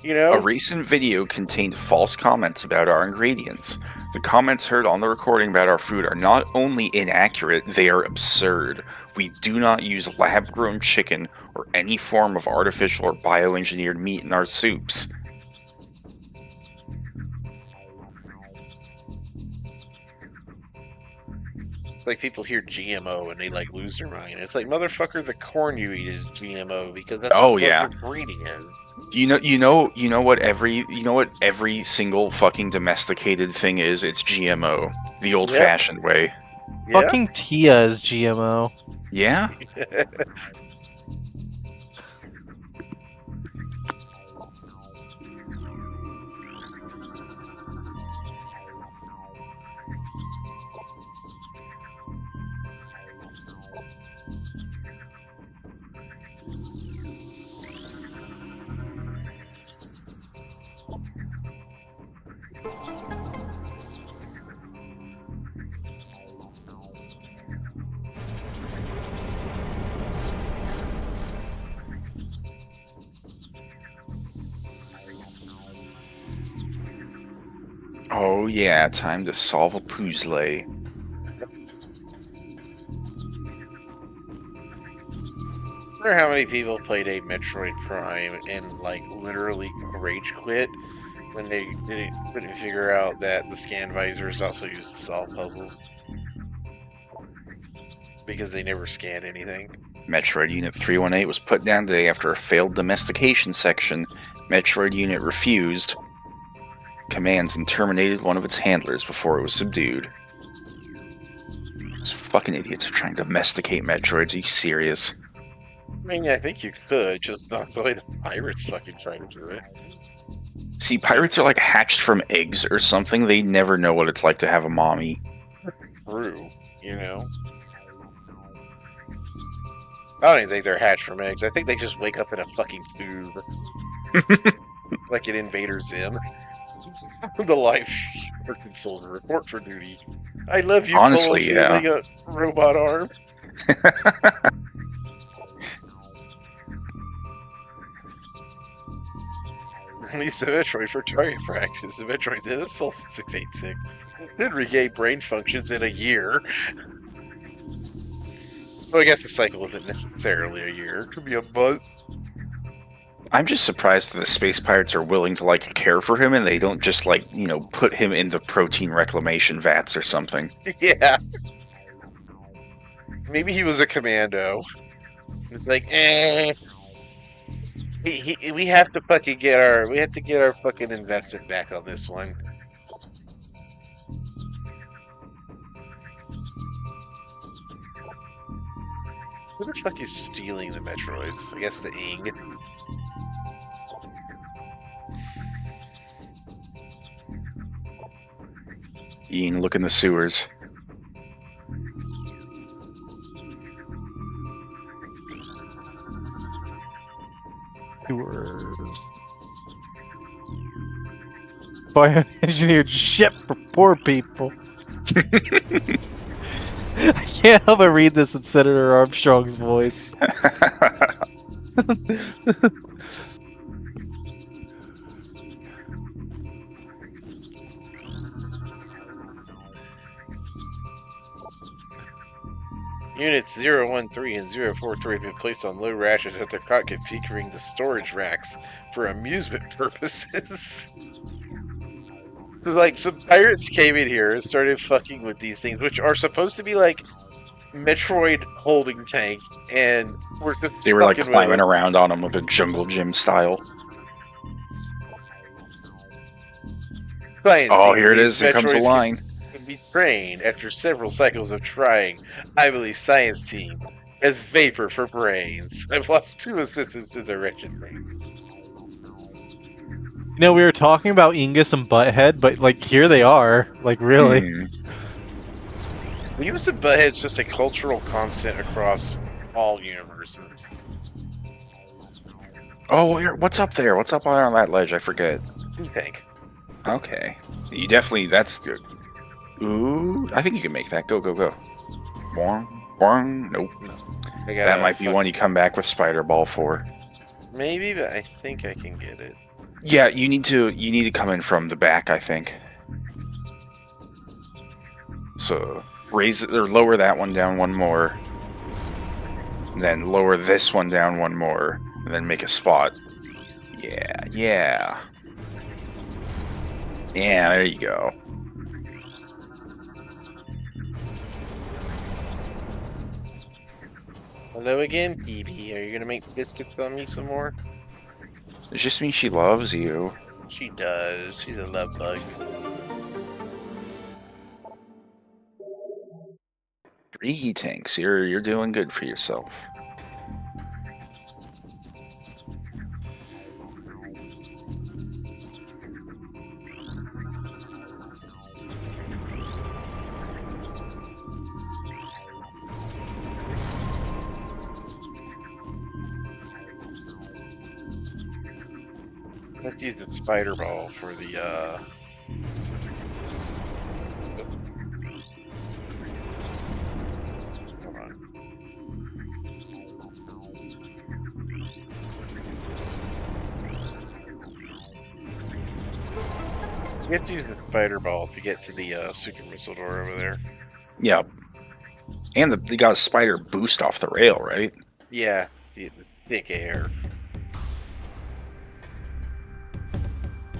You know? A recent video contained false comments about our ingredients. The comments heard on the recording about our food are not only inaccurate, they are absurd. We do not use lab-grown chicken or any form of artificial or bioengineered meat in our soups. It's like people hear GMO and they, like, lose their mind. It's like, motherfucker, the corn you eat is GMO because that's what yeah. you're breeding in. You know what every single fucking domesticated thing is? It's GMO. The old-fashioned way. Yeah? Fucking Tia is GMO. Yeah? Oh yeah, time to solve a puzzle. I wonder how many people played a Metroid Prime and, like, literally rage quit when they couldn't figure out that the scan visor is also used to solve puzzles. Because they never scanned anything. Metroid Unit 318 was put down today after a failed domestication section. Metroid Unit refused commands and terminated one of its handlers before it was subdued. These fucking idiots are trying to domesticate Metroids. Are you serious? I mean, I think you could, just not the way the pirates fucking try to do it. See, pirates are like hatched from eggs or something. They never know what it's like to have a mommy. True, you know? I don't even think they're hatched from eggs. I think they just wake up in a fucking tube. Like an Invader Zim. The life working soldier report for duty. I love you. Honestly, yeah. A robot arm. Release a Metroid for target practice. The Metroid did assault 686. Did regain brain functions in a year. Well, I guess the cycle isn't necessarily a year. It could be a month. I'm just surprised that the space pirates are willing to like care for him and they don't just like, put him into protein reclamation vats or something. Yeah. Maybe he was a commando. It's like, we have to fucking get our fucking investment back on this one. Who the fuck is stealing the Metroids? I guess the Ing. Ian, look in the sewers. Bioengineered ship for poor people. I can't help but read this in Senator Armstrong's voice. Units 013 and 043 have been placed on low rations at their cockpit, featuring the storage racks for amusement purposes. So, like, some pirates came in here and started fucking with these things, which are supposed to be like Metroid holding tank, and we're just They were like fucking with climbing them. around on them with a jungle gym style. Science Oh, team, here it these is. Here comes the Metroids line. can be trained after several cycles of trying. I believe science team has vapor for brains. I've lost 2 assistants in the wretched brain. You know, we were talking about Ingus and Butthead, but like here they are. Like really. Beavis and Butthead's just a cultural constant across all universes. Oh, what's up there? What's up on that ledge? I forget. You think? Okay. You definitely, that's good. Ooh, I think you can make that. Go, go, go. Boing, boing. Nope. I That might be one you come back with Spider Ball for. Maybe, but I think I can get it. Yeah, you need to come in from the back, I think. So raise or lower that one down one more. And then lower this one down one more. And then make a spot. Yeah, yeah. Yeah, there you go. Hello again, BB. Are you gonna make biscuits on me some more? It just means she loves you. She does. She's a love bug. 3 tanks. You're doing good for yourself. Let's use the spider ball for the hold on. You have to use the spider ball to get to the super missile door over there. Yep. And they got a spider boost off the rail, right? Yeah, the thick air.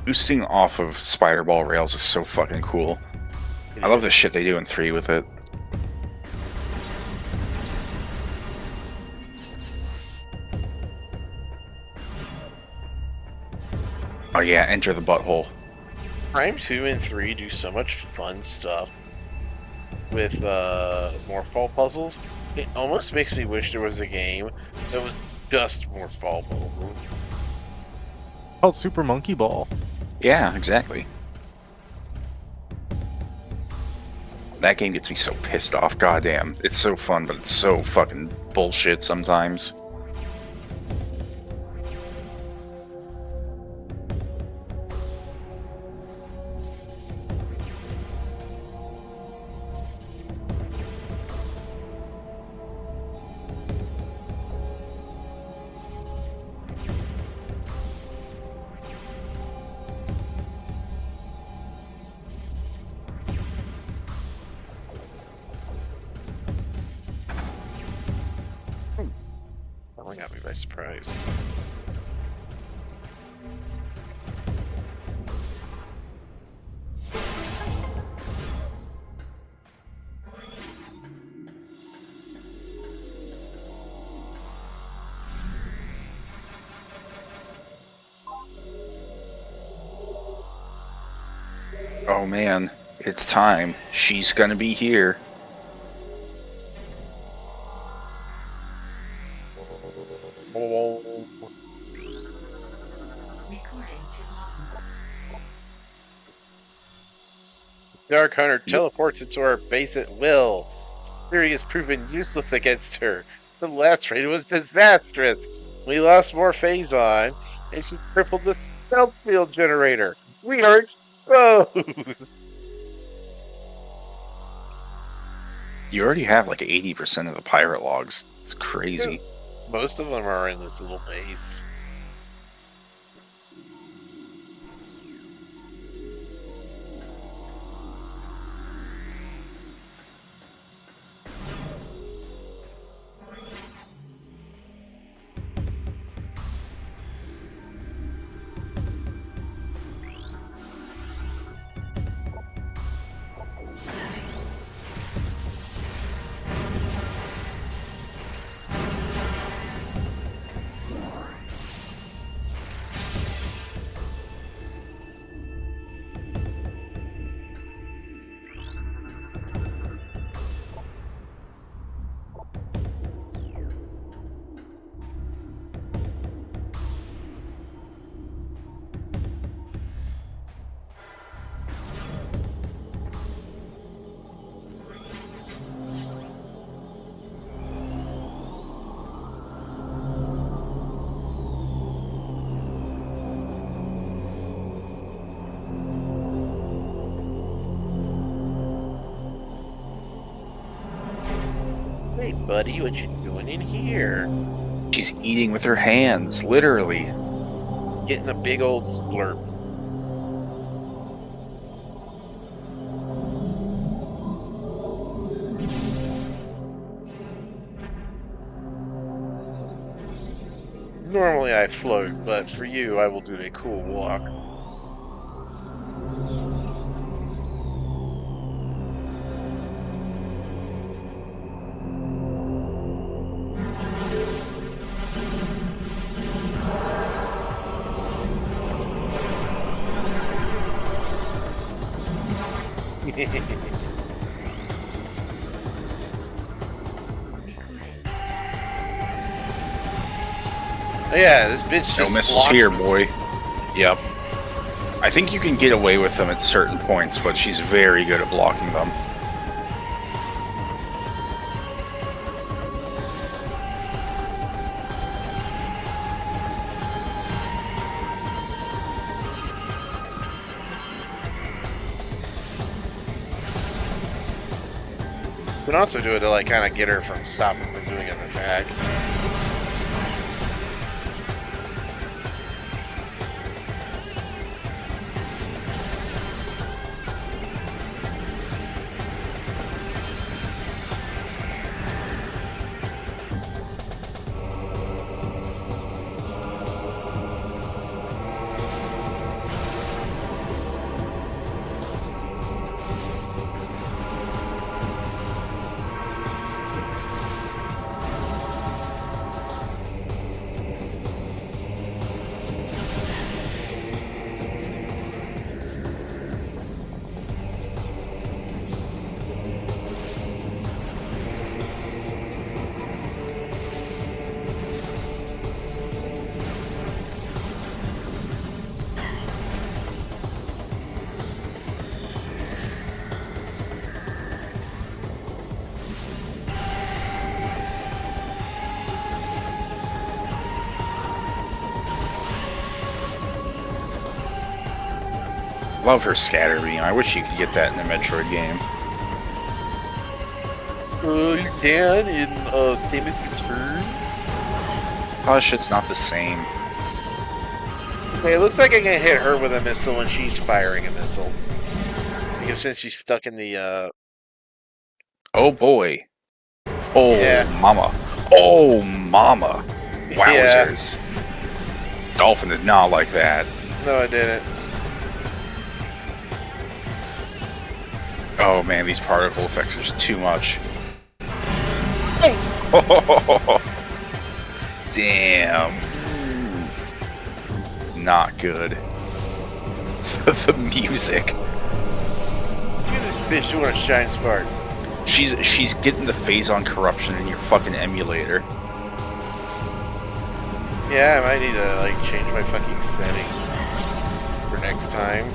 Boosting off of spider ball rails is so fucking cool. I love the shit they do in 3 with it. Oh yeah, enter the butthole. Prime 2 and 3 do so much fun stuff with Morphball puzzles. It almost makes me wish there was a game that was just Morphball puzzles. Called Super Monkey Ball. Yeah, exactly. That game gets me so pissed off, goddamn. It's so fun, but it's so fucking bullshit sometimes. That one got me by surprise. Oh man, it's time. She's gonna be here. Recording to logbook. Dark Hunter Yep. teleports into our base at will. Theory is proven useless against her. The last raid was disastrous. We lost more Phazon, and she crippled the stealth field generator. We are exposed. You already have like 80% of the pirate logs. It's crazy. Most of them are in this little base. Hey, buddy, what you doing in here? She's eating with her hands, literally. Getting a big old slurp. Normally I float, but for you I will do a cool walk. Oh yeah, this bitch just No missiles blocks here, me. boy. Yep. I think you can get away with them at certain points, but she's very good at blocking them. You can also do it to like kind of get her from stopping from doing an attack. Love her scatter beam. I wish you could get that in a Metroid game. You can in Samus Return. Hush, it's not the same. Okay, it looks like I can hit her with a missile when she's firing a missile. Because since she's stuck in the Oh boy. Oh Yeah. mama. Oh mama. Yeah. Wowzers. Dolphin did not like that. No, I didn't. Oh man, these particle effects are just too much. Damn. Not good. The music. Bitch, you want to shine spark? She's getting the phase on corruption in your fucking emulator. Yeah, I might need to like change my fucking settings for next time.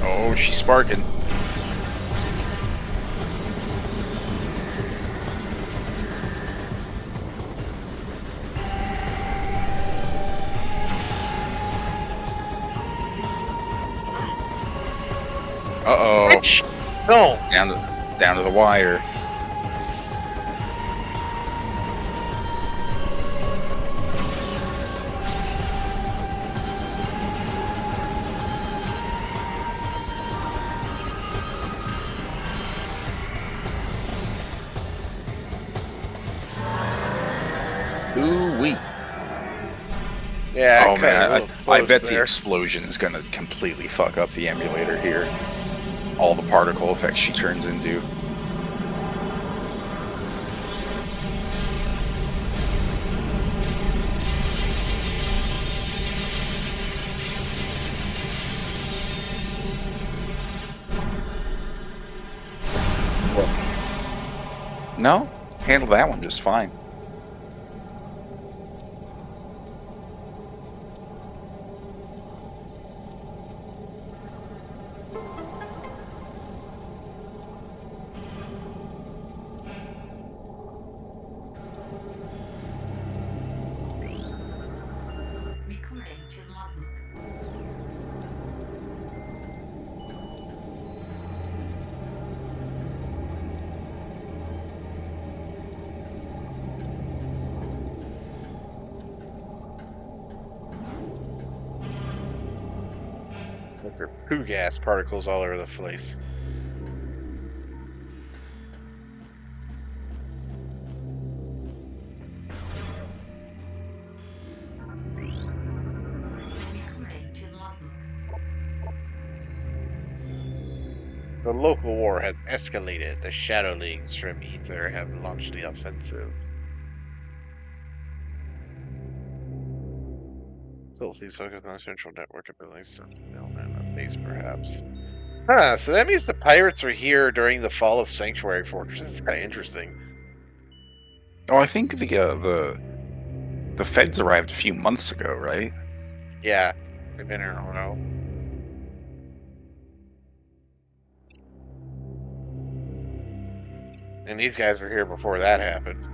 Oh, she's sparking. Uh-oh. Bitch! No! Down to the wire. Ooh-wee. Yeah. Oh man, I bet the there. explosion is gonna completely fuck up the emulator here. All the particle effects she turns into. No, handle that one just fine. Recording to logbook. Like there are poo gas particles all over the place. Recording to logbook. The local war has escalated. The Shadow Leagues from Ether have launched the offensive. Still sees focus on central network abilities to build a base, perhaps. Huh, so that means the pirates are here during the fall of Sanctuary Fortress. This is kind of interesting. Oh, I think the feds arrived a few months ago, right? Yeah, they've been here in a while. And these guys were here before that happened.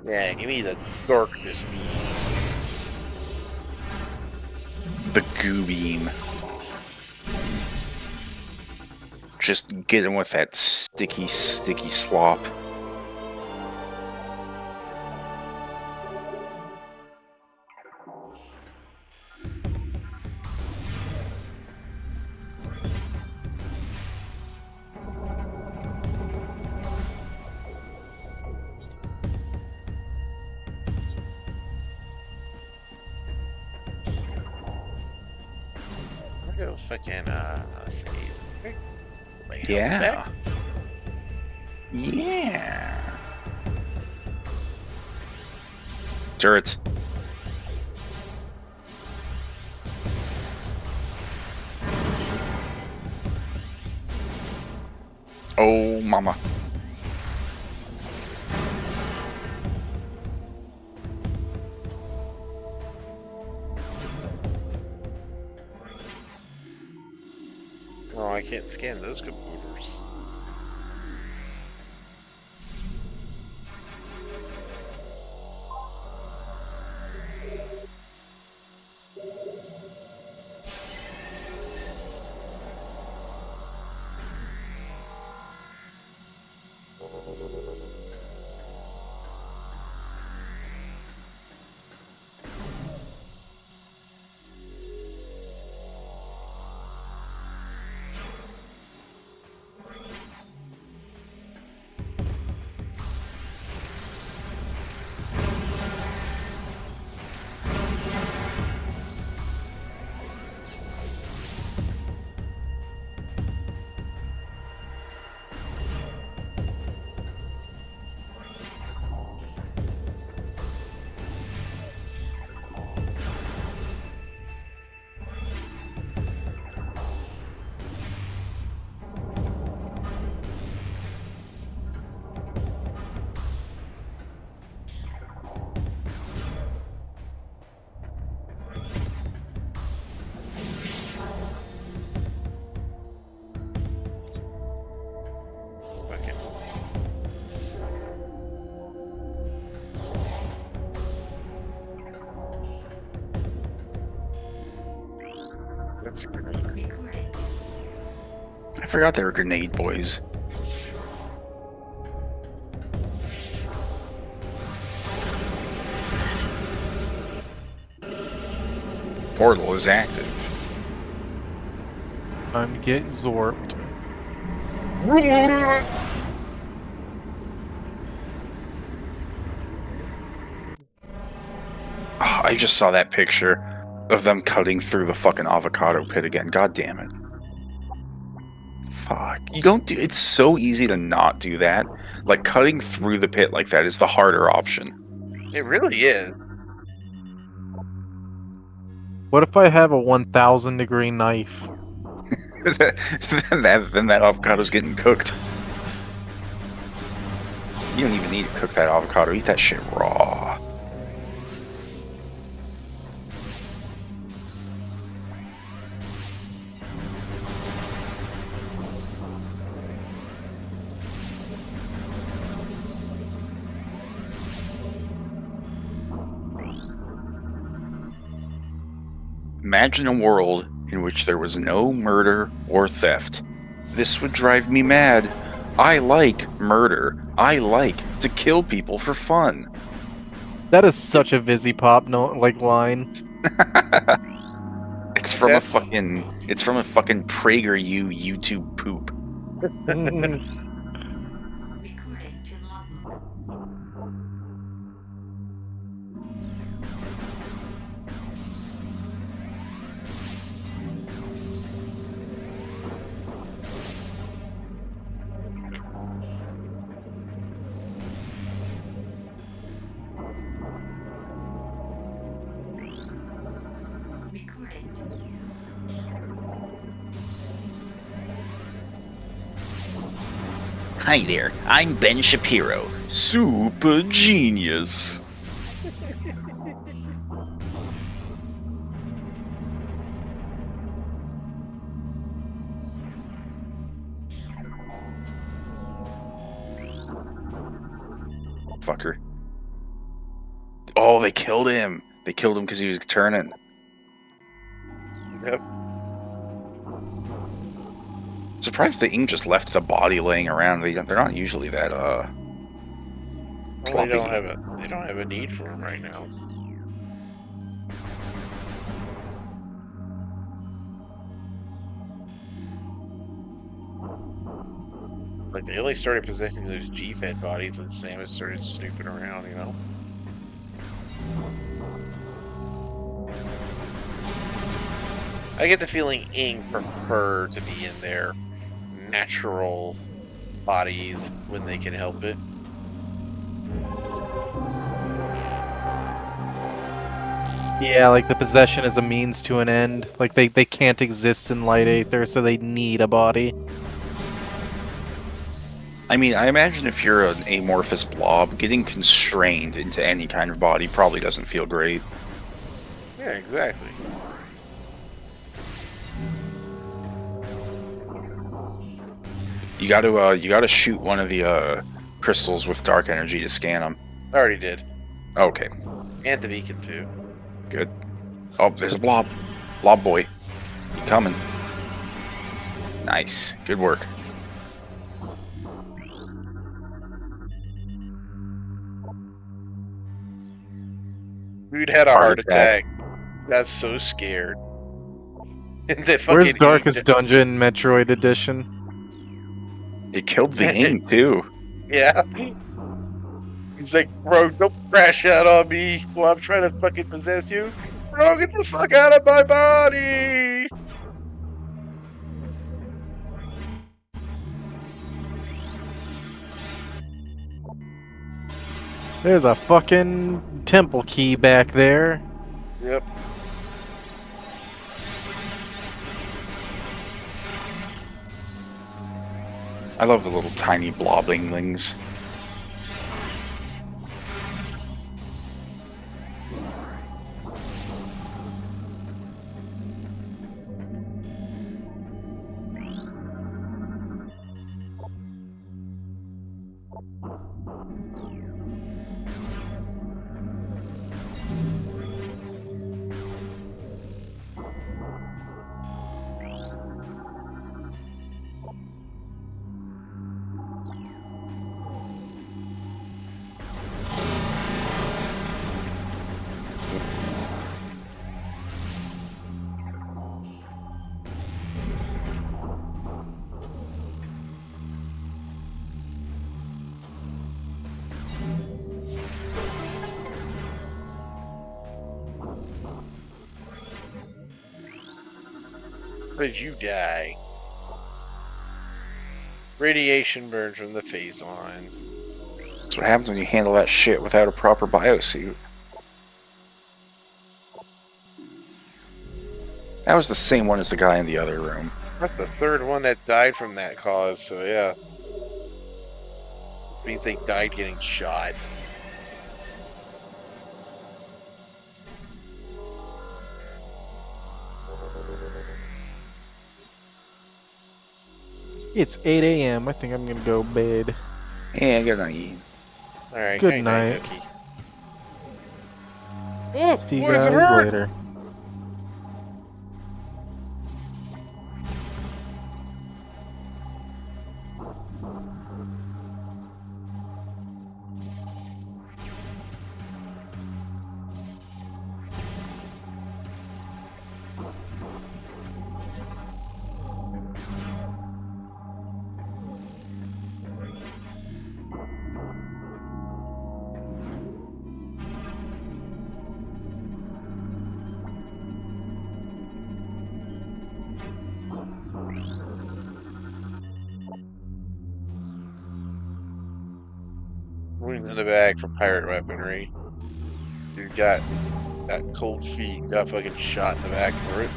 Yeah, give me the darkness. the goo beam. Just get him with that sticky slop. I'll go fucking save. Lay it Yeah. back. Yeah. Turrets. Oh, mama. Oh, I can't scan those computers. Fucking. That's a grenade. Recording. I forgot they were grenade boys. Portal is active. Time to get zorped. Oh, I just saw that picture of them cutting through the fucking avocado pit again. God damn it. Fuck. You don't do it's so easy to not do that. Like cutting through the pit like that is the harder option. It really is. What if I have a 1,000 degree knife? then that avocado's getting cooked. You don't even need to cook that avocado. Eat that shit raw. Imagine a world in which there was no murder or theft. This would drive me mad. I like murder. I like to kill people for fun. That is such a Vizzy Pop line. It's from Yes. a fucking PragerU YouTube poop. Recording to logbook. Recording Hi there, I'm Ben Shapiro, super genius. Fucker. Oh, they killed him. They killed him because he was turning. Yep. Surprised the ink just left the body laying around. They're not usually that Well, sloppy. they don't have a need for them right now. Like they only started possessing those G-Fed bodies when Samus started snooping around, you know. I get the feeling Ing prefer to be in their natural bodies when they can help it. Yeah, like the possession is a means to an end. Like they can't exist in light aether, so they need a body. I mean, I imagine if you're an amorphous blob, getting constrained into any kind of body probably doesn't feel great. Yeah, exactly. You gotta shoot one of the crystals with dark energy to scan them. I already did. Okay, And the beacon too. good. Oh, there's a blob. Blob boy. You coming. Nice. Good work. Dude had a Heart heart attack. attack. Got so scared. And they Where's fucking Darkest inked- Dungeon Metroid Edition? It killed the ink too. Yeah. He's like, bro, don't crash out on me while I'm trying to fucking possess you. Bro, get the fuck out of my body! There's a fucking temple key back there. Yep. I love the little tiny blobbinglings. How did you die? Radiation burns from the phase line. That's what happens when you handle that shit without a proper biosuit. That was the same one as the guy in the other room. That's the third one that died from that cause, so yeah. Means they died getting shot. It's 8 a.m. I think I'm gonna go bed. Yeah, good night. Alright, Good night. Cookie. See you Boy, does it guys hurt! later. Wound in the back for pirate weaponry. Dude got cold feet, got fucking shot in the back for it.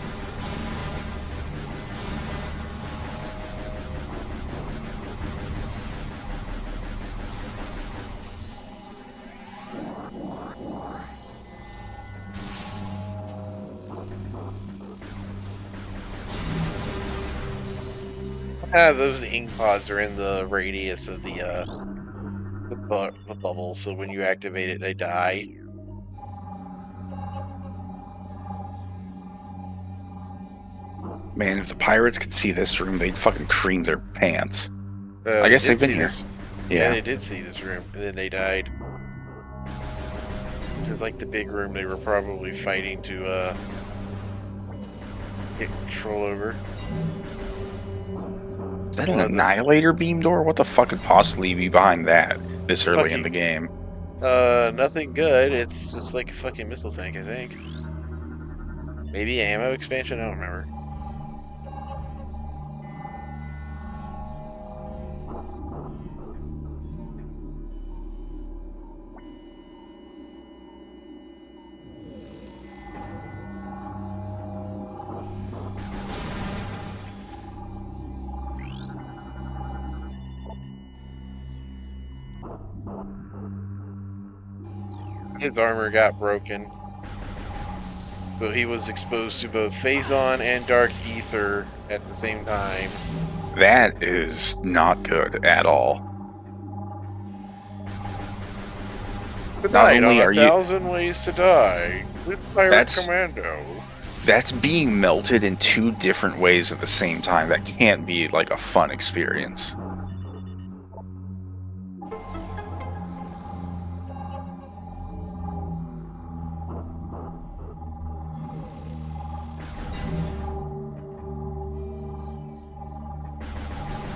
Those ink pods are in the radius of the bubble, so when you activate it, they die. Man, if the pirates could see this room, they'd fucking cream their pants. I They guess did they've been see here. this- Yeah. they did see this room, and then they died. It's like the big room they were probably fighting to get control over. Is that an One of the- annihilator beam door? What the fuck could possibly be behind that this early in Fucking- the game? Nothing good. It's just like a fucking missile tank, I think. Maybe ammo expansion. I don't remember. His armor got broken, so he was exposed to both Phazon and Dark Ether at the same time. That is not good at all. Good Not night only on are A you- Thousand Ways to Die with Pirate That's- Commando. That's being melted in two different ways at the same time. That can't be like a fun experience.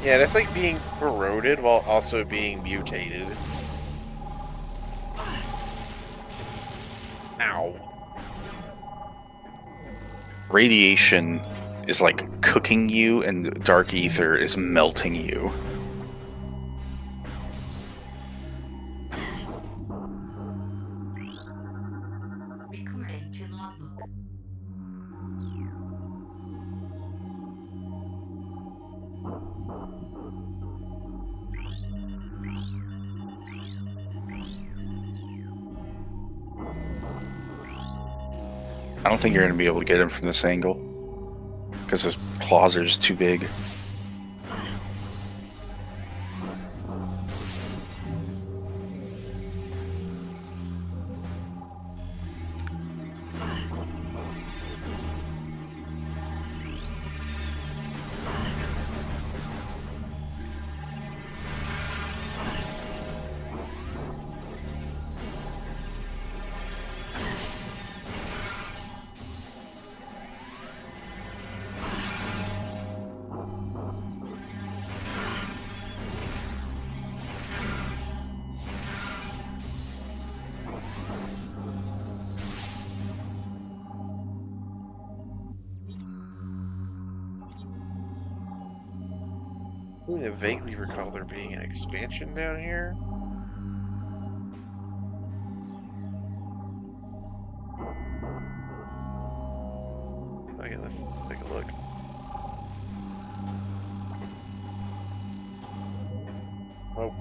Yeah, that's like being corroded while also being mutated. Ow. Radiation is like cooking you, and dark ether is melting you. Recording to logbook. I don't think you're going to be able to get him from this angle because his claws are just too big. I vaguely recall there being an expansion down here. Okay, let's take a look. Oh.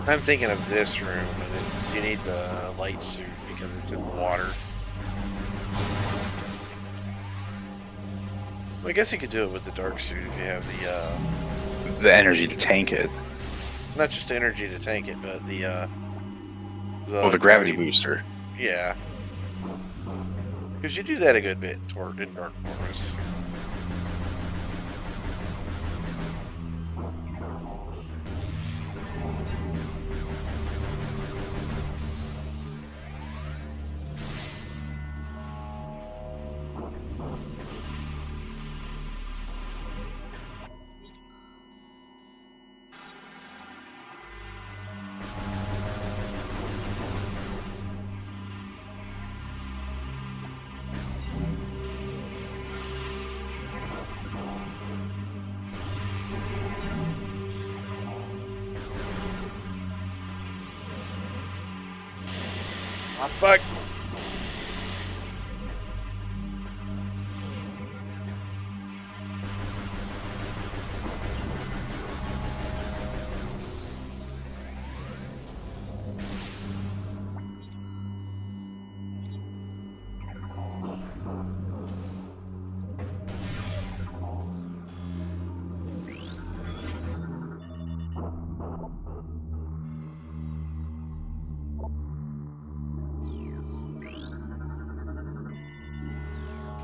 I'm thinking of this room, and it's you need the light suit because it's in the water. Well, I guess you could do it with the dark suit if you have The energy to tank it. not just energy to tank it, but the Gravity booster. Yeah. Because you do that a good bit in Dark Forest. Ah, fuck.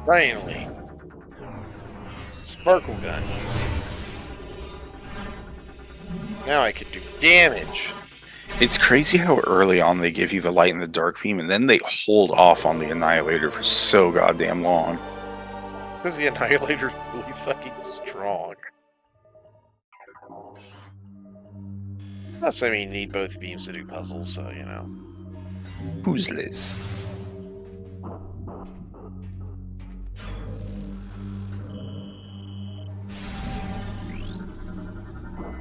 Finally. Sparkle gun. Now I can do damage. It's crazy how early on they give you the light and the dark beam, and then they hold off on the Annihilator for so goddamn long. Because the Annihilator's really fucking strong. Plus, I mean, you need both beams to do puzzles, so, you know. Who's Liz?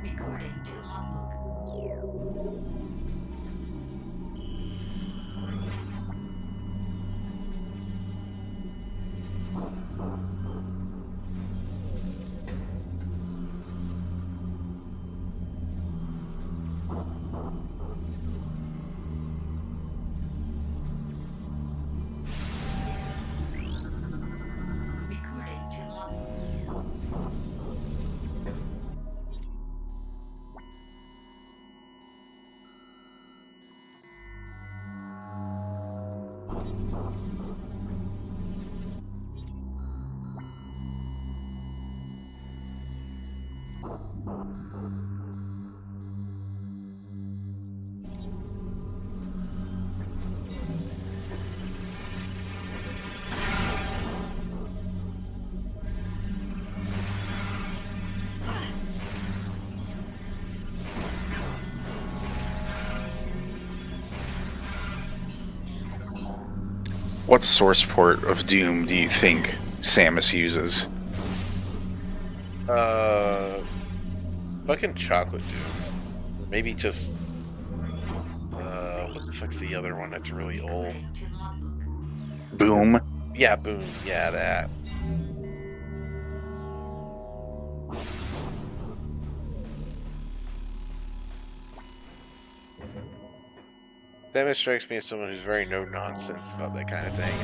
Recording to logbook. Recording to logbook. What source port of Doom do you think Samus uses? Fucking chocolate dude. Maybe just, what the fuck's the other one that's really old? Recording to logbook. Boom. Yeah, boom. Yeah, that. Samus strikes me as someone who's very no nonsense about that kind of thing.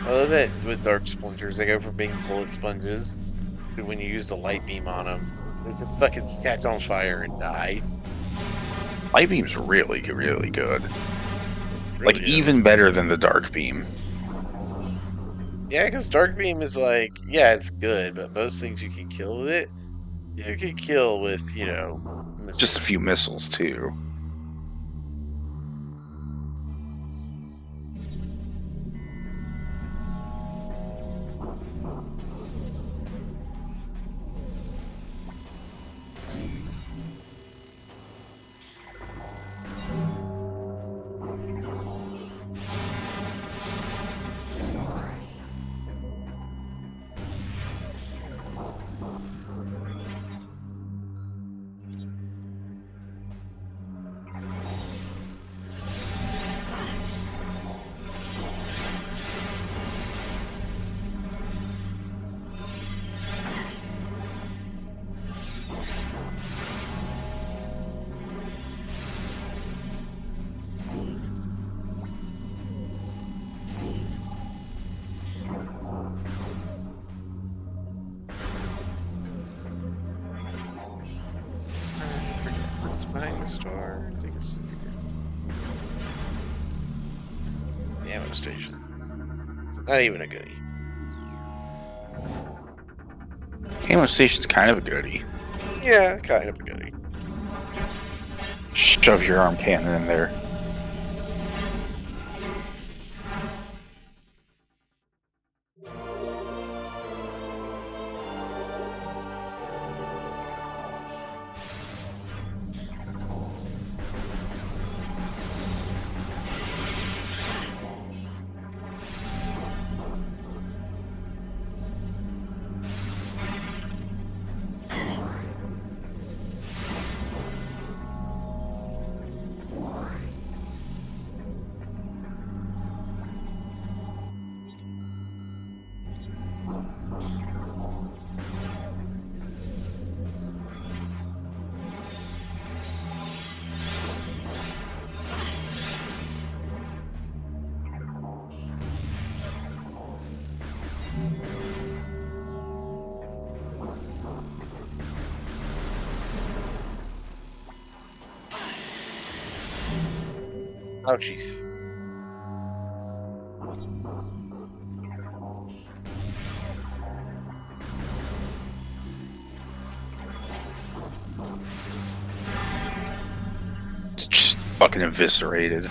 I love that with Dark Splinters, they go from being bullet sponges to when you use the light beam on them, they just fucking catch on fire and die. Light beam's really, really good. Really Like, is. even better than the dark beam. Yeah, because Dark Beam is like, yeah, it's good, but most things you can kill with it, you can kill with, you know, Just a few missiles, too. What's behind the store? I think it's the ammo station. Not even a goodie. Ammo station's kind of a goodie. Yeah, kind of a goodie. Shove your arm cannon in there. Oh, jeez. It's just fucking eviscerated.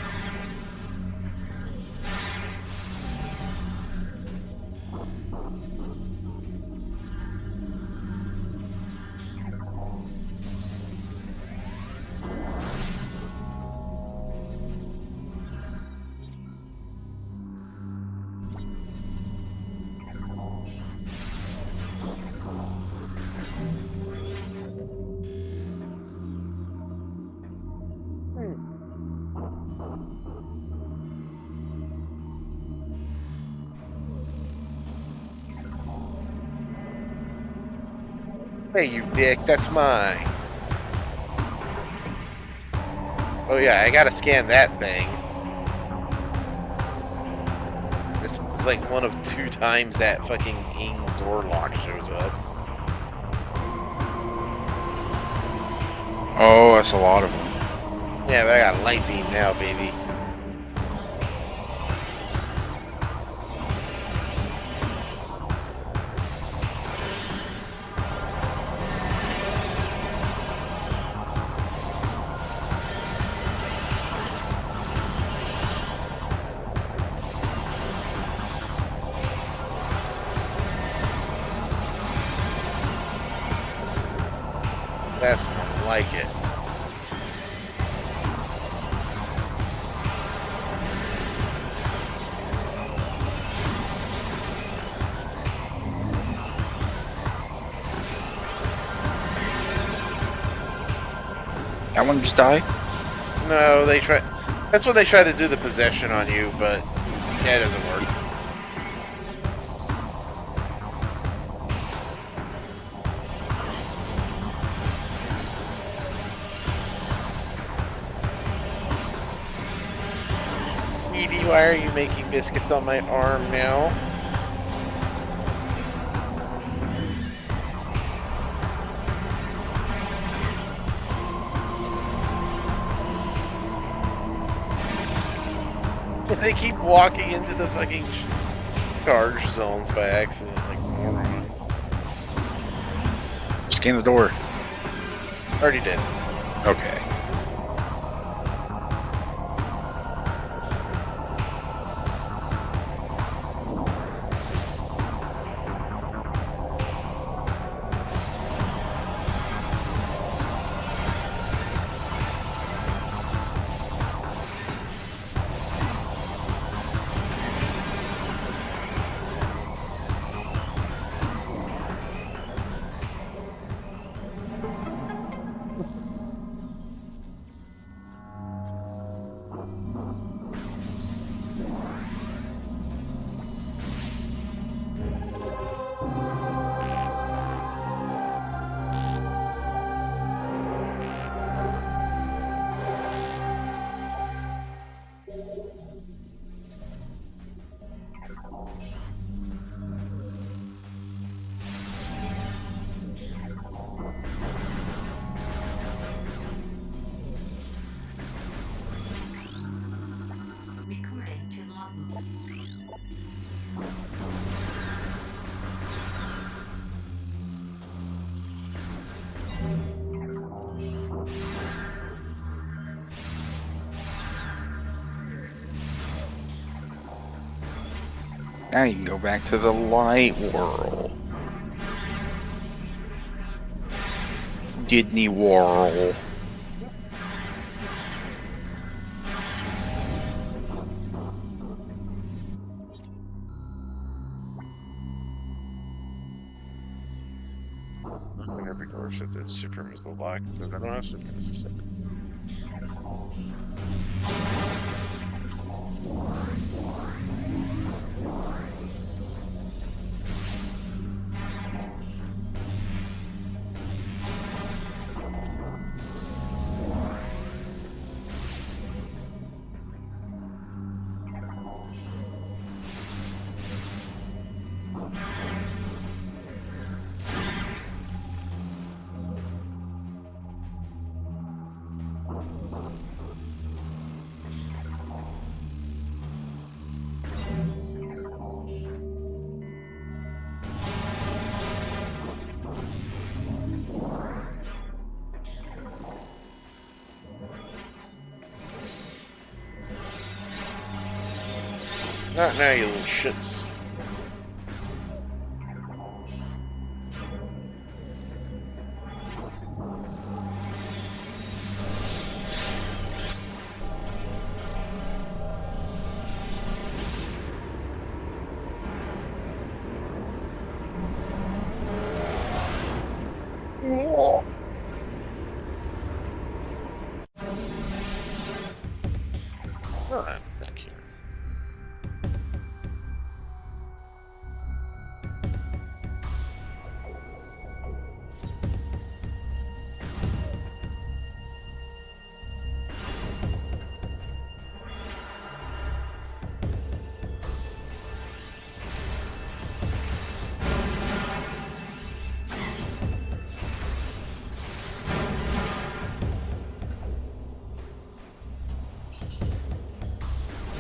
Hey, you dick, that's mine. Oh yeah, I gotta scan that thing. This is like one of 2 times that fucking Ing door lock shows up. Oh, that's a lot of them. Yeah, but I got light beam now, baby. That's more like it. That one just died? No, they try. That's what they try to do the possession on you, but yeah, it doesn't work. Evie, why are you making biscuits on my arm now? They keep walking into the fucking charge zones by accident, like morons. Scan the door. Already did. Okay. Recording to logbook. Now you can go back to the light world. Disney World. Open every door so that super missile lock. I don't have super missile. Not now, you little shits. Oh, thank you.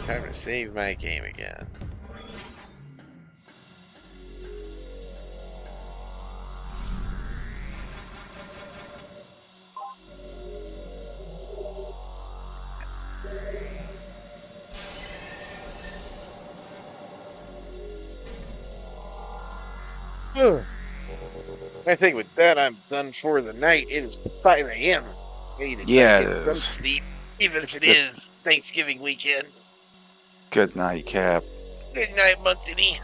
Time to save my game again. I think with that, I'm done for the night. It is 5 a.m. I need to Yeah, get it some is. sleep, even if it Good- is Thanksgiving weekend. Good night, Cap. Good night, Monthly.